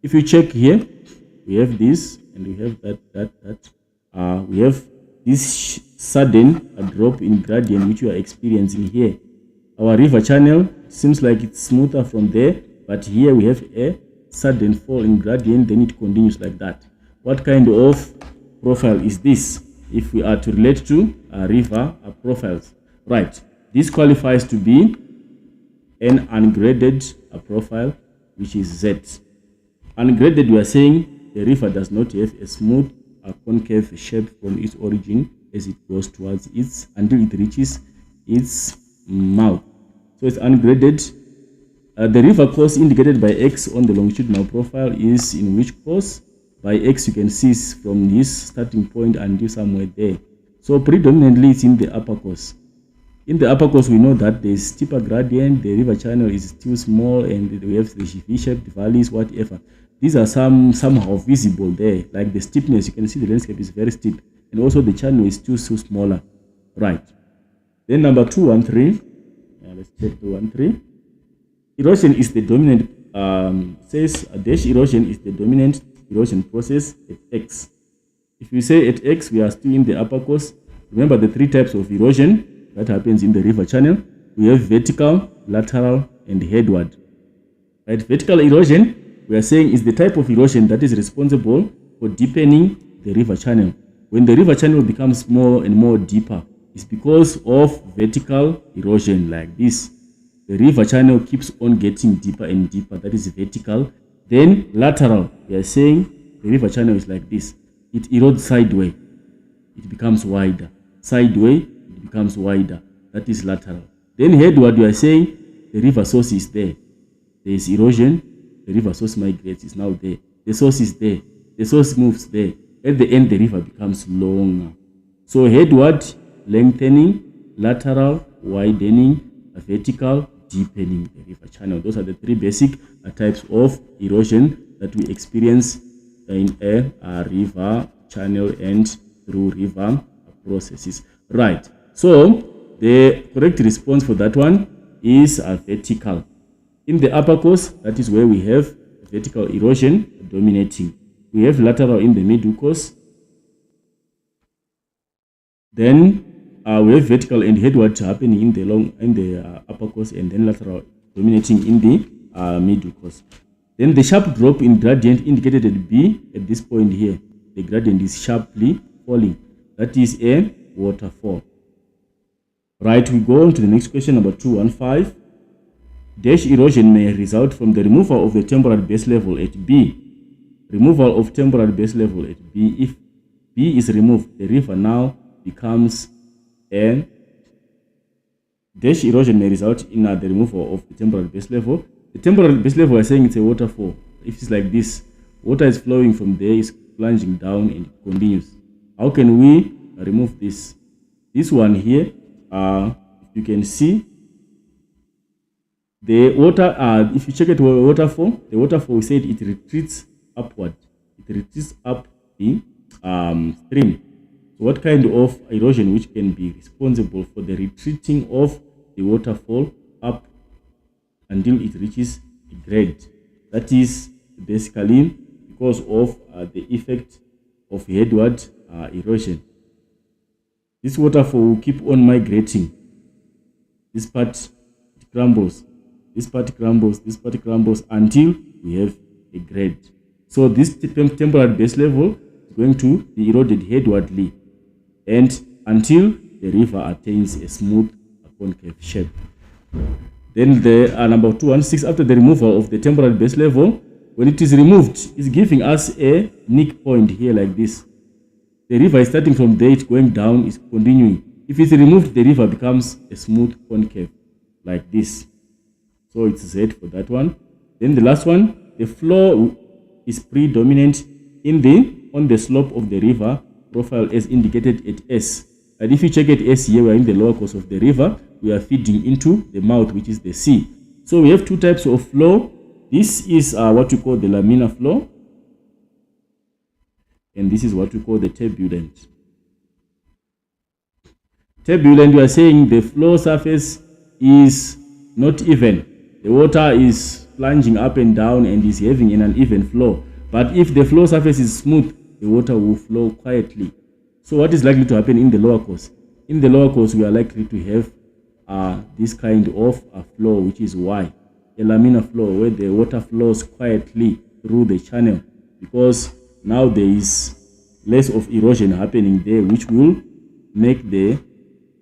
If you check here, we have this and we have that. We have this sudden drop in gradient which we are experiencing here. Our river channel seems like it's smoother from there, but here we have a sudden fall in gradient, then it continues like that. What kind of profile is this? If we are to relate to river profiles, right? This qualifies to be an ungraded profile, which is Z. Ungraded, we are saying the river does not have a smooth concave shape from its origin as it goes towards its until it reaches its mouth. So it's ungraded. The river course indicated by X on the longitudinal profile is in which course? By X you can see from this starting point until somewhere there. So predominantly it's in the upper course. In the upper course we know that there is steeper gradient, the river channel is still small, and we have the V-shaped valleys, whatever. These are somehow visible there, like the steepness. You can see the landscape is very steep, and also the channel is still so smaller. Right. Then number 213. Let's check 213. Erosion is the dominant. Says dash erosion is the dominant erosion process at X. If you say at X, we are still in the upper course. Remember the 3 types of erosion that happens in the river channel. We have vertical, lateral, and headward. Right? Vertical erosion, we are saying, is the type of erosion that is responsible for deepening the river channel. When the river channel becomes more and more deeper, it's because of vertical erosion like this. The river channel keeps on getting deeper and deeper. That is vertical. Then lateral, we are saying the river channel is like this. It erodes sideways. It becomes wider. Sideways, it becomes wider. That is lateral. Then headward, we are saying the river source is there. There is erosion. the river source migrates is now there. The source is there. The source moves there. At the end, the river becomes longer. So headward, lengthening, lateral, widening, vertical, deepening the river channel. Those are the three basic types of erosion that we experience in a river channel and through river processes. Right. So the correct response for that one is vertical. In the upper course, that is where we have vertical erosion dominating. We have lateral in the middle course. Then we have vertical and headward happening in the upper course, and then lateral dominating in the middle course. Then the sharp drop in gradient indicated at B at this point here. The gradient is sharply falling. That is a waterfall. Right, we go on to the next question, number 215. Dash erosion may result from the removal of the temporal base level at B. Removal of temporal base level at B. If B is removed, the river now becomes a dash erosion may result in the removal of the temporal base level. The temporal base level, we are saying it's a waterfall. If it's like this, water is flowing from there, is plunging down and it continues. How can we remove this? This one here, if you can see, the water, if you check it, the waterfall, we said it retreats upward. It retreats up the stream. So what kind of erosion which can be responsible for the retreating of the waterfall up until it reaches a grade? That is basically because of the effect of headward erosion. This waterfall will keep on migrating. This part it crumbles, this part crumbles, this part crumbles until we have a grade. So this temporal base level is going to be eroded headwardly and until the river attains a smooth concave shape. Then the number 216, after the removal of the temporal base level, when it is removed, it's giving us a nick point here like this. The river is starting from there, it's going down, it's continuing. If it's removed, the river becomes a smooth concave like this. So it's Z for that one. Then the last one, the flow is predominant on the slope of the river profile as indicated at S. And if you check at S here, we are in the lower course of the river. We are feeding into the mouth, which is the sea. So we have two types of flow. This is what we call the laminar flow. And this is what we call the turbulent. Turbulent, we are saying the flow surface is not even. The water is plunging up and down and is having an uneven flow. But if the flow surface is smooth, the water will flow quietly. So what is likely to happen in the lower course? In the lower course, we are likely to have this kind of flow, which is Y, a laminar flow, where the water flows quietly through the channel, because now there is less of erosion happening there, which will make the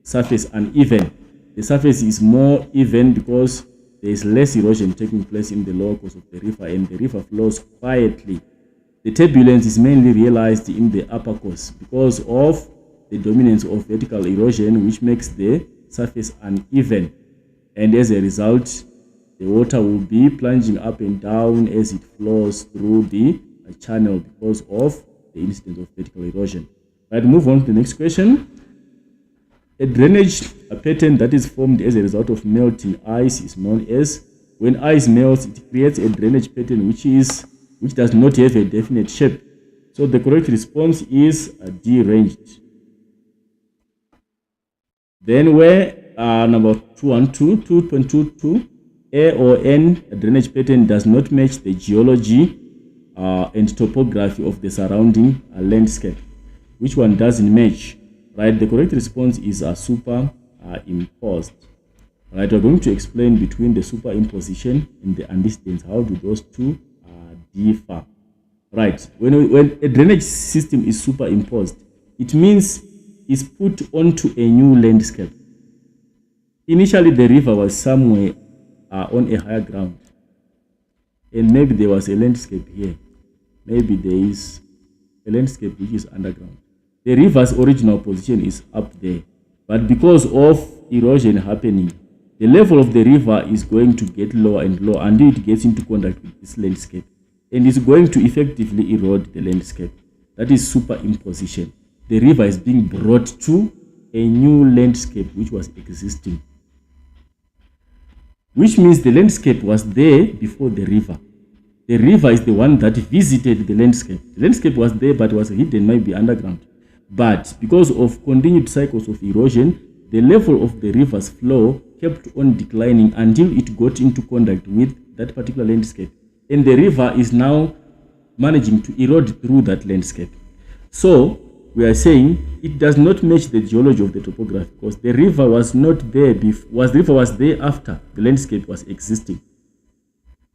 surface uneven. The surface is more even because there is less erosion taking place in the lower course of the river, and the river flows quietly. The turbulence is mainly realized in the upper course because of the dominance of vertical erosion, which makes the surface uneven, and as a result, the water will be plunging up and down as it flows through the channel because of the incidence of vertical erosion. Right, move on to the next question. A drainage pattern that is formed as a result of melting ice is known as, when ice melts, it creates a drainage pattern which does not have a definite shape. So the correct response is deranged. Then where number 2.22, A or N drainage pattern does not match the geology and topography of the surrounding landscape. Which one doesn't match? Right, the correct response is superimposed. Right, we're going to explain between the superimposition and the antecedents. How do those two differ? Right, when a drainage system is superimposed, it means it's put onto a new landscape. Initially, the river was somewhere on a higher ground, and maybe there was a landscape here. Maybe there is a landscape which is underground. The river's original position is up there, but because of erosion happening, the level of the river is going to get lower and lower until it gets into contact with this landscape, and it's going to effectively erode the landscape. That is superimposition. The river is being brought to a new landscape which was existing, which means the landscape was there before the river. The river is the one that visited the landscape. The landscape was there but was hidden, maybe underground. But because of continued cycles of erosion, the level of the river's flow kept on declining until it got into contact with that particular landscape. And the river is now managing to erode through that landscape. So we are saying it does not match the geology of the topography, because the river was not there before, the river was there after the landscape was existing.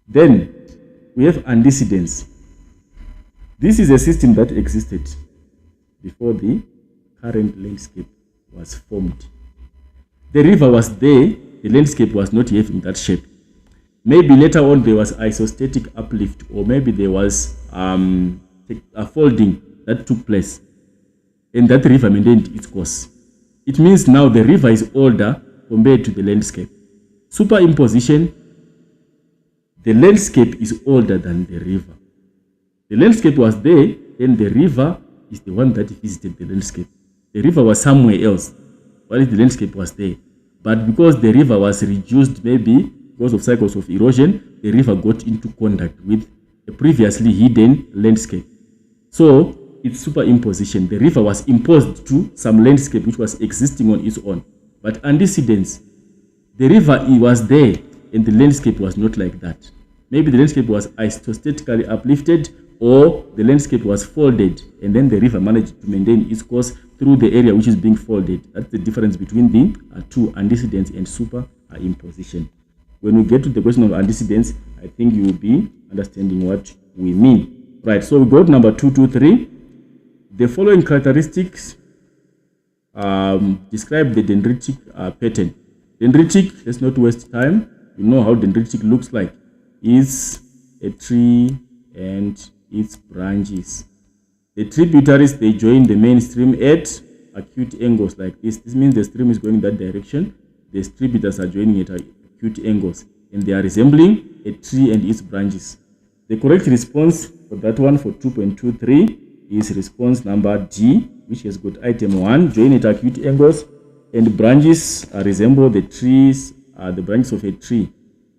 Then we have antecedents. This is a system that existed before the current landscape was formed. The river was there, the landscape was not having that shape. Maybe later on there was isostatic uplift, or maybe there was a folding that took place, and that river maintained its course. It means now the river is older compared to the landscape. Superimposition, the landscape is older than the river. The landscape was there, and the river is the one that visited the landscape. The river was somewhere else, while the landscape was there. But because the river was reduced, maybe because of cycles of erosion, the river got into contact with a previously hidden landscape. So it's superimposition. The river was imposed to some landscape which was existing on its own. But antecedents, the river was there and the landscape was not like that. Maybe the landscape was isostatically uplifted, or the landscape was folded, and then the river managed to maintain its course through the area which is being folded. That's the difference between the two, antecedents and superimposition. When we get to the question of antecedents, I think you will be understanding what we mean. Right, so we got number 223. The following characteristics describe the dendritic pattern. Dendritic, let's not waste time. You know how dendritic looks like. Is a tree and its branches. The tributaries, they join the main stream at acute angles like this. This means the stream is going in that direction. The tributaries are joining at acute angles, and they are resembling a tree and its branches. The correct response for that one, for 2.23, is response number D, which has got item 1, join at acute angles, and branches resemble the trees, the branches of a tree.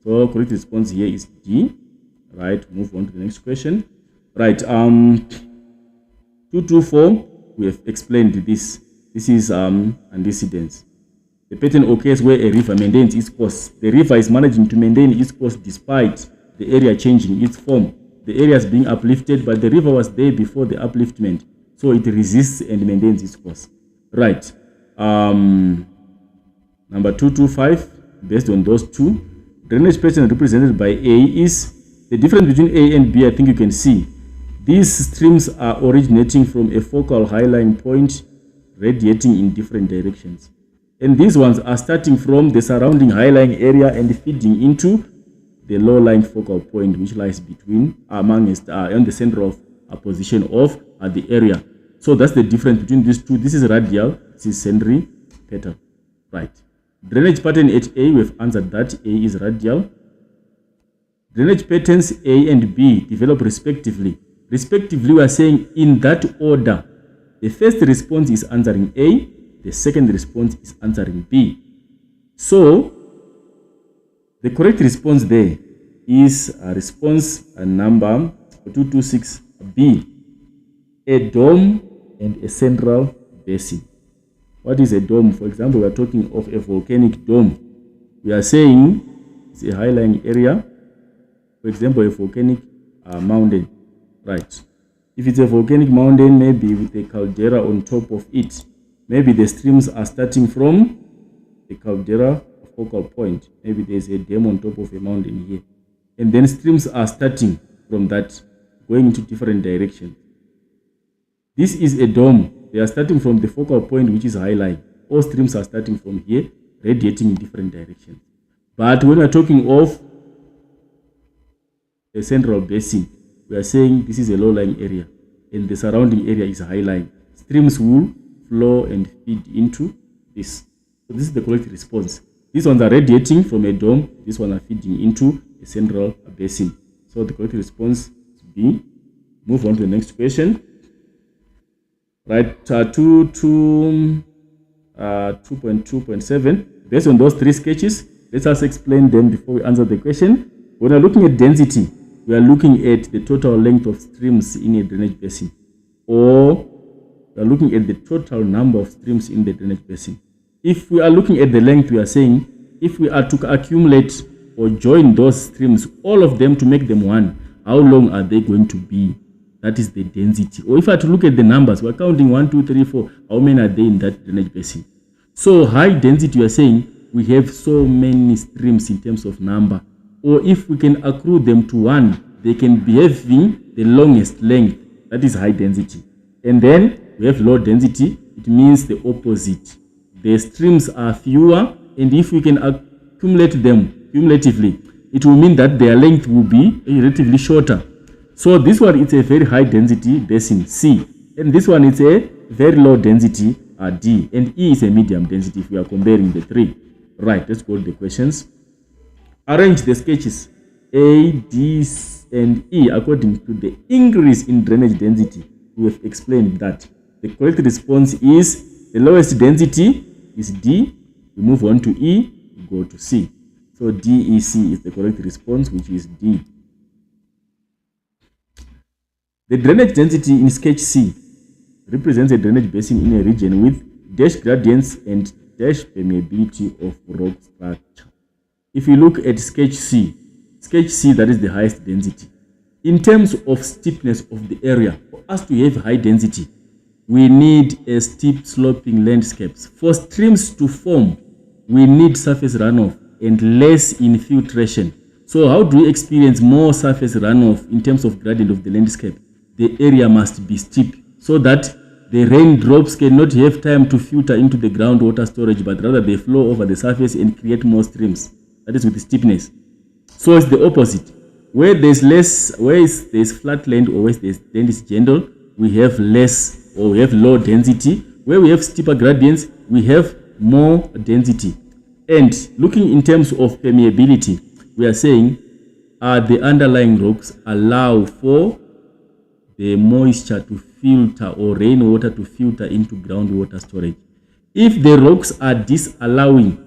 So correct response here is D. Right, move on to the next question. Right, 224, we have explained this. This is antecedents. The pattern occurs where a river maintains its course. The river is managing to maintain its course despite the area changing its form. The area is being uplifted, but the river was there before the upliftment, so it resists and maintains its course. Right. Number 225, based on those two, drainage pattern represented by A is the difference between A and B. I think you can see these streams are originating from a focal high-lying point, radiating in different directions, and these ones are starting from the surrounding high-lying area and feeding into the low-lying focal point, which lies between amongst on the center of position of the area. So that's the difference between these two. This is radial, this is central pattern. Right. Drainage pattern at A, we've answered that. A is radial. Drainage patterns A and B develop respectively. Respectively, we are saying in that order. The first response is answering A, the second response is answering B. So the correct response there is response number 226B, a dome and a central basin. What is a dome? For example, we are talking of a volcanic dome. We are saying it's a high-lying area. For example, a volcanic mountain. Right. If it's a volcanic mountain, maybe with a caldera on top of it, maybe the streams are starting from the caldera focal point. Maybe there's a dam on top of a mountain here, and then streams are starting from that, going into different directions. This is a dome. They are starting from the focal point, which is high-lying. All streams are starting from here, radiating in different directions. But when we are talking of a central basin, we are saying this is a low-lying area, and the surrounding area is high-lying. Streams will flow and feed into this. So this is the correct response. These ones are radiating from a dome. These ones are feeding into a central basin. So the correct response is B. Move on to the next question. Right, 2.2.7. Based on those three sketches, let us explain them before we answer the question. When we're looking at density, we are looking at the total length of streams in a drainage basin, or we are looking at the total number of streams in the drainage basin. If we are looking at the length, we are saying if we are to accumulate or join those streams, all of them to make them one, how long are they going to be? That is the density. Or if I are to look at the numbers, we're counting 1, 2, 3, 4. How many are there in that drainage basin? So high density, we are saying we have so many streams in terms of number. Or if we can accrue them to one, they can be having the longest length. That is high density. And then we have low density. It means the opposite. The streams are fewer, and if we can accumulate them cumulatively, it will mean that their length will be relatively shorter. So this one is a very high density basin, C, and this one is a very low density, D, and E is a medium density if we are comparing the three. Right, let's go to the questions. Arrange the sketches A, D, and E according to the increase in drainage density. We have explained that. The correct response is the lowest density is D. We move on to E, we go to C. So DEC is the correct response, which is D. The drainage density in sketch C represents a drainage basin in a region with dash gradients and dash permeability of rock structure. If you look at sketch C, that is the highest density. In terms of steepness of the area, for us to have high density, we need a steep sloping landscapes. For streams to form, we need surface runoff and less infiltration. So how do we experience more surface runoff in terms of gradient of the landscape? The area must be steep so that the raindrops cannot have time to filter into the groundwater storage, but rather they flow over the surface and create more streams. That is with the steepness. So it's the opposite. Where there's flat land or where there's land is gentle, we have less or we have low density. Where we have steeper gradients, we have more density. And looking in terms of permeability, we are saying the underlying rocks allow for the moisture to filter or rainwater to filter into groundwater storage. If the rocks are disallowing,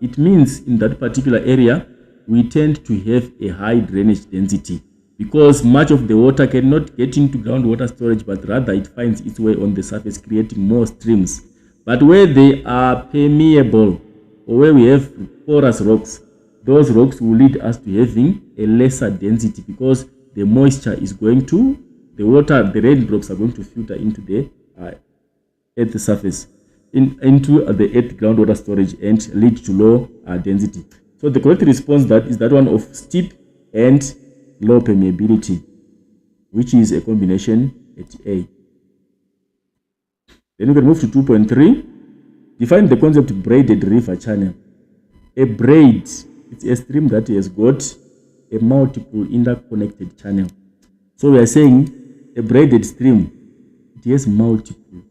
it means in that particular area, we tend to have a high drainage density because much of the water cannot get into groundwater storage, but rather it finds its way on the surface, creating more streams. But where they are permeable or where we have porous rocks, those rocks will lead us to having a lesser density because the moisture is going to, the raindrops are going to filter into the earth surface, into the earth groundwater storage and lead to low density. So the correct response is that one of steep and low permeability, which is a combination at A. Then we can move to 2.3. Define the concept of braided river channel. A braid, it's a stream that has got a multiple interconnected channel. So we are saying a braided stream, it has multiple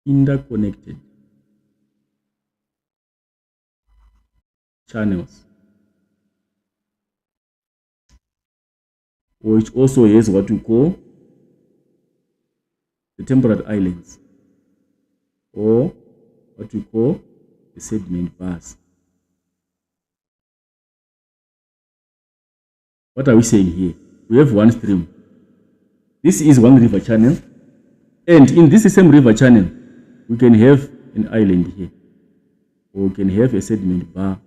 interconnected channels, which also has what we call the temperate islands, or what we call the sediment bars. What are we saying here? We have one stream. This is one river channel, and in this same river channel, we can have an island here, or we can have a sediment bar.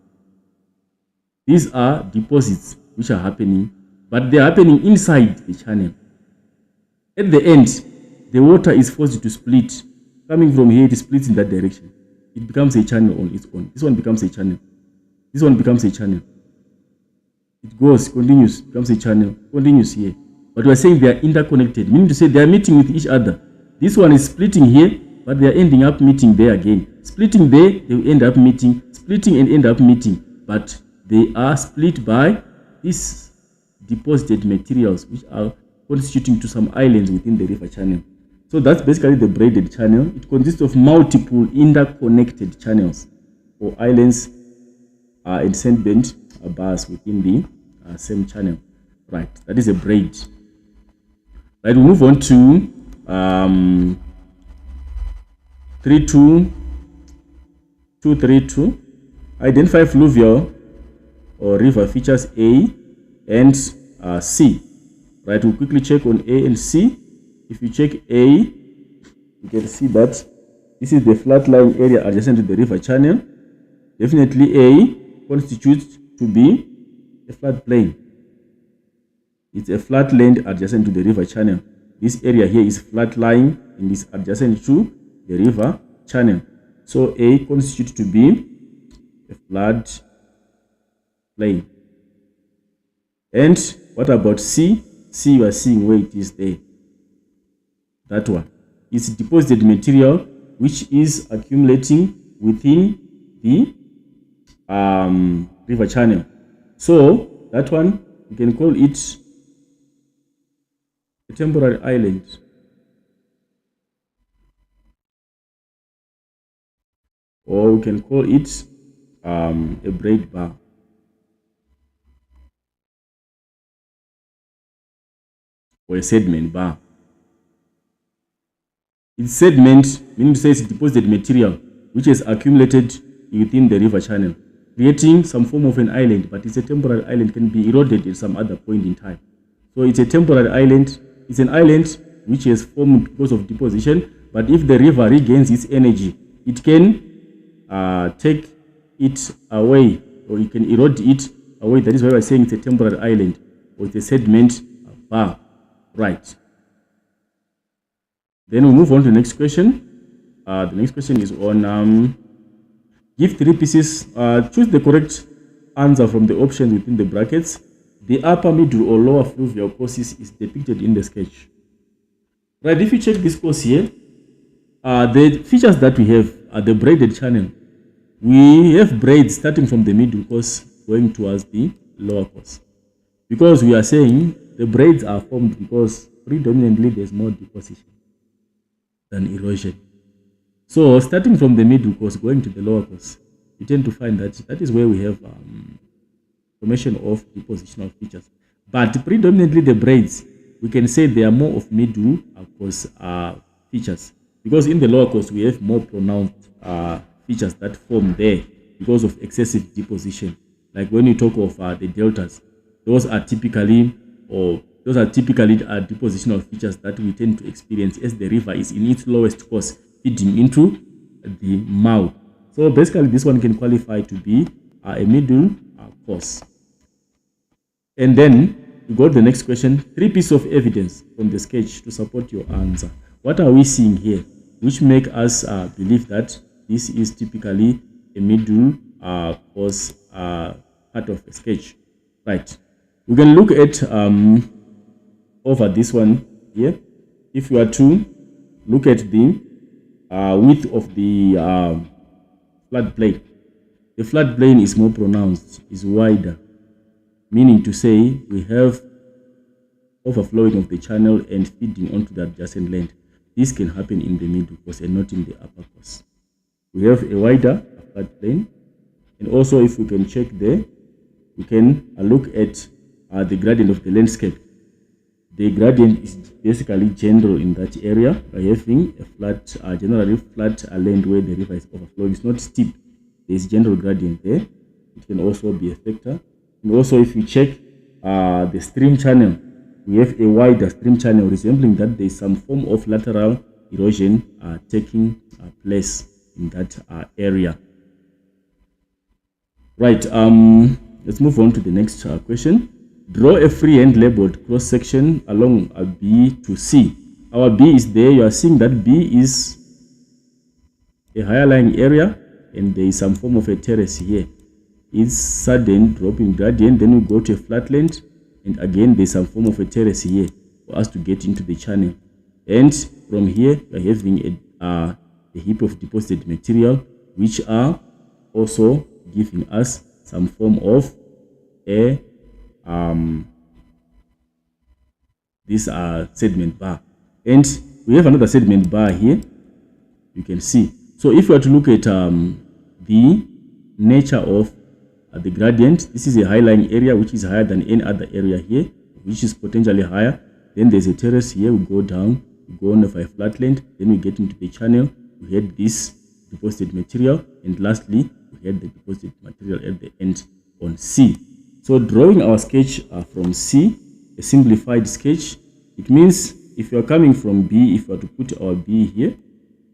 These are deposits which are happening, but they are happening inside the channel. At the end, the water is forced to split. Coming from here, it splits in that direction. It becomes a channel on its own. This one becomes a channel. This one becomes a channel. It goes, continues, becomes a channel, continues here. But we are saying they are interconnected, meaning to say they are meeting with each other. This one is splitting here, but they are ending up meeting there again. Splitting there, they will end up meeting, splitting and end up meeting. But they are split by these deposited materials which are constituting to some islands within the river channel. So that's basically the braided channel. It consists of multiple interconnected channels or islands and sandbend bars within the same channel. Right, that is a braid. Right, we move on to 232. Identify fluvial or river features A and C. Right, we'll quickly check on A and C. If you check A, you can see that this is the flat lying area adjacent to the river channel. Definitely A constitutes to be a flat plain. It's a flat land adjacent to the river channel. This area here is flat lying and is adjacent to the river channel. So A constitutes to be a flat plain. And what about C? C, you are seeing where it is there. That one. It's deposited material which is accumulating within the river channel. So that one, you can call it a temporary island. Or we can call it a braid bar. Or a sediment bar. It's sediment, meaning to say it's deposited material which is accumulated within the river channel, creating some form of an island, but it's a temporary island, can be eroded at some other point in time. So it's a temporary island. It's an island which is formed because of deposition, but if the river regains its energy, it can take it away, or it can erode it away. That is why we're saying it's a temporary island, or it's a sediment bar. Right. Then we move on to the next question. The next question is on give 3 pieces. Choose the correct answer from the options within the brackets. The upper, middle, or lower fluvial courses is depicted in the sketch. Right, if you check this course here, the features that we have are the braided channel. We have braids starting from the middle course going towards the lower course. Because we are saying the braids are formed because predominantly there's more deposition than erosion. So starting from the middle course going to the lower course, you tend to find that that is where we have formation of depositional features. But predominantly the braids, we can say they are more of middle course features, because in the lower course we have more pronounced features that form there because of excessive deposition. Like when you talk of the deltas, those are typically depositional features that we tend to experience as the river is in its lowest course feeding into the mouth. So basically this one can qualify to be a middle course. And then we go to the next question. 3 pieces of evidence from the sketch to support your answer. What are we seeing here which make us believe that this is typically a middle course part of a sketch? Right. We can look at over this one here. If you are to look at the width of the floodplain, the floodplain is more pronounced, is wider, meaning to say we have overflowing of the channel and feeding onto the adjacent land. This can happen in the middle course and not in the upper course. We have a wider floodplain, and also if we can check there, we can look at the gradient of the landscape. The gradient is basically general in that area by having a flat, generally flat land where the river is overflowing. It's not steep. There is general gradient there. It can also be a factor. And also if you check the stream channel, we have a wider stream channel, resembling that there is some form of lateral erosion taking place in that area. Right, let's move on to the next question. Draw a freehand labeled cross section along a B to C. Our B is there. You are seeing that B is a higher lying area and there is some form of a terrace here. It's sudden dropping gradient, then we go to a flatland, and again there's some form of a terrace here for us to get into the channel. And from here we're having a heap of deposited material which are also giving us some form of a this sediment bar. And we have another sediment bar here. You can see. So if you are to look at the nature of the gradient, this is a high-lying area which is higher than any other area here, which is potentially higher. Then there's a terrace here. We go down, we go on a flatland, then we get into the channel. We had this deposited material, and lastly, we had the deposited material at the end on C. So drawing our sketch from C, a simplified sketch, it means if you are coming from B, if you are to put our B here,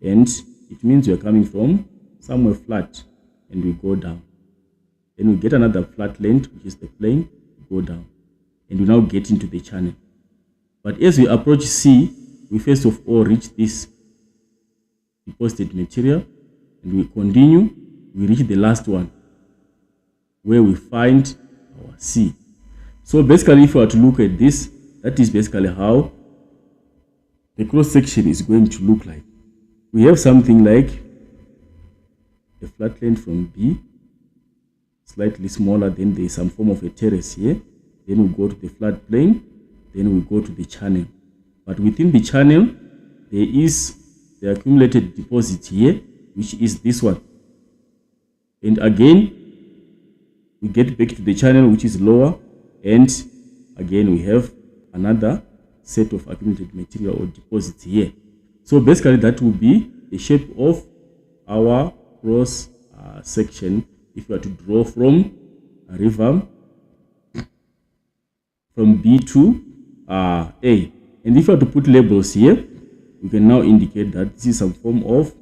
and it means we are coming from somewhere flat, and we go down. Then we get another flat length, which is the plane, go down, and we now get into the channel. But as we approach C, we first of all reach this deposited material, and we continue, we reach the last one, where we find our C. So basically, if we are to look at this, that is basically how the cross section is going to look like. We have something like a flat length from B, slightly smaller, then there is some form of a terrace here, then we go to the flat plane, then we go to the channel. But within the channel, there is the accumulated deposit here, which is this one. And again, we get back to the channel, which is lower, and again we have another set of accumulated material or deposits here. So basically that will be the shape of our cross section if you are to draw from a river from B to A. And if you are to put labels here, we can now indicate that this is some form of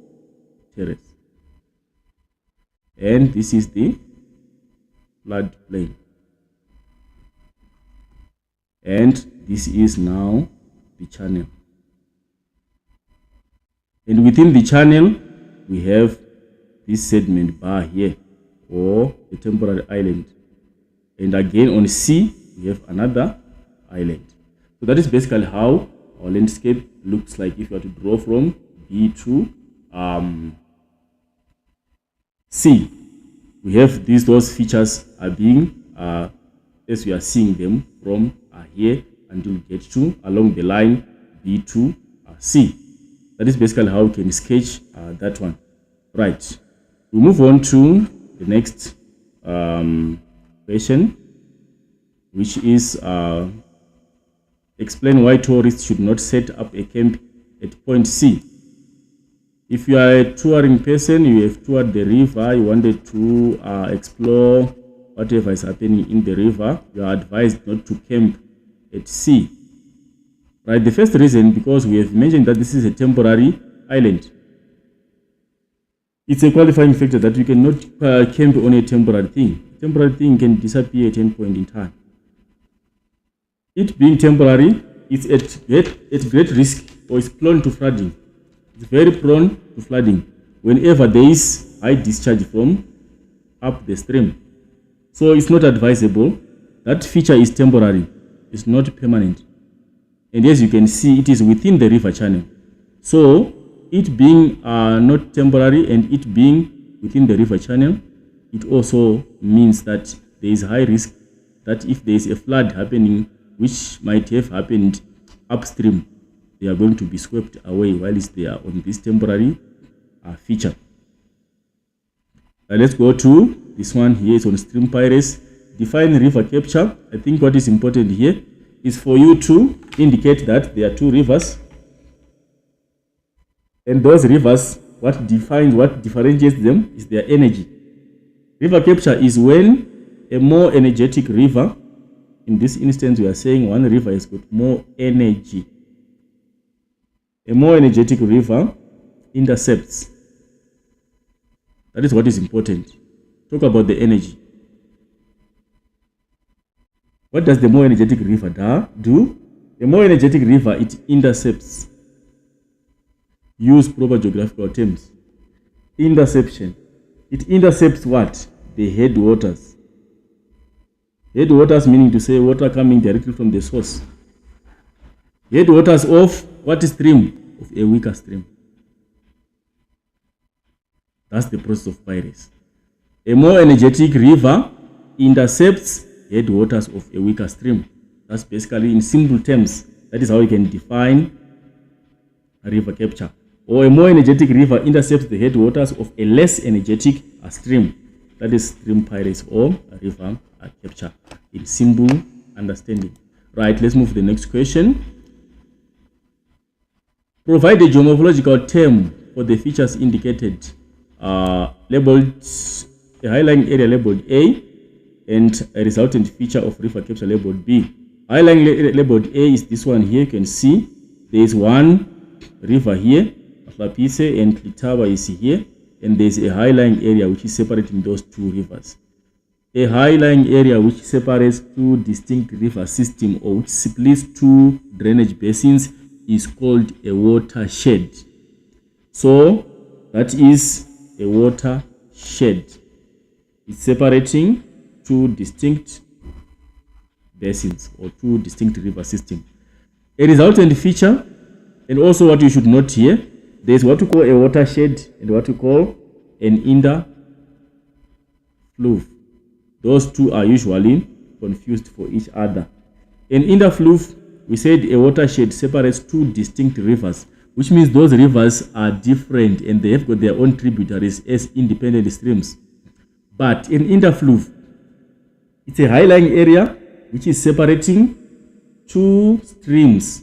terrace, and this is the flood plain, and this is now the channel. And within the channel, we have this sediment bar here, or a temporary island. And again on C, we have another island. So that is basically how our landscape looks like if you are to draw from B to C. We have those features are being as we are seeing them from here until we get to along the line B to C. That is basically how we can sketch that one. Right. We move on to the next question, which is explain why tourists should not set up a camp at point C. If you are a touring person, you have toured the river, you wanted to explore whatever is happening in the river, you are advised not to camp at C. Right, the first reason, because we have mentioned that this is a temporary island. It's a qualifying factor that you cannot camp on a temporary thing. Temporary thing can disappear at any point in time. It being temporary, it's at great risk, or it's prone to flooding. It's very prone to flooding whenever there is high discharge from up the stream. So it's not advisable. That feature is temporary. It's not permanent. And as you can see, it is within the river channel. So it being not temporary and it being within the river channel, it also means that there is high risk that if there is a flood happening, which might have happened upstream, they are going to be swept away while they are on this temporary feature. Let's go to this one here. It's on stream pirates. Define river capture. I think what is important here is for you to indicate that there are two rivers, and those rivers, what differentiates them is their energy. River capture is when a more energetic river, in this instance we are saying one river has got more energy, a more energetic river intercepts. That is what is important. Talk about the energy. What does the more energetic river do? The more energetic river, it intercepts. Use proper geographical terms. Interception. It intercepts what? The headwaters. Headwaters meaning to say water coming directly from the source. Headwaters of what stream? Of a weaker stream. That's the process of piracy. A more energetic river intercepts headwaters of a weaker stream. That's basically, in simple terms, that is how you can define river capture. Or a more energetic river intercepts the headwaters of a less energetic stream. That is stream piracy or river capture in simple understanding. Right, let's move to the next question. Provide a geomorphological term for the features indicated, labeled a high-lying area labeled A and a resultant feature of river capture labeled B. High-lying area labeled A is this one here. You can see there is one river here, Mhlapise, and Litaba is here, and there is a high-lying area which is separating those two rivers. A high-lying area which separates two distinct river systems or which splits two drainage basins is called a watershed. So that is a watershed. It's separating two distinct basins or two distinct river systems. A resultant feature, and also what you should note here, there is what we call a watershed and what we call an interfluve. Those two are usually confused for each other. An interfluve, we said a watershed separates two distinct rivers, which means those rivers are different and they have got their own tributaries as independent streams. But an interfluve, it's a high-lying area which is separating two streams,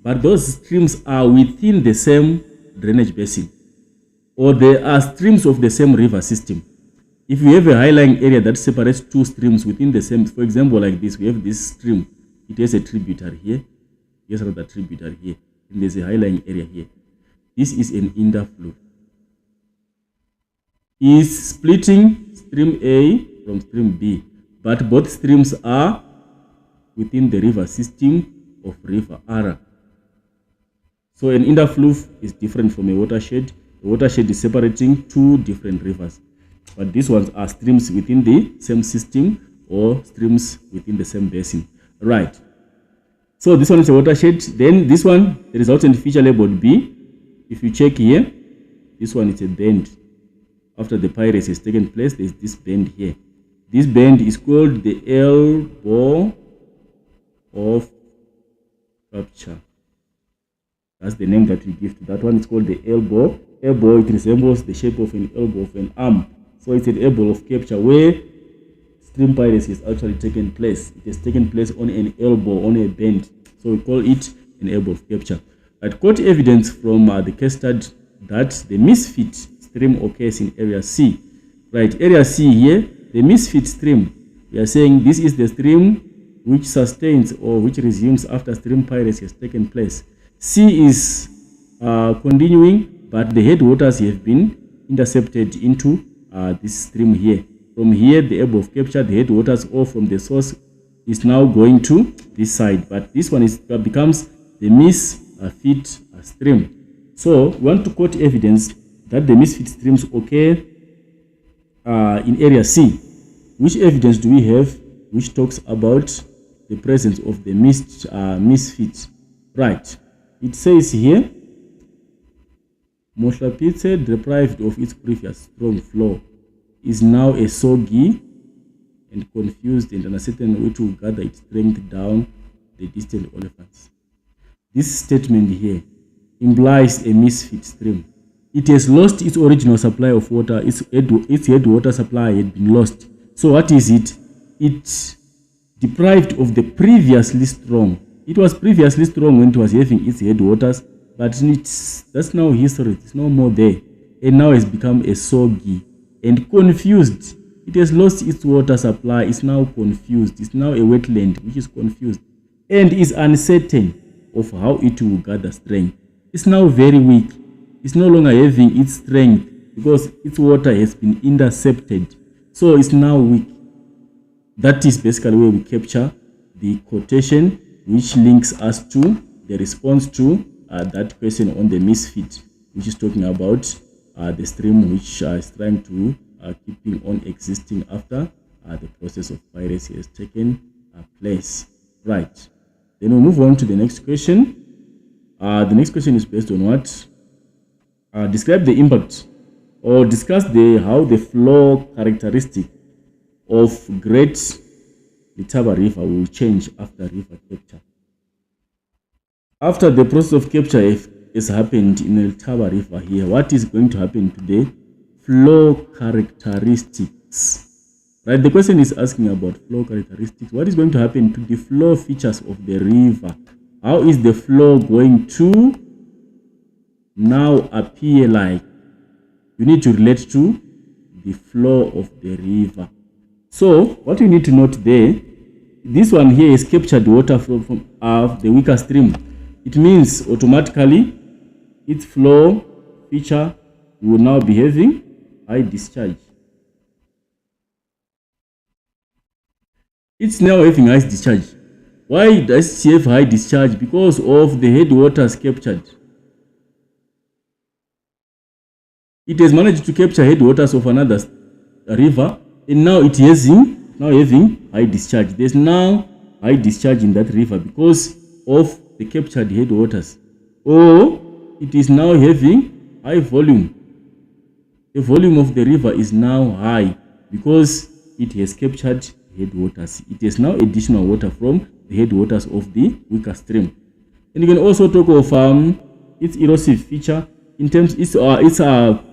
but those streams are within the same drainage basin, or they are streams of the same river system. If you have a high-lying area that separates two streams within the same, for example, like this, we have this stream. It has a tributary here. Here's another tributary here. And there's a high-lying area here. This is an interflow. Is splitting stream A from stream B, but both streams are within the river system of river Ara. So an interflow is different from a watershed. A watershed is separating two different rivers, but these ones are streams within the same system or streams within the same basin. Right. So this one is a watershed. Then this one, the resultant feature labeled B. If you check here, this one is a bend. After the piracy has taken place, there is this bend here. This bend is called the elbow of capture. That's the name that we give to that one. It's called the elbow. Elbow, it resembles the shape of an elbow of an arm. So it's an elbow of capture where stream piracy has actually taken place. It has taken place on an elbow, on a bend. So we call it an elbow of capture. I quote evidence from the case study that the misfit stream occurs in area C. Right, area C here, the misfit stream. We are saying this is the stream which sustains or which resumes after stream piracy has taken place. C is continuing, but the headwaters have been intercepted into this stream here. From here, the elbow of capture, the headwaters or from the source is now going to this side, but this one becomes the misfit stream. So we want to quote evidence that the misfit streams occur in area C. Which evidence do we have which talks about the presence of the misfit? Right. It says here, Mhlapise, deprived of its previous strong flow, is now a soggy and confused and uncertain way to gather its strength down the distant elephants. This statement here implies a misfit stream. It has lost its original supply of water. Its headwater supply had been lost. So what is it? It's deprived of the previously strong. It was previously strong when it was having its headwaters, but that's now history. It's no more there. And now it's become a soggy and confused. It has lost its water supply. It's now confused. It's now a wetland which is confused and is uncertain of how it will gather strength. It's now very weak. It's no longer having its strength because its water has been intercepted. So it's now weak. That is basically where we capture the quotation which links us to the response to that question on the misfit, which is talking about the stream which is trying to keeping on existing after the process of piracy has taken place. Right. Then we move on to the next question. The next question is based on what? Describe the impact or discuss how the flow characteristic of Great Letaba River will change after river capture. After the process of capture has happened in the Taba River here. What is going to happen to the flow characteristics? Right, the question is asking about flow characteristics. What is going to happen to the flow features of the river? How is the flow going to now appear like? You need to relate to the flow of the river. So what you need to note there, this one here is captured water from the weaker stream. It means automatically its flow feature will now be having high discharge. It's now having high discharge. Why does it have high discharge? Because of the headwaters captured. It has managed to capture headwaters of another river, and now it is now having high discharge. There's now high discharge in that river because of the captured headwaters. Or it is now having high volume. The volume of the river is now high because it has captured headwaters. It is now additional water from the headwaters of the weaker stream. And you can also talk of its erosive feature in terms its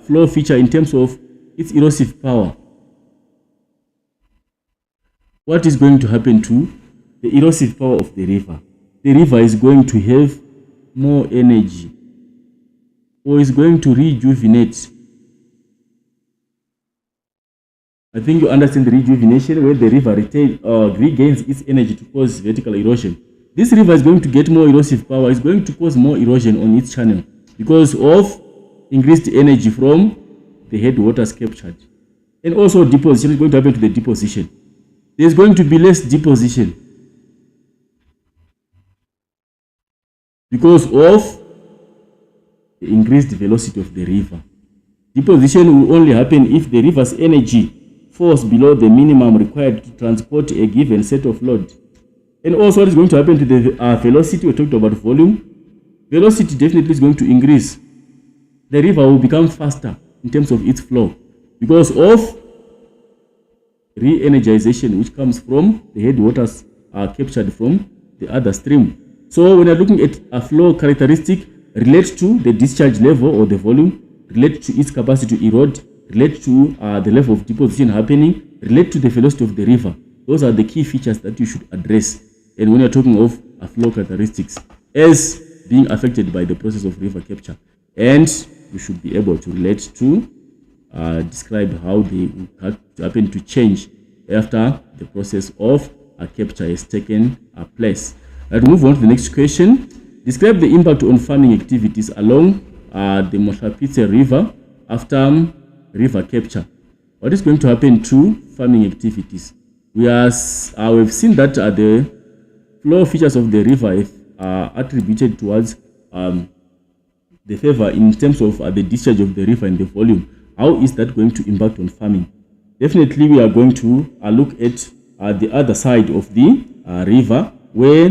flow feature in terms of its erosive power. What is going to happen to the erosive power of the river? The river is going to have more energy, or is going to rejuvenate. I think you understand the rejuvenation, where the river regains its energy to cause vertical erosion. This river is going to get more erosive power. It's going to cause more erosion on its channel because of increased energy from the headwaters captured. And also deposition is going to happen to the deposition. There's going to be less deposition because of the increased velocity of the river. Deposition will only happen if the river's energy falls below the minimum required to transport a given set of load. And also what is going to happen to the velocity? We talked about volume. Velocity definitely is going to increase. The river will become faster in terms of its flow because of re-energization which comes from the headwaters captured from the other stream. So when you're looking at a flow characteristic, relate to the discharge level or the volume, relate to its capacity to erode, relate to the level of deposition happening, relate to the velocity of the river. Those are the key features that you should address. And when you're talking of flow characteristics as being affected by the process of river capture, and you should be able to relate to describe how they happen to change after the process of capture has taken place. Let's move on to the next question. Describe the impact on farming activities along the Mohlapitse River after river capture. What is going to happen to farming activities? We've seen that the flow features of the river are attributed towards the favor in terms of the discharge of the river and the volume. How is that going to impact on farming? Definitely we are going to look at the other side of the river, where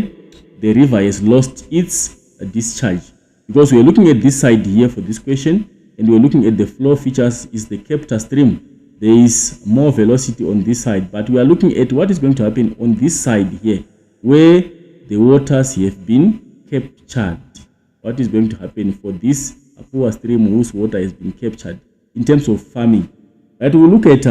the river has lost its discharge, because we are looking at this side here for this question, and we are looking at the flow features is the capture stream. There is more velocity on this side, but we are looking at what is going to happen on this side here, where the waters have been captured. What is going to happen for this poor stream whose water has been captured in terms of farming? Right, we'll look at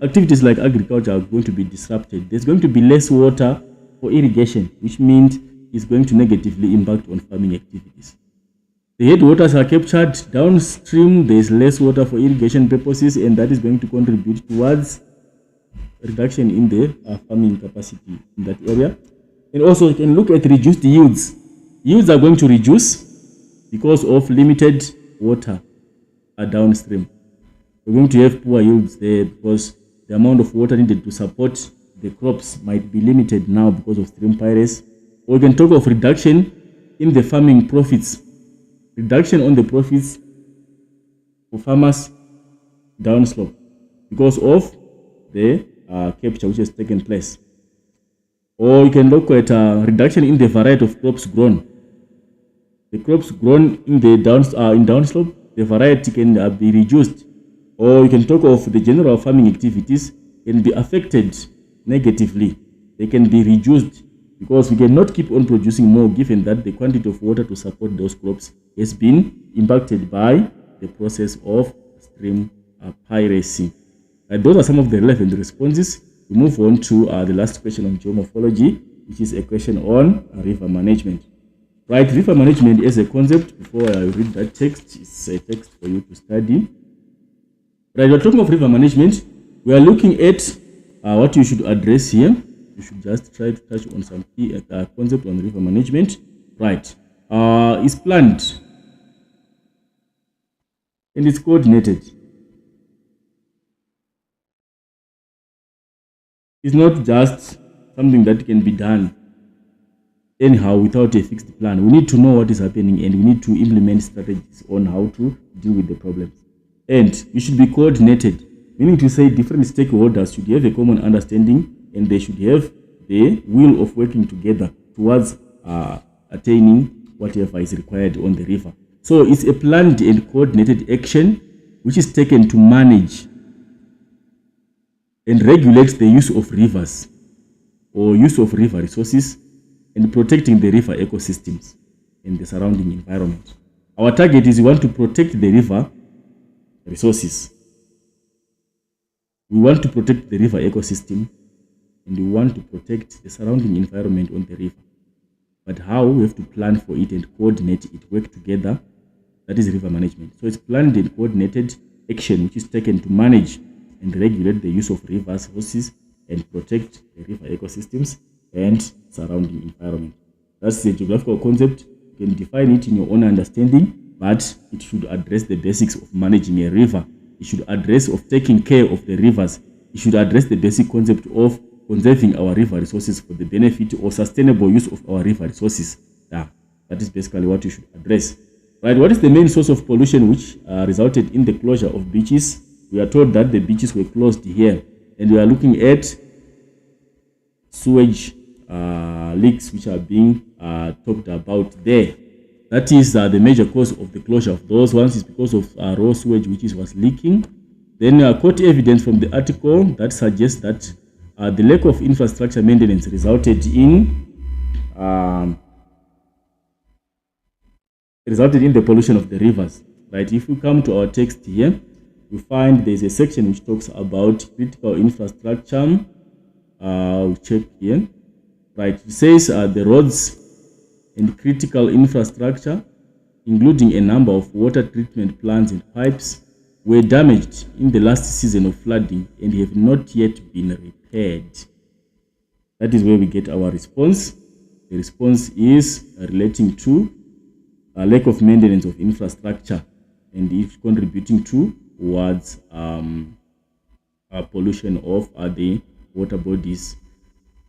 activities like agriculture are going to be disrupted. There's going to be less water for irrigation, which means it's going to negatively impact on farming activities. The headwaters are captured downstream. There's less water for irrigation purposes, and that is going to contribute towards reduction in the farming capacity in that area. And also you can look at reduced yields. Yields are going to reduce because of limited water downstream. We're going to have poor yields there because the amount of water needed to support the crops might be limited now because of stream pirates. Or we can talk of reduction in the farming profits. Reduction on the profits for farmers downslope because of the capture which has taken place. Or you can look at reduction in the variety of crops grown. The crops grown in the downslope, the variety can be reduced. Or you can talk of the general farming activities can be affected negatively. They can be reduced because we cannot keep on producing more given that the quantity of water to support those crops has been impacted by the process of stream piracy. Those are some of the relevant responses. We move on to the last question on geomorphology, which is a question on river management. Right, river management as a concept, before I read that text, it's a text for you to study. Right, we're talking of river management. We are looking at what you should address here. You should just try to touch on some key concept on river management. Right, it's planned and it's coordinated. It's not just something that can be done anyhow without a fixed plan. We need to know what is happening and we need to implement strategies on how to deal with the problems. And you should be coordinated, meaning to say different stakeholders should have a common understanding and they should have the will of working together towards attaining whatever is required on the river. So it's a planned and coordinated action which is taken to manage and regulate the use of rivers or use of river resources and protecting the river ecosystems and the surrounding environment. Our target is we want to protect the river resources. We want to protect the river ecosystem and we want to protect the surrounding environment on the river. But how? We have to plan for it and coordinate it, work together. That is river management. So it's planned and coordinated action which is taken to manage and regulate the use of river resources and protect the river ecosystems and surrounding environment. That's the geographical concept. You can define it in your own understanding, but it should address the basics of managing a river. It should address of taking care of the rivers. It should address the basic concept of conserving our river resources for the benefit or sustainable use of our river resources. That is basically what you should address. Right, what is the main source of pollution which resulted in the closure of beaches? We are told that the beaches were closed here, and we are looking at sewage leaks which are being talked about there. That is the major cause of the closure of those ones is because of raw sewage which was leaking. Then court evidence from the article that suggests that the lack of infrastructure maintenance resulted in the pollution of the rivers. Right, if we come to our text here, we find there's a section which talks about critical infrastructure. We'll check here. Right, it says the roads and critical infrastructure, including a number of water treatment plants and pipes, were damaged in the last season of flooding and have not yet been repaired. That is where we get our response. The response is relating to a lack of maintenance of infrastructure and is contributing towards pollution of the water bodies.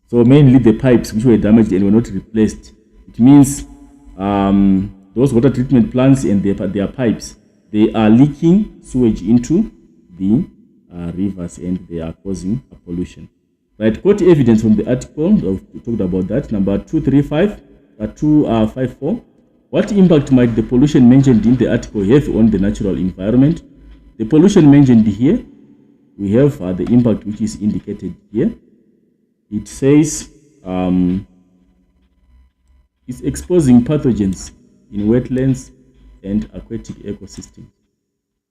So mainly the pipes which were damaged and were not replaced. It means those water treatment plants and their pipes, they are leaking sewage into the rivers and they are causing pollution. Right, court evidence from the article, we talked about that, number 254. What impact might the pollution mentioned in the article have on the natural environment? The pollution mentioned here, we have the impact which is indicated here. It says it's exposing pathogens in wetlands and aquatic ecosystems.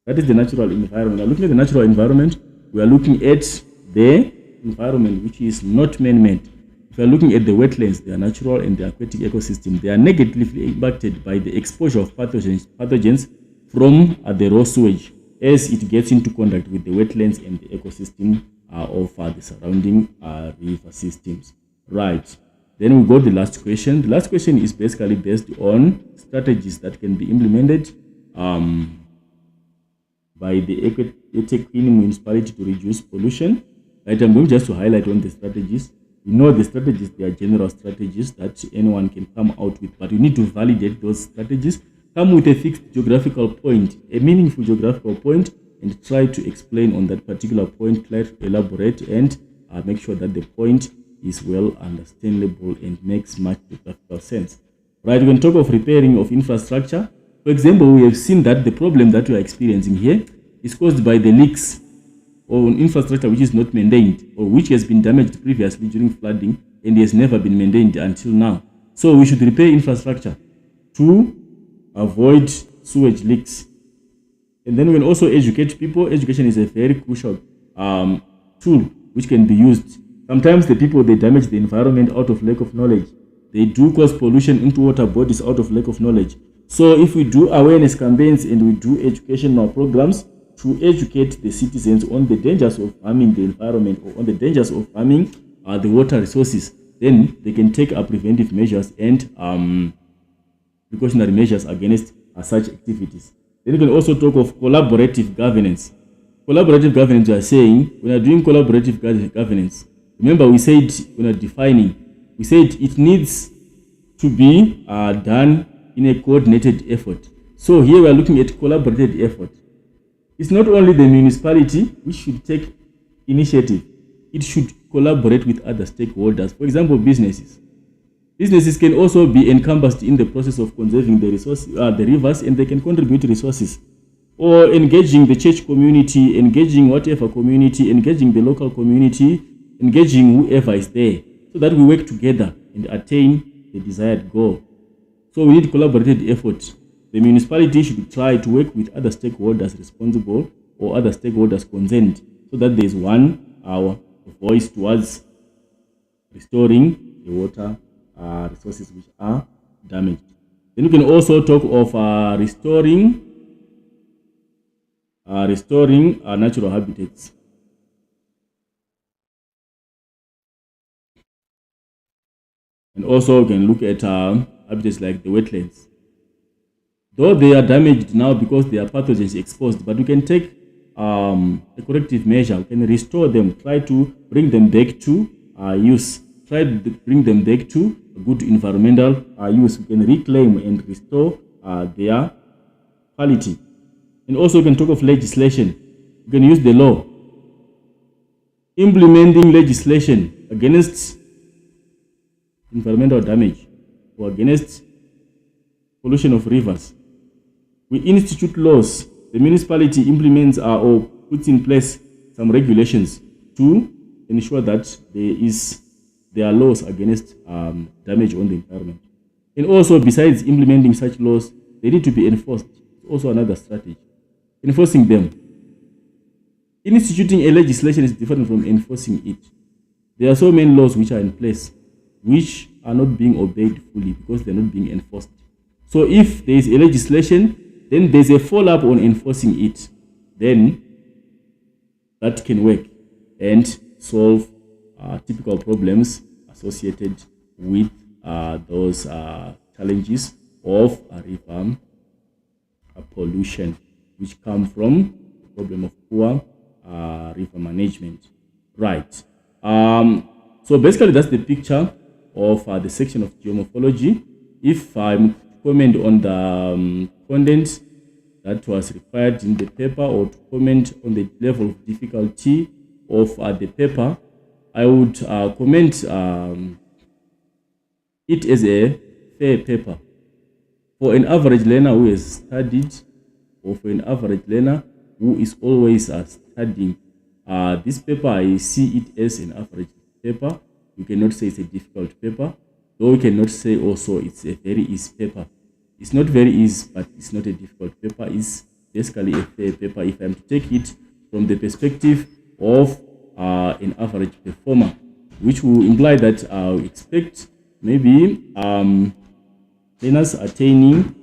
That is the natural environment. Now, looking at the natural environment, we are looking at the environment which is not man-made. If you are looking at the wetlands, they are natural, and the aquatic ecosystem, they are negatively impacted by the exposure of pathogens from the raw sewage as it gets into contact with the wetlands and the ecosystem of the surrounding river systems. Right. Then we go to the last question. The last question is basically based on strategies that can be implemented by the Gauteng municipality to reduce pollution. Right. I'm going just to highlight on the strategies. We know the strategies, they are general strategies that anyone can come out with, but you need to validate those strategies. Come with a fixed geographical point, a meaningful geographical point, and try to explain on that particular point, try to elaborate and make sure that the point is well understandable and makes much geographical sense. Right, we can talk of repairing of infrastructure. For example, we have seen that the problem that we are experiencing here is caused by the leaks or infrastructure which is not maintained or which has been damaged previously during flooding. and it has never been maintained until now. So we should repair infrastructure to avoid sewage leaks. And then we can also educate people. Education is a very crucial tool which can be used. Sometimes the people, they damage the environment out of lack of knowledge. They do cause pollution into water bodies out of lack of knowledge. So if we do awareness campaigns and we do educational programs to educate the citizens on the dangers of harming the environment or on the dangers of harming the water resources, then they can take preventive measures and precautionary measures against such activities. Then we can also talk of collaborative governance. Collaborative governance, we are saying, when we are doing collaborative governance, remember we said when we are defining, we said it needs to be done in a coordinated effort. So here we are looking at collaborated effort. It's not only the municipality which should take initiative, it should collaborate with other stakeholders. For example, businesses. Businesses can also be encompassed in the process of conserving the resources, the rivers, and they can contribute resources. Or engaging the church community, engaging whatever community, engaging the local community, engaging whoever is there, so that we work together and attain the desired goal. So we need collaborative effort. The municipality should try to work with other stakeholders responsible or other stakeholders concerned, so that there is one voice towards restoring the water resources which are damaged. Then we can also talk of restoring natural habitats. And also we can look at habitats like the wetlands. Though they are damaged now because they are pathogens exposed, but we can take a corrective measure. We can restore them, try to bring them back to use, try to bring them back to good environmental use. We can reclaim and restore their quality. And also we can talk of legislation. We can use the law. Implementing legislation against environmental damage or against pollution of rivers. We institute laws. The municipality implements or puts in place some regulations to ensure that there are laws against damage on the environment. And also, besides implementing such laws, they need to be enforced. It's also another strategy. Enforcing them. Instituting a legislation is different from enforcing it. There are so many laws which are in place which are not being obeyed fully because they're not being enforced. So if there is a legislation, then there's a follow-up on enforcing it. Then that can work and solve typical problems associated with those challenges of river pollution, which come from the problem of poor river management. Right. So basically that's the picture of the section of geomorphology. If I comment on the content that was required in the paper, or to comment on the level of difficulty of the paper, I would comment it as a fair paper. For an average learner who has studied, or for an average learner who is always studying, this paper, I see it as an average paper. You cannot say it's a difficult paper, though we cannot say also it's a very easy paper. It's not very easy, but it's not a difficult paper. It's basically a fair paper if I'm to take it from the perspective of an average performer, which will imply that we expect maybe learners attaining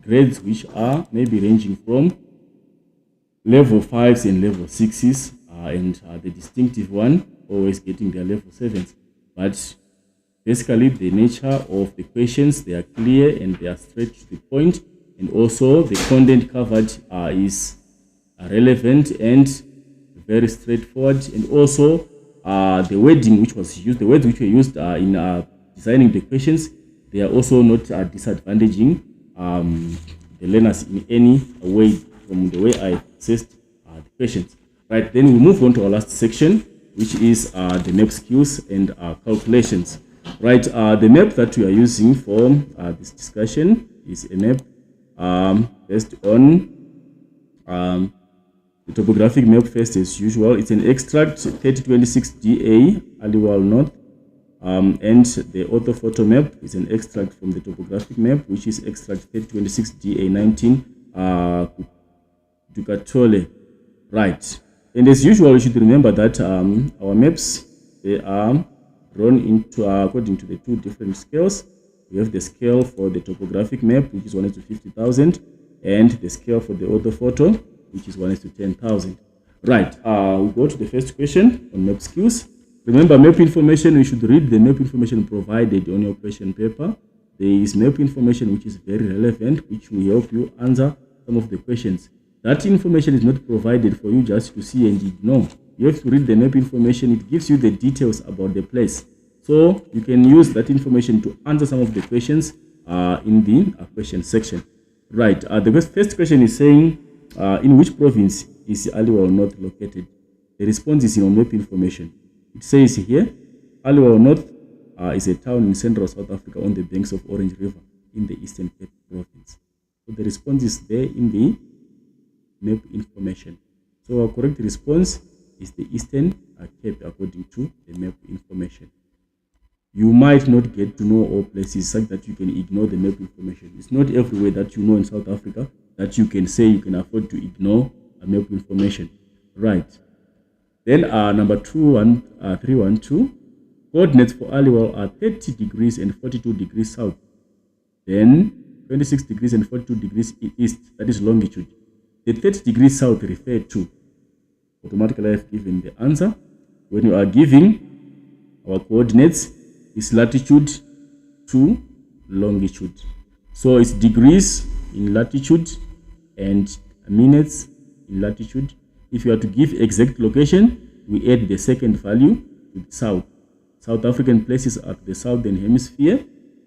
grades which are maybe ranging from level 5s and level 6s, and the distinctive one always getting their level 7s. But basically the nature of the questions, they are clear and they are straight to the point, and also the content covered is relevant and very straightforward, and also the wording which was used, the words which were used in designing the questions, they are also not disadvantaging the learners in any way from the way I assessed the questions. Right, then we move on to our last section, which is the map skills and calculations. Right, the map that we are using for this discussion is a map based on the topographic map first as usual. It's an extract 3026 DA, Aliwal North, And the orthophoto map is an extract from the topographic map, which is extract 3026 DA19 Ducatole. Right. And as usual, you should remember that our maps, they are drawn into according to the two different scales. We have the scale for the topographic map, which is 1:50,000, and the scale for the orthophoto, which is 1:10,000. Right. We go to the first question on map skills. Remember, map information, you should read the map information provided on your question paper. There is map information which is very relevant, which will help you answer some of the questions. That information is not provided for you just to see and ignore. You have to read the map information. It gives you the details about the place. So you can use that information to answer some of the questions in the question section. Right. The first question is saying, in which province is Aliwal North located? The response is in map information. It says here, Aliwal North is a town in central South Africa on the banks of Orange River in the Eastern Cape province. So the response is there in the map information. So our correct response is the Eastern Cape according to the map information. You might not get to know all places such that you can ignore the map information. It's not everywhere that you know in South Africa that you can say you can afford to ignore a map information. Right. Then number 312, coordinates for Aliwal are 30 degrees and 42 degrees south. Then 26 degrees and 42 degrees east, that is longitude. The 30 degrees south refer to, automatically I've given the answer. When you are giving our coordinates, it's latitude to longitude. So it's degrees in latitude and minutes in latitude. If you are to give exact location, we add the second value to the south. South African places are to the southern hemisphere,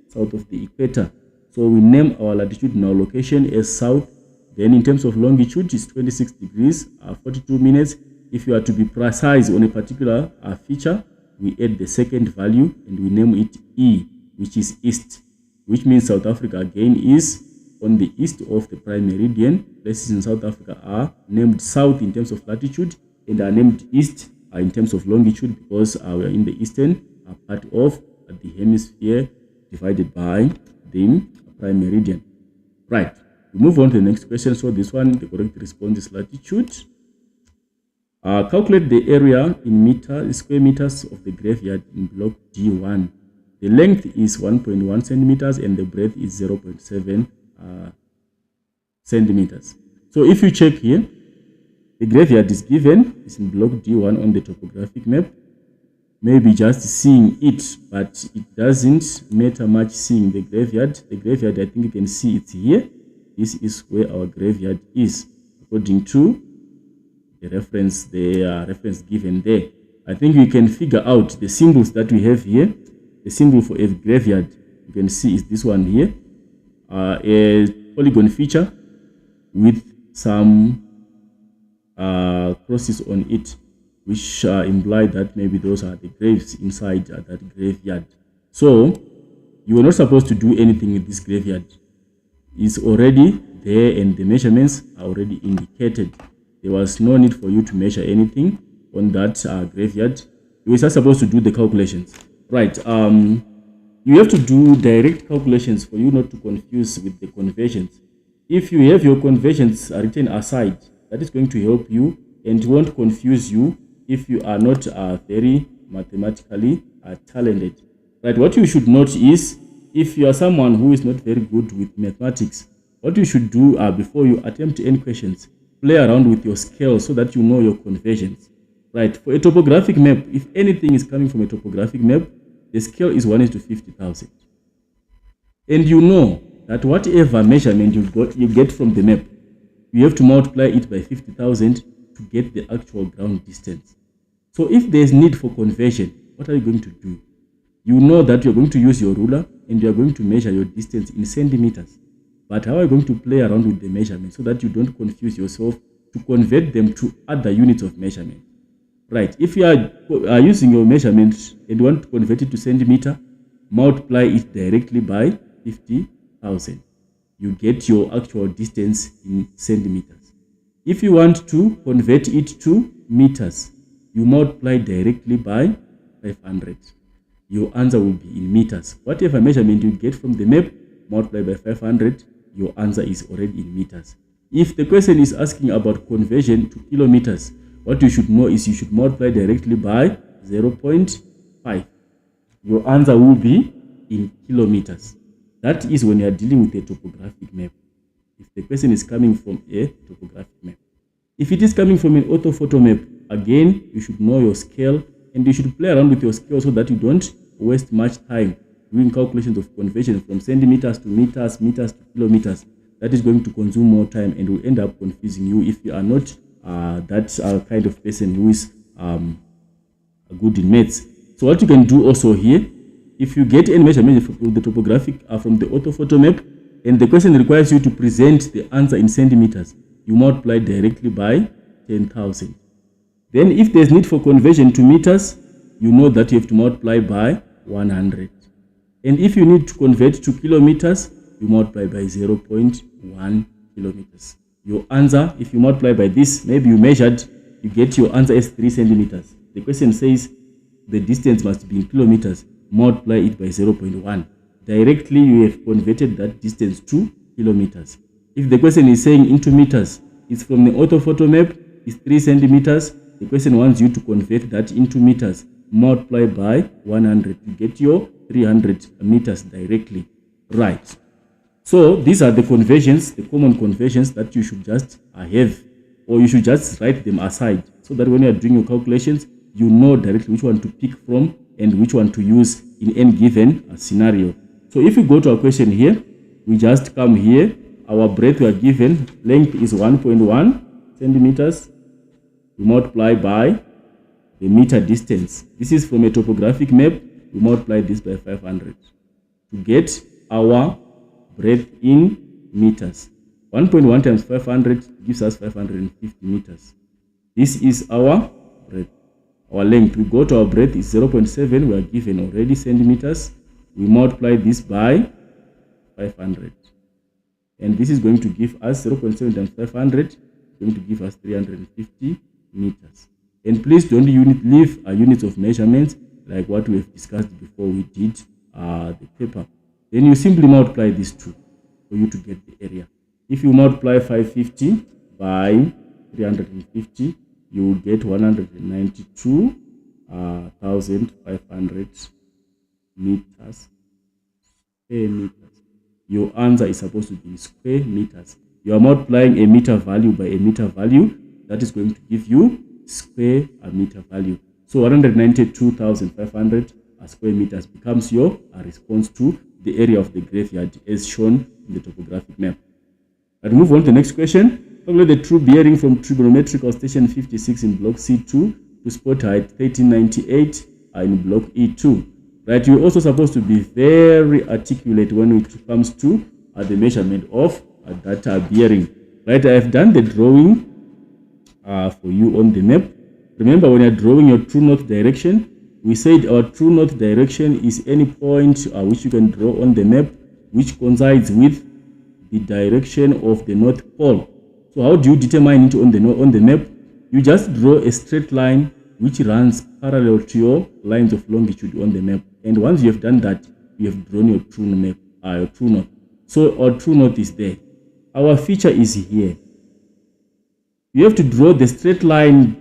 south of the equator. So we name our latitude and our location as south. Then in terms of longitude, it's 26 degrees, 42 minutes. If you are to be precise on a particular feature, we add the second value and we name it E, which is east, which means South Africa again is on the east of the prime meridian. Places in South Africa are named south in terms of latitude and are named east in terms of longitude because we are in the eastern part of the hemisphere divided by the prime meridian. Right. We move on to the next question. So this one, the correct response is latitude. Calculate the area in square meters of the graveyard in block D1. The length is 1.1 centimeters and the breadth is 0.7 centimeters. So if you check here, the graveyard is given, it's in block D1 on the topographic map. Maybe just seeing it, but it doesn't matter much seeing the graveyard. The graveyard, I think you can see it's here. This is where our graveyard is, according to the reference given there. I think we can figure out the symbols that we have here. The symbol for a graveyard, you can see is this one here. A polygon feature with some crosses on it, which imply that maybe those are the graves inside that graveyard. So you are not supposed to do anything with this graveyard. It's already there and the measurements are already indicated. There was no need for you to measure anything on that graveyard. You were just supposed to do the calculations. Right. You have to do direct calculations for you not to confuse with the conversions. If you have your conversions written aside, that is going to help you and won't confuse you if you are not very mathematically talented. Right. What you should note is, if you are someone who is not very good with mathematics, what you should do before you attempt any questions, play around with your scale so that you know your conversions. Right. For a topographic map, if anything is coming from a topographic map, the scale is 1:50,000. And you know that whatever measurement you get from the map, you have to multiply it by 50,000 to get the actual ground distance. So if there is need for conversion, what are you going to do? You know that you're going to use your ruler and you're going to measure your distance in centimeters. But how are you going to play around with the measurement so that you don't confuse yourself to convert them to other units of measurement? Right. If you are using your measurement and want to convert it to centimeter, multiply it directly by 50,000. You get your actual distance in centimeters. If you want to convert it to meters, you multiply directly by 500. your answer will be in meters. Whatever measurement you get from the map, multiply by 500, your answer is already in meters. If the question is asking about conversion to kilometers, what you should know is you should multiply directly by 0.5. Your answer will be in kilometers. That is when you are dealing with a topographic map. If the question is coming from a topographic map. If it is coming from an orthophoto map, again, you should know your scale and you should play around with your scale so that you don't waste much time doing calculations of conversion from centimeters to meters, meters to kilometers. That is going to consume more time and will end up confusing you if you are not that kind of person who is good in maths. So what you can do also here, if you get any measurement from the topographic from the orthophoto map and the question requires you to present the answer in centimeters, you multiply directly by 10,000. Then if there's need for conversion to meters, you know that you have to multiply by 100. And if you need to convert to kilometers, you multiply by 0.1 kilometers. Your answer, if you multiply by this, maybe you measured, you get your answer as 3 centimeters. The question says the distance must be in kilometers. Multiply it by 0.1. Directly, you have converted that distance to kilometers. If the question is saying into meters, it's from the orthophoto map, it's 3 centimeters. The question wants you to convert that into meters. Multiply by 100 to get your 300 meters directly. Right. So these are the conversions, the common conversions that you should just have, or you should just write them aside so that when you are doing your calculations, you know directly which one to pick from and which one to use in any given scenario. So if you go to our question here, we just come here, our breadth we are given, length is 1.1 centimeters. We multiply by the meter distance. This is from a topographic map. We multiply this by 500 to get our breadth in meters. 1.1 times 500 gives us 550 meters. This is our breadth. Our length, we go to our breadth is 0.7. We are given already centimeters. We multiply this by 500. And this is going to give us 0.7 times 500, going to give us 350 meters. And please don't leave units of measurements like what we have discussed before we did the paper. Then you simply multiply these two for you to get the area. If you multiply 550 by 350, you will get 192,500 meters, square meters. Your answer is supposed to be square meters. You are multiplying a meter value by a meter value. That is going to give you square meter value. So 192,500 square meters becomes your response to the area of the graveyard as shown in the topographic map. I'll move on to the next question. Calculate the true bearing from trigonometrical station 56 in block C2 to spot height 1398 in block E2. Right, you're also supposed to be very articulate when it comes to the measurement of that bearing. Right, I have done the drawing for you on the map. Remember, when you're drawing your true north direction, we said our true north direction is any point which you can draw on the map which coincides with the direction of the North Pole. So how do you determine it on the map? You just draw a straight line which runs parallel to your lines of longitude on the map. And once you have done that, you have drawn your true map, your true north. So our true north is there. Our feature is here. You have to draw the straight line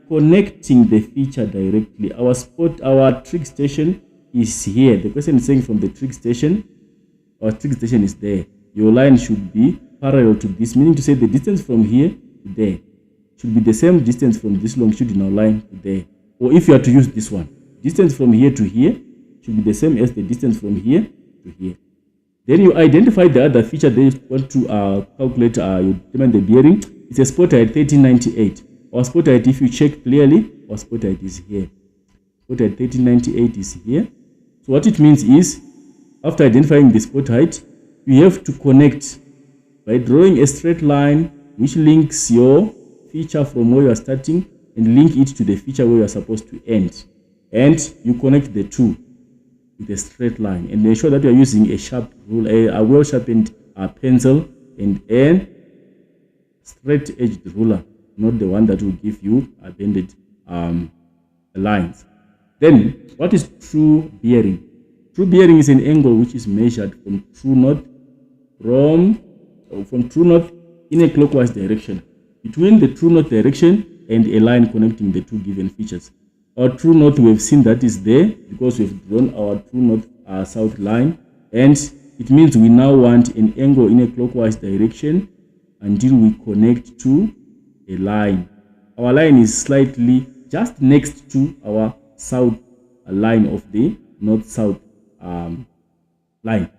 connecting the feature directly. Our trig station is here. The question is saying from the trig station, our trig station is there. Your line should be parallel to this, meaning to say the distance from here to there should be the same distance from this longitudinal line to there. Or if you are to use this one, distance from here to here should be the same as the distance from here to here. Then you identify the other feature that you want to calculate, you determine the bearing. It's a spot height 1398. Our spot height, if you check clearly, our spot height is here. Spot height 1398 is here. So what it means is, after identifying the spot height, you have to connect by drawing a straight line which links your feature from where you are starting and link it to the feature where you are supposed to end. And you connect the two with a straight line and ensure that you are using a sharp rule, a well-sharpened pencil and a straight-edged ruler, not the one that will give you bended lines. Then, what is true bearing? True bearing is an angle which is measured from true north in a clockwise direction between the true north direction and a line connecting the two given features. Our true north, we have seen that is there because we've drawn our true north south line, and it means we now want an angle in a clockwise direction until we connect to a line. Our line is slightly just next to our south line of the north-south line,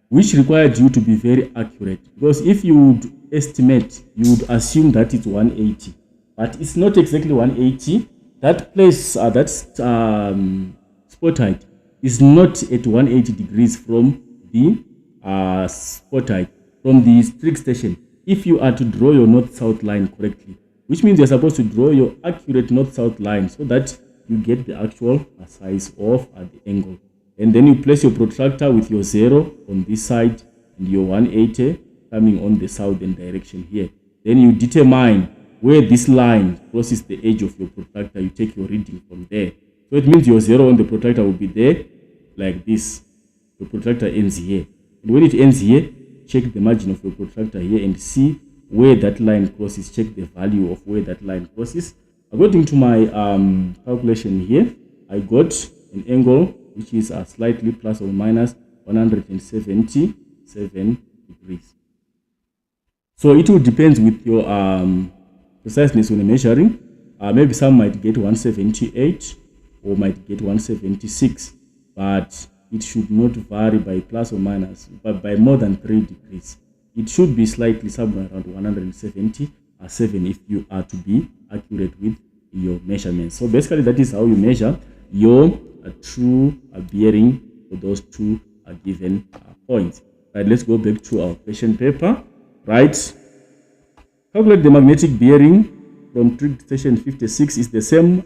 which required you to be very accurate, because if you would estimate, you would assume that it's 180, but it's not exactly 180. That place, that spot height is not at 180 degrees from the spot height, from the streak station, if you are to draw your north-south line correctly, which means you're supposed to draw your accurate north-south line so that you get the actual size of the angle. And then you place your protractor with your 0 on this side and your 180 coming on the southern direction here. Then you determine where this line crosses the edge of your protractor. You take your reading from there. So it means your 0 on the protractor will be there like this. Your protractor ends here. And when it ends here, check the margin of your protractor here and see where that line crosses. Check the value of where that line crosses. According to my calculation here, I got an angle which is slightly plus or minus 177 degrees. So it will depend with your preciseness when measuring. Maybe some might get 178 or might get 176, but it should not vary by plus or minus, but by more than 3 degrees. It should be slightly somewhere around 177 if you are to be accurate with your measurements. So basically that is how you measure your true bearing for those two given points. Right, let's go back to our question paper. Right, calculate the magnetic bearing from trig station 56 is the same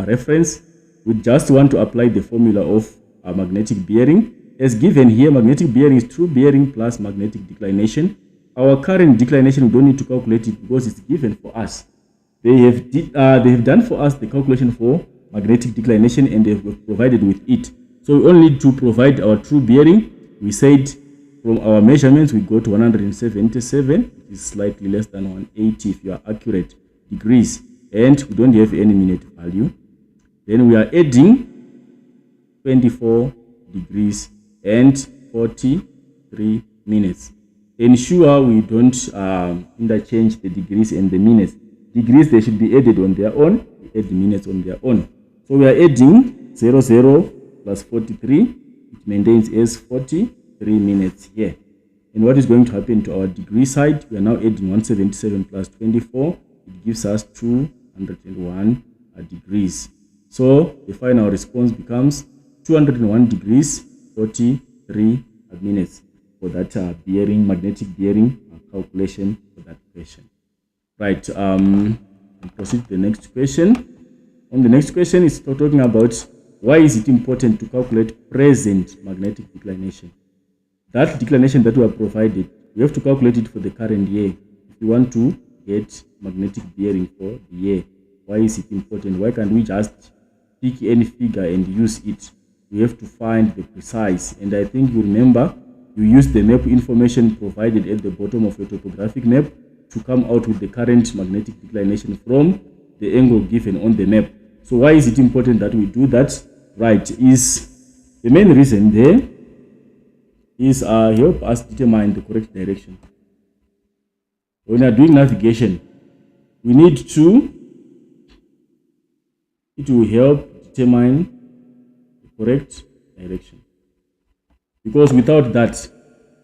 reference. We just want to apply the formula of magnetic bearing. As given here, magnetic bearing is true bearing plus magnetic declination. Our current declination, we don't need to calculate it because it's given for us. They have done for us the calculation for magnetic declination and they've provided with it. So we only need to provide our true bearing. We said from our measurements we got 177, which is slightly less than 180 if you are accurate degrees, and we don't have any minute value. Then we are adding 24 degrees and 43 minutes. Ensure we don't interchange the degrees and the minutes. Degrees, they should be added on their own, we add the minutes on their own. So we are adding 00 plus 43, it maintains as 43 minutes here. And what is going to happen to our degree side? We are now adding 177 plus 24, it gives us 201 degrees. So the final response becomes 201 degrees 43 minutes for that bearing, magnetic bearing calculation for that question. Right, we'll proceed to the next question. On the next question is talking about why is it important to calculate present magnetic declination. That declination that we are provided, we have to calculate it for the current year if we want to get magnetic bearing for the year. Why is it important? Why can't we just pick any figure and use it? We have to find the precise, and I think you remember you use the map information provided at the bottom of your topographic map to come out with the current magnetic declination from the angle given on the map. So why is it important that we do that? Right, is the main reason there is help us determine the correct direction. When we are doing navigation, we need to, it will help determine the correct direction, because without that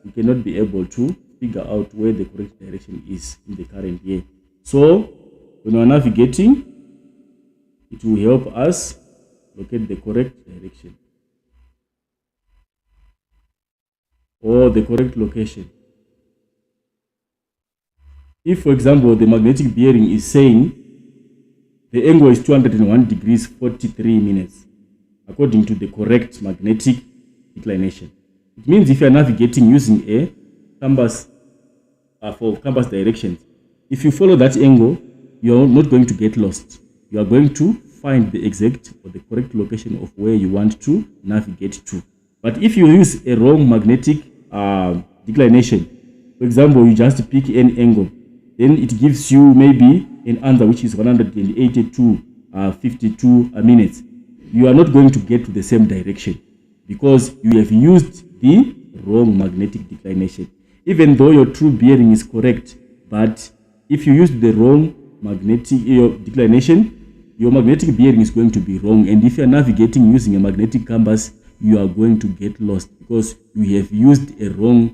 we cannot be able to figure out where the correct direction is in the current year. So when we are navigating, it will help us locate the correct direction or the correct location. If, for example, the magnetic bearing is saying the angle is 201 degrees 43 minutes according to the correct magnetic declination, it means if you are navigating using a compass for compass directions, if you follow that angle, you are not going to get lost. You are going to find the exact or the correct location of where you want to navigate to. But if you use a wrong magnetic declination, for example, you just pick an angle, then it gives you maybe an answer which is 182 minutes. You are not going to get to the same direction because you have used the wrong magnetic declination. Even though your true bearing is correct, but if you use the wrong magnetic declination, your magnetic bearing is going to be wrong. And if you are navigating using a magnetic compass, you are going to get lost because you have used a wrong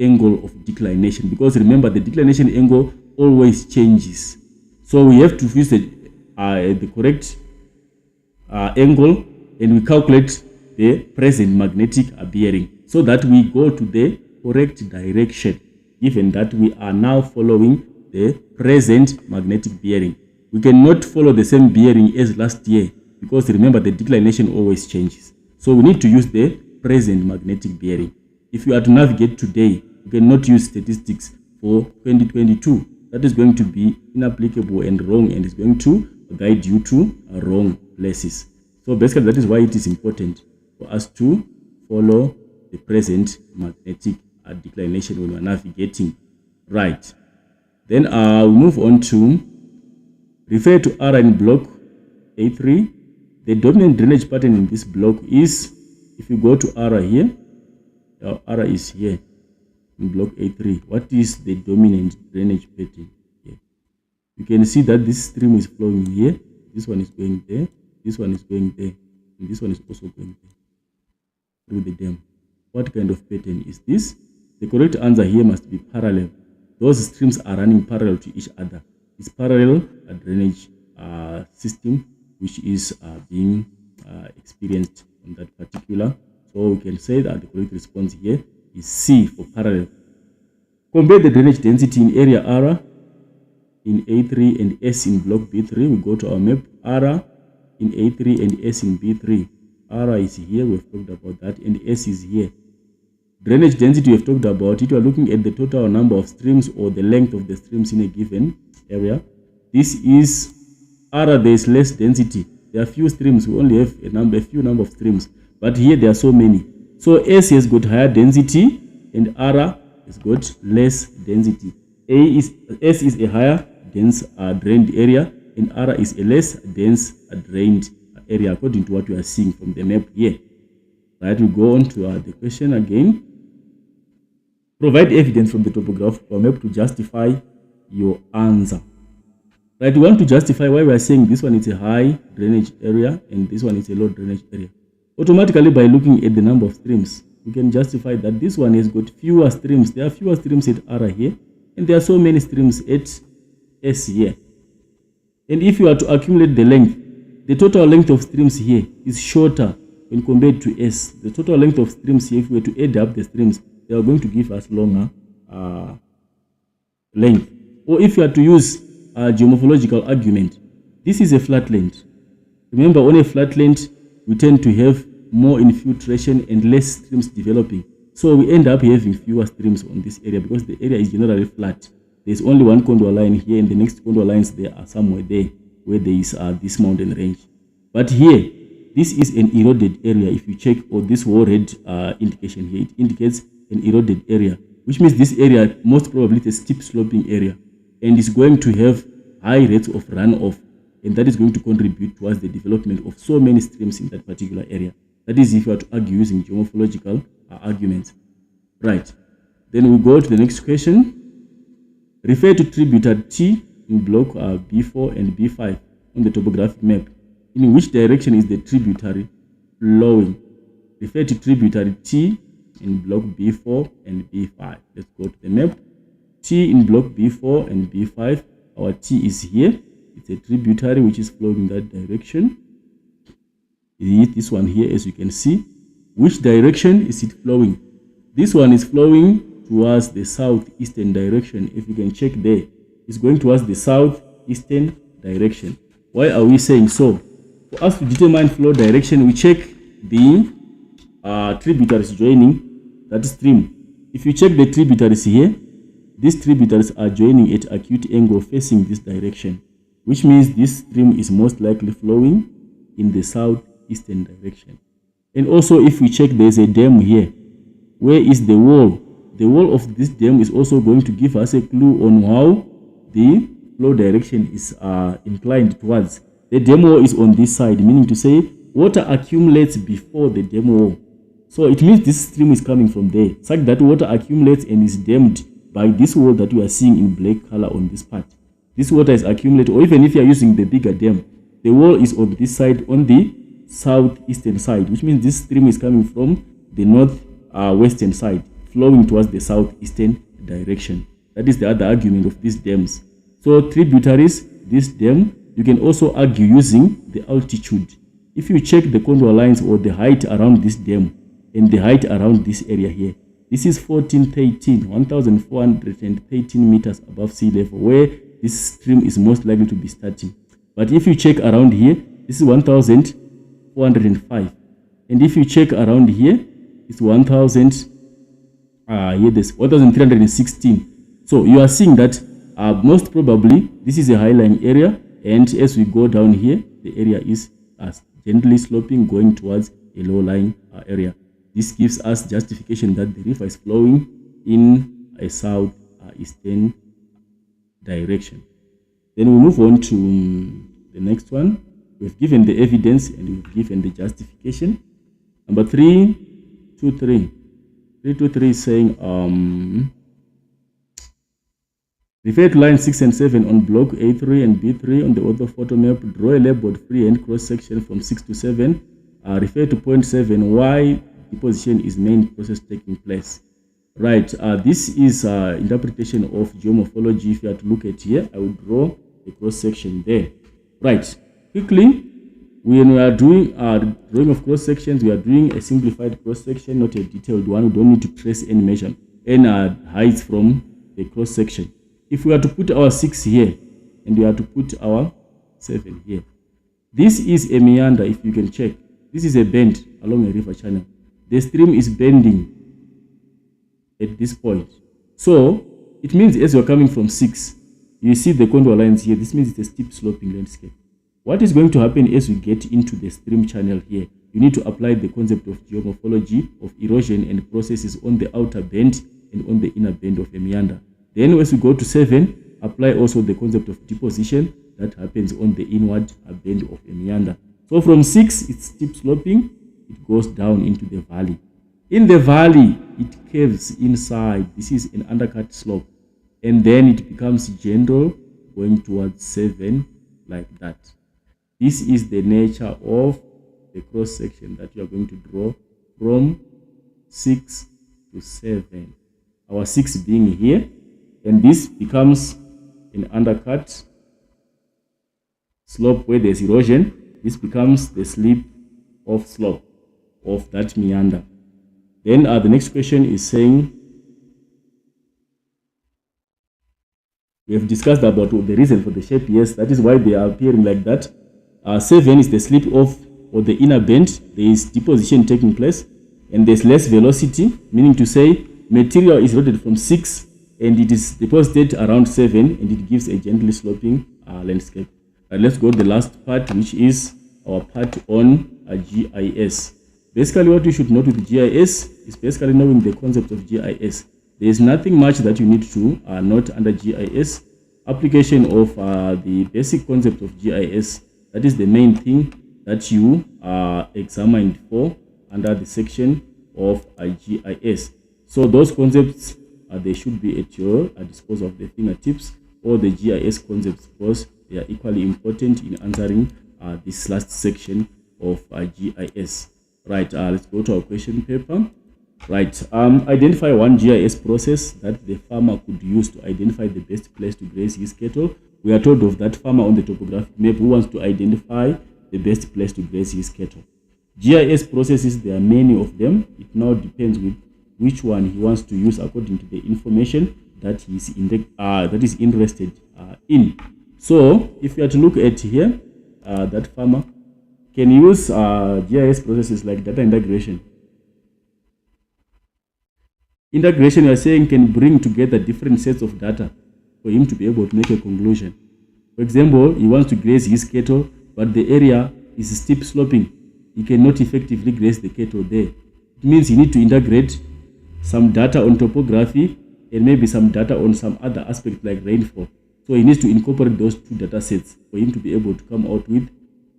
angle of declination. Because remember, the declination angle always changes. So we have to use the correct angle, and we calculate the present magnetic bearing so that we go to the correct direction, given that we are now following the present magnetic bearing. We cannot follow the same bearing as last year because remember, the declination always changes. So we need to use the present magnetic bearing. If you are to navigate today, you cannot use statistics for 2022. That is going to be inapplicable and wrong, and is going to guide you to wrong places. So basically, that is why it is important for us to follow the present magnetic declination when we are navigating. Right. Then we move on to refer to R in block A3. The dominant drainage pattern in this block is, if you go to R here, R is here in block A3. What is the dominant drainage pattern here? You can see that this stream is flowing here. This one is going there. This one is going there. And this one is also going there through the dam. What kind of pattern is this? The correct answer here must be parallel. Those streams are running parallel to each other. It's parallel drainage system which is being experienced on that particular. So we can say that the correct response here is C for parallel. Compare the drainage density in area R in A3 and S in block B3. We go to our map. R in A3 and S in B3. R is here, we have talked about that, and S is here. Drainage density, we have talked about it. We are looking at the total number of streams or the length of the streams in a given area. This is R, there is less density. There are few streams, we only have a few number of streams, but here there are so many. So S has got higher density and R has got less density. S is a higher dense drained area, and R is a less dense drained area, according to what we are seeing from the map here. Right, we go on to the question again. Provide evidence from the topographical map to justify your answer. Right, we want to justify why we are saying this one is a high drainage area and this one is a low drainage area. Automatically, by looking at the number of streams, we can justify that this one has got fewer streams. There are fewer streams at R here, and there are so many streams at S here. And if you are to accumulate the length, the total length of streams here is shorter when compared to S. The total length of streams here, if we were to add up the streams, they are going to give us longer length. Or if you are to use a geomorphological argument, this is a flatland. Remember, on a flatland, we tend to have more infiltration and less streams developing. So we end up having fewer streams on this area because the area is generally flat. There's only one contour line here, and the next contour lines there are somewhere there where there is this mountain range. But here, this is an eroded area. If you check, or this whole red indication here, it indicates an eroded area, which means this area most probably is a steep sloping area and is going to have high rates of runoff, and that is going to contribute towards the development of so many streams in that particular area. That is if you are to argue using geomorphological arguments. Right. Then we go to the next question. Refer to tributary T in block B4 and B5 on the topographic map. In which direction is the tributary flowing? Refer to tributary T in block B4 and B5. Let's go to the map. T in block B4 and B5. Our T is here. It's a tributary which is flowing in that direction. This one here, as you can see. Which direction is it flowing? This one is flowing towards the southeastern direction. If you can check there, it's going towards the southeastern direction. Why are we saying so? For us to determine flow direction, we check the tributaries joining that stream. If you check the tributaries here, these tributaries are joining at acute angle facing this direction. which means this stream is most likely flowing in the southeastern direction. And also, if we check, there's a dam here. Where is the wall? The wall of this dam is also going to give us a clue on how the flow direction is inclined towards. The dam wall is on this side, meaning to say water accumulates before the dam wall. So it means this stream is coming from there, such that water accumulates and is dammed by this wall that we are seeing in black color on this part. This water is accumulated, or even if you are using the bigger dam, the wall is on this side, on the southeastern side, which means this stream is coming from the northwestern side, flowing towards the southeastern direction. That is the other argument of these dams. So tributaries, this dam, you can also argue using the altitude. If you check the contour lines or the height around this dam and the height around this area here, this is 1413 meters above sea level, where this stream is most likely to be starting. But if you check around here, this is 1405, and if you check around here, it's 1316. So you are seeing that most probably this is a high-lying area, and as we go down here, the area is gently sloping, going towards a low-lying area. This gives us justification that the river is flowing in a southeastern direction. Then we move on to the next one. We've given the evidence and we've given the justification. Number 323. 323 is saying, refer to lines 6 and 7 on block A3 and B3 on the orthophoto map. Draw a labeled freehand cross-section from 6 to 7. Refer to point 7, why deposition is main process taking place. Right, this is interpretation of geomorphology. If you have to look at here, I will draw a cross-section there. Right, quickly, when we are doing drawing of cross-sections, we are doing a simplified cross-section, not a detailed one. We don't need to trace any measure, any heights from the cross-section. If we are to put our 6 here, and we are to put our 7 here, this is a meander. If you can check, this is a bend along a river channel. The stream is bending at this point. So it means as you're coming from 6, you see the contour lines here. This means it's a steep sloping landscape. What is going to happen as we get into the stream channel here? You need to apply the concept of geomorphology of erosion and processes on the outer bend and on the inner bend of a meander. Then as we go to 7, apply also the concept of deposition that happens on the inward bend of a meander. So from 6, it's steep sloping, it goes down into the valley. In the valley, it curves inside. This is an undercut slope. And then it becomes gentle, going towards 7, like that. This is the nature of the cross-section that you are going to draw from 6 to 7. Our 6 being here, and this becomes an undercut slope where there's erosion. This becomes the slip of slope of that meander. Then the next question is saying, we have discussed about the reason for the shape. Yes, that is why they are appearing like that. 7 is the slip of or the inner bend. There is deposition taking place, and there's less velocity, meaning to say material is loaded from 6 and it is deposited around 7, and it gives a gently sloping landscape. Let's go to the last part, which is our part on GIS. Basically, what you should note with GIS is basically knowing the concept of GIS. There is nothing much that you need to note under GIS. Application of the basic concept of GIS, that is the main thing that you examined for under the section of GIS. So those concepts, they should be at your disposal of the fingertips, or the GIS concepts, because they are equally important in answering this last section of GIS. Right, let's go to our question paper. Right, identify one GIS process that the farmer could use to identify the best place to graze his cattle. We are told of that farmer on the topographic map who wants to identify the best place to graze his cattle. GIS processes, there are many of them. It now depends with which one he wants to use according to the information that he is interested in. So if you are to look at here, that farmer can use GIS processes like data integration. Integration, you are saying, can bring together different sets of data for him to be able to make a conclusion. For example, he wants to graze his cattle, but the area is steep sloping. He cannot effectively graze the cattle there. It means you need to integrate some data on topography and maybe some data on some other aspect like rainfall. So he needs to incorporate those two data sets for him to be able to come out with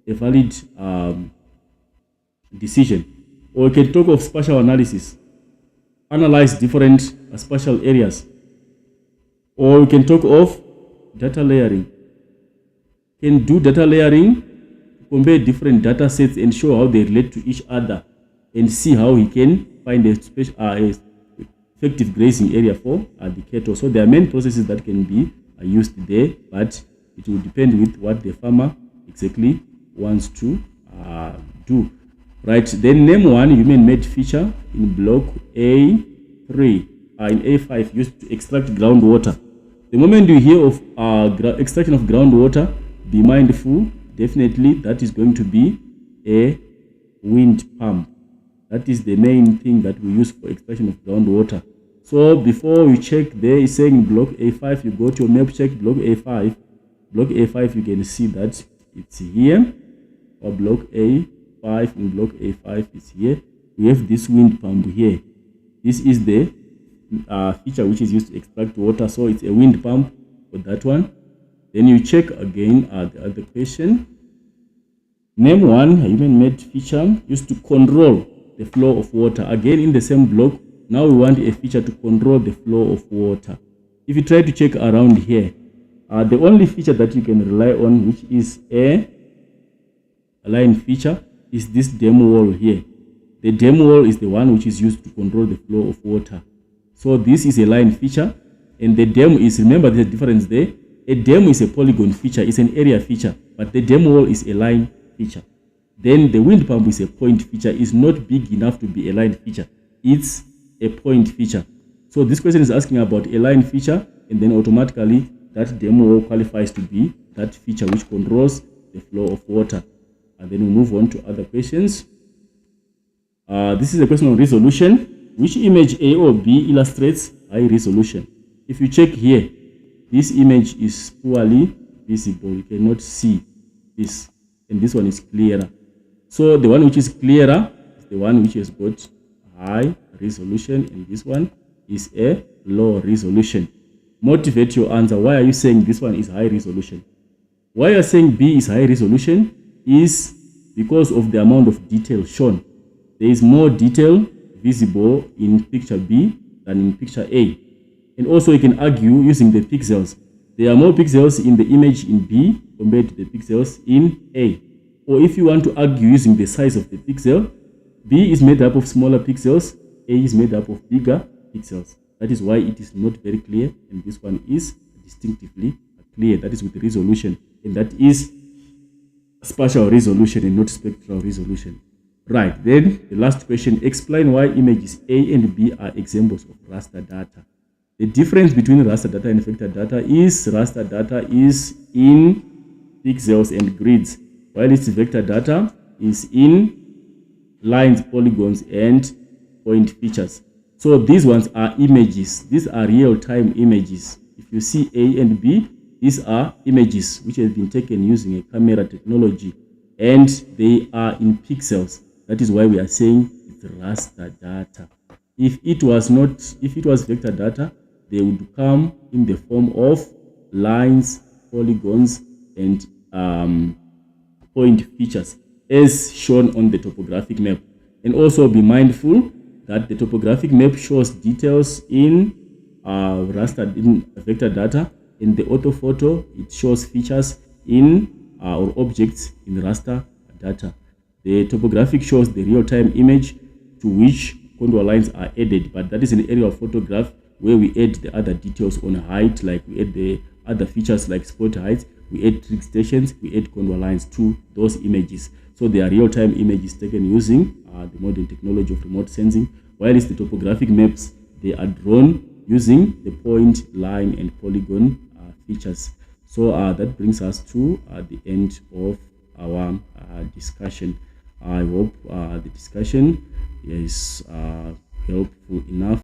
a valid decision. Or we can talk of spatial analysis, analyze different spatial areas. Or we can talk of data layering. Can do data layering, compare different data sets and show how they relate to each other and see how he can find a effective grazing area for the cattle. So there are many processes that can be used there, but it will depend with what the farmer exactly wants to do. Right, then name one human-made feature in block A3 in A5 used to extract groundwater. The moment you hear of extraction of groundwater, be mindful, definitely that is going to be a wind pump. That is the main thing that we use for extraction of groundwater. So before you check there, it's saying block A5, you go to your map, check block A5. Block A5, you can see that it's here, or block A5, in block A5 is here. We have this wind pump here. This is the feature which is used to extract water, so it's a wind pump for that one. Then you check again the other question. Name one human-made feature used to control the flow of water. Again, in the same block, now we want a feature to control the flow of water. If you try to check around here, the only feature that you can rely on, which is a line feature, is this dam wall here. The dam wall is the one which is used to control the flow of water. So this is a line feature, and the dam is, remember the difference there, a dam is a polygon feature, it's an area feature, but the dam wall is a line feature. Then the wind pump is a point feature, it's not big enough to be a line feature, it's a point feature. So this question is asking about a line feature, and then automatically that dam wall qualifies to be that feature which controls the flow of water. And then we move on to other questions. This is a question on resolution. Which image A or B illustrates high resolution? If you check here, this image is poorly visible. You cannot see this, and this one is clearer. So the one which is clearer is the one which has got high resolution, and this one is a low resolution. Motivate your answer. Why are you saying this one is high resolution? Why you are saying B is high resolution is because of the amount of detail shown. There is more detail visible in picture B than in picture A. And also you can argue using the pixels. There are more pixels in the image in B compared to the pixels in A. Or if you want to argue using the size of the pixel, B is made up of smaller pixels, A is made up of bigger pixels. That is why it is not very clear, and this one is distinctively clear. That is with resolution, and that is spatial resolution and not spectral resolution. Right, then the last question, explain why images A and B are examples of raster data. The difference between raster data and vector data is raster data is in pixels and grids, while its vector data is in lines, polygons, and point features. So these ones are images. These are real-time images. If you see A and B, these are images which have been taken using a camera technology, and they are in pixels. That is why we are saying it's raster data. If it was vector data, they would come in the form of lines, polygons, and point features as shown on the topographic map. And also be mindful that the topographic map shows details in vector data. In the orthophoto, it shows features in or objects in raster data. The topographic shows the real-time image to which contour lines are added, but that is an area of photograph where we add the other details on height, like we add the other features like spot height, we add trig stations, we add contour lines to those images. So they are real-time images taken using the modern technology of remote sensing, while the topographic maps, they are drawn using the point, line, and polygon features. So that brings us to the end of our discussion. I hope the discussion is helpful enough.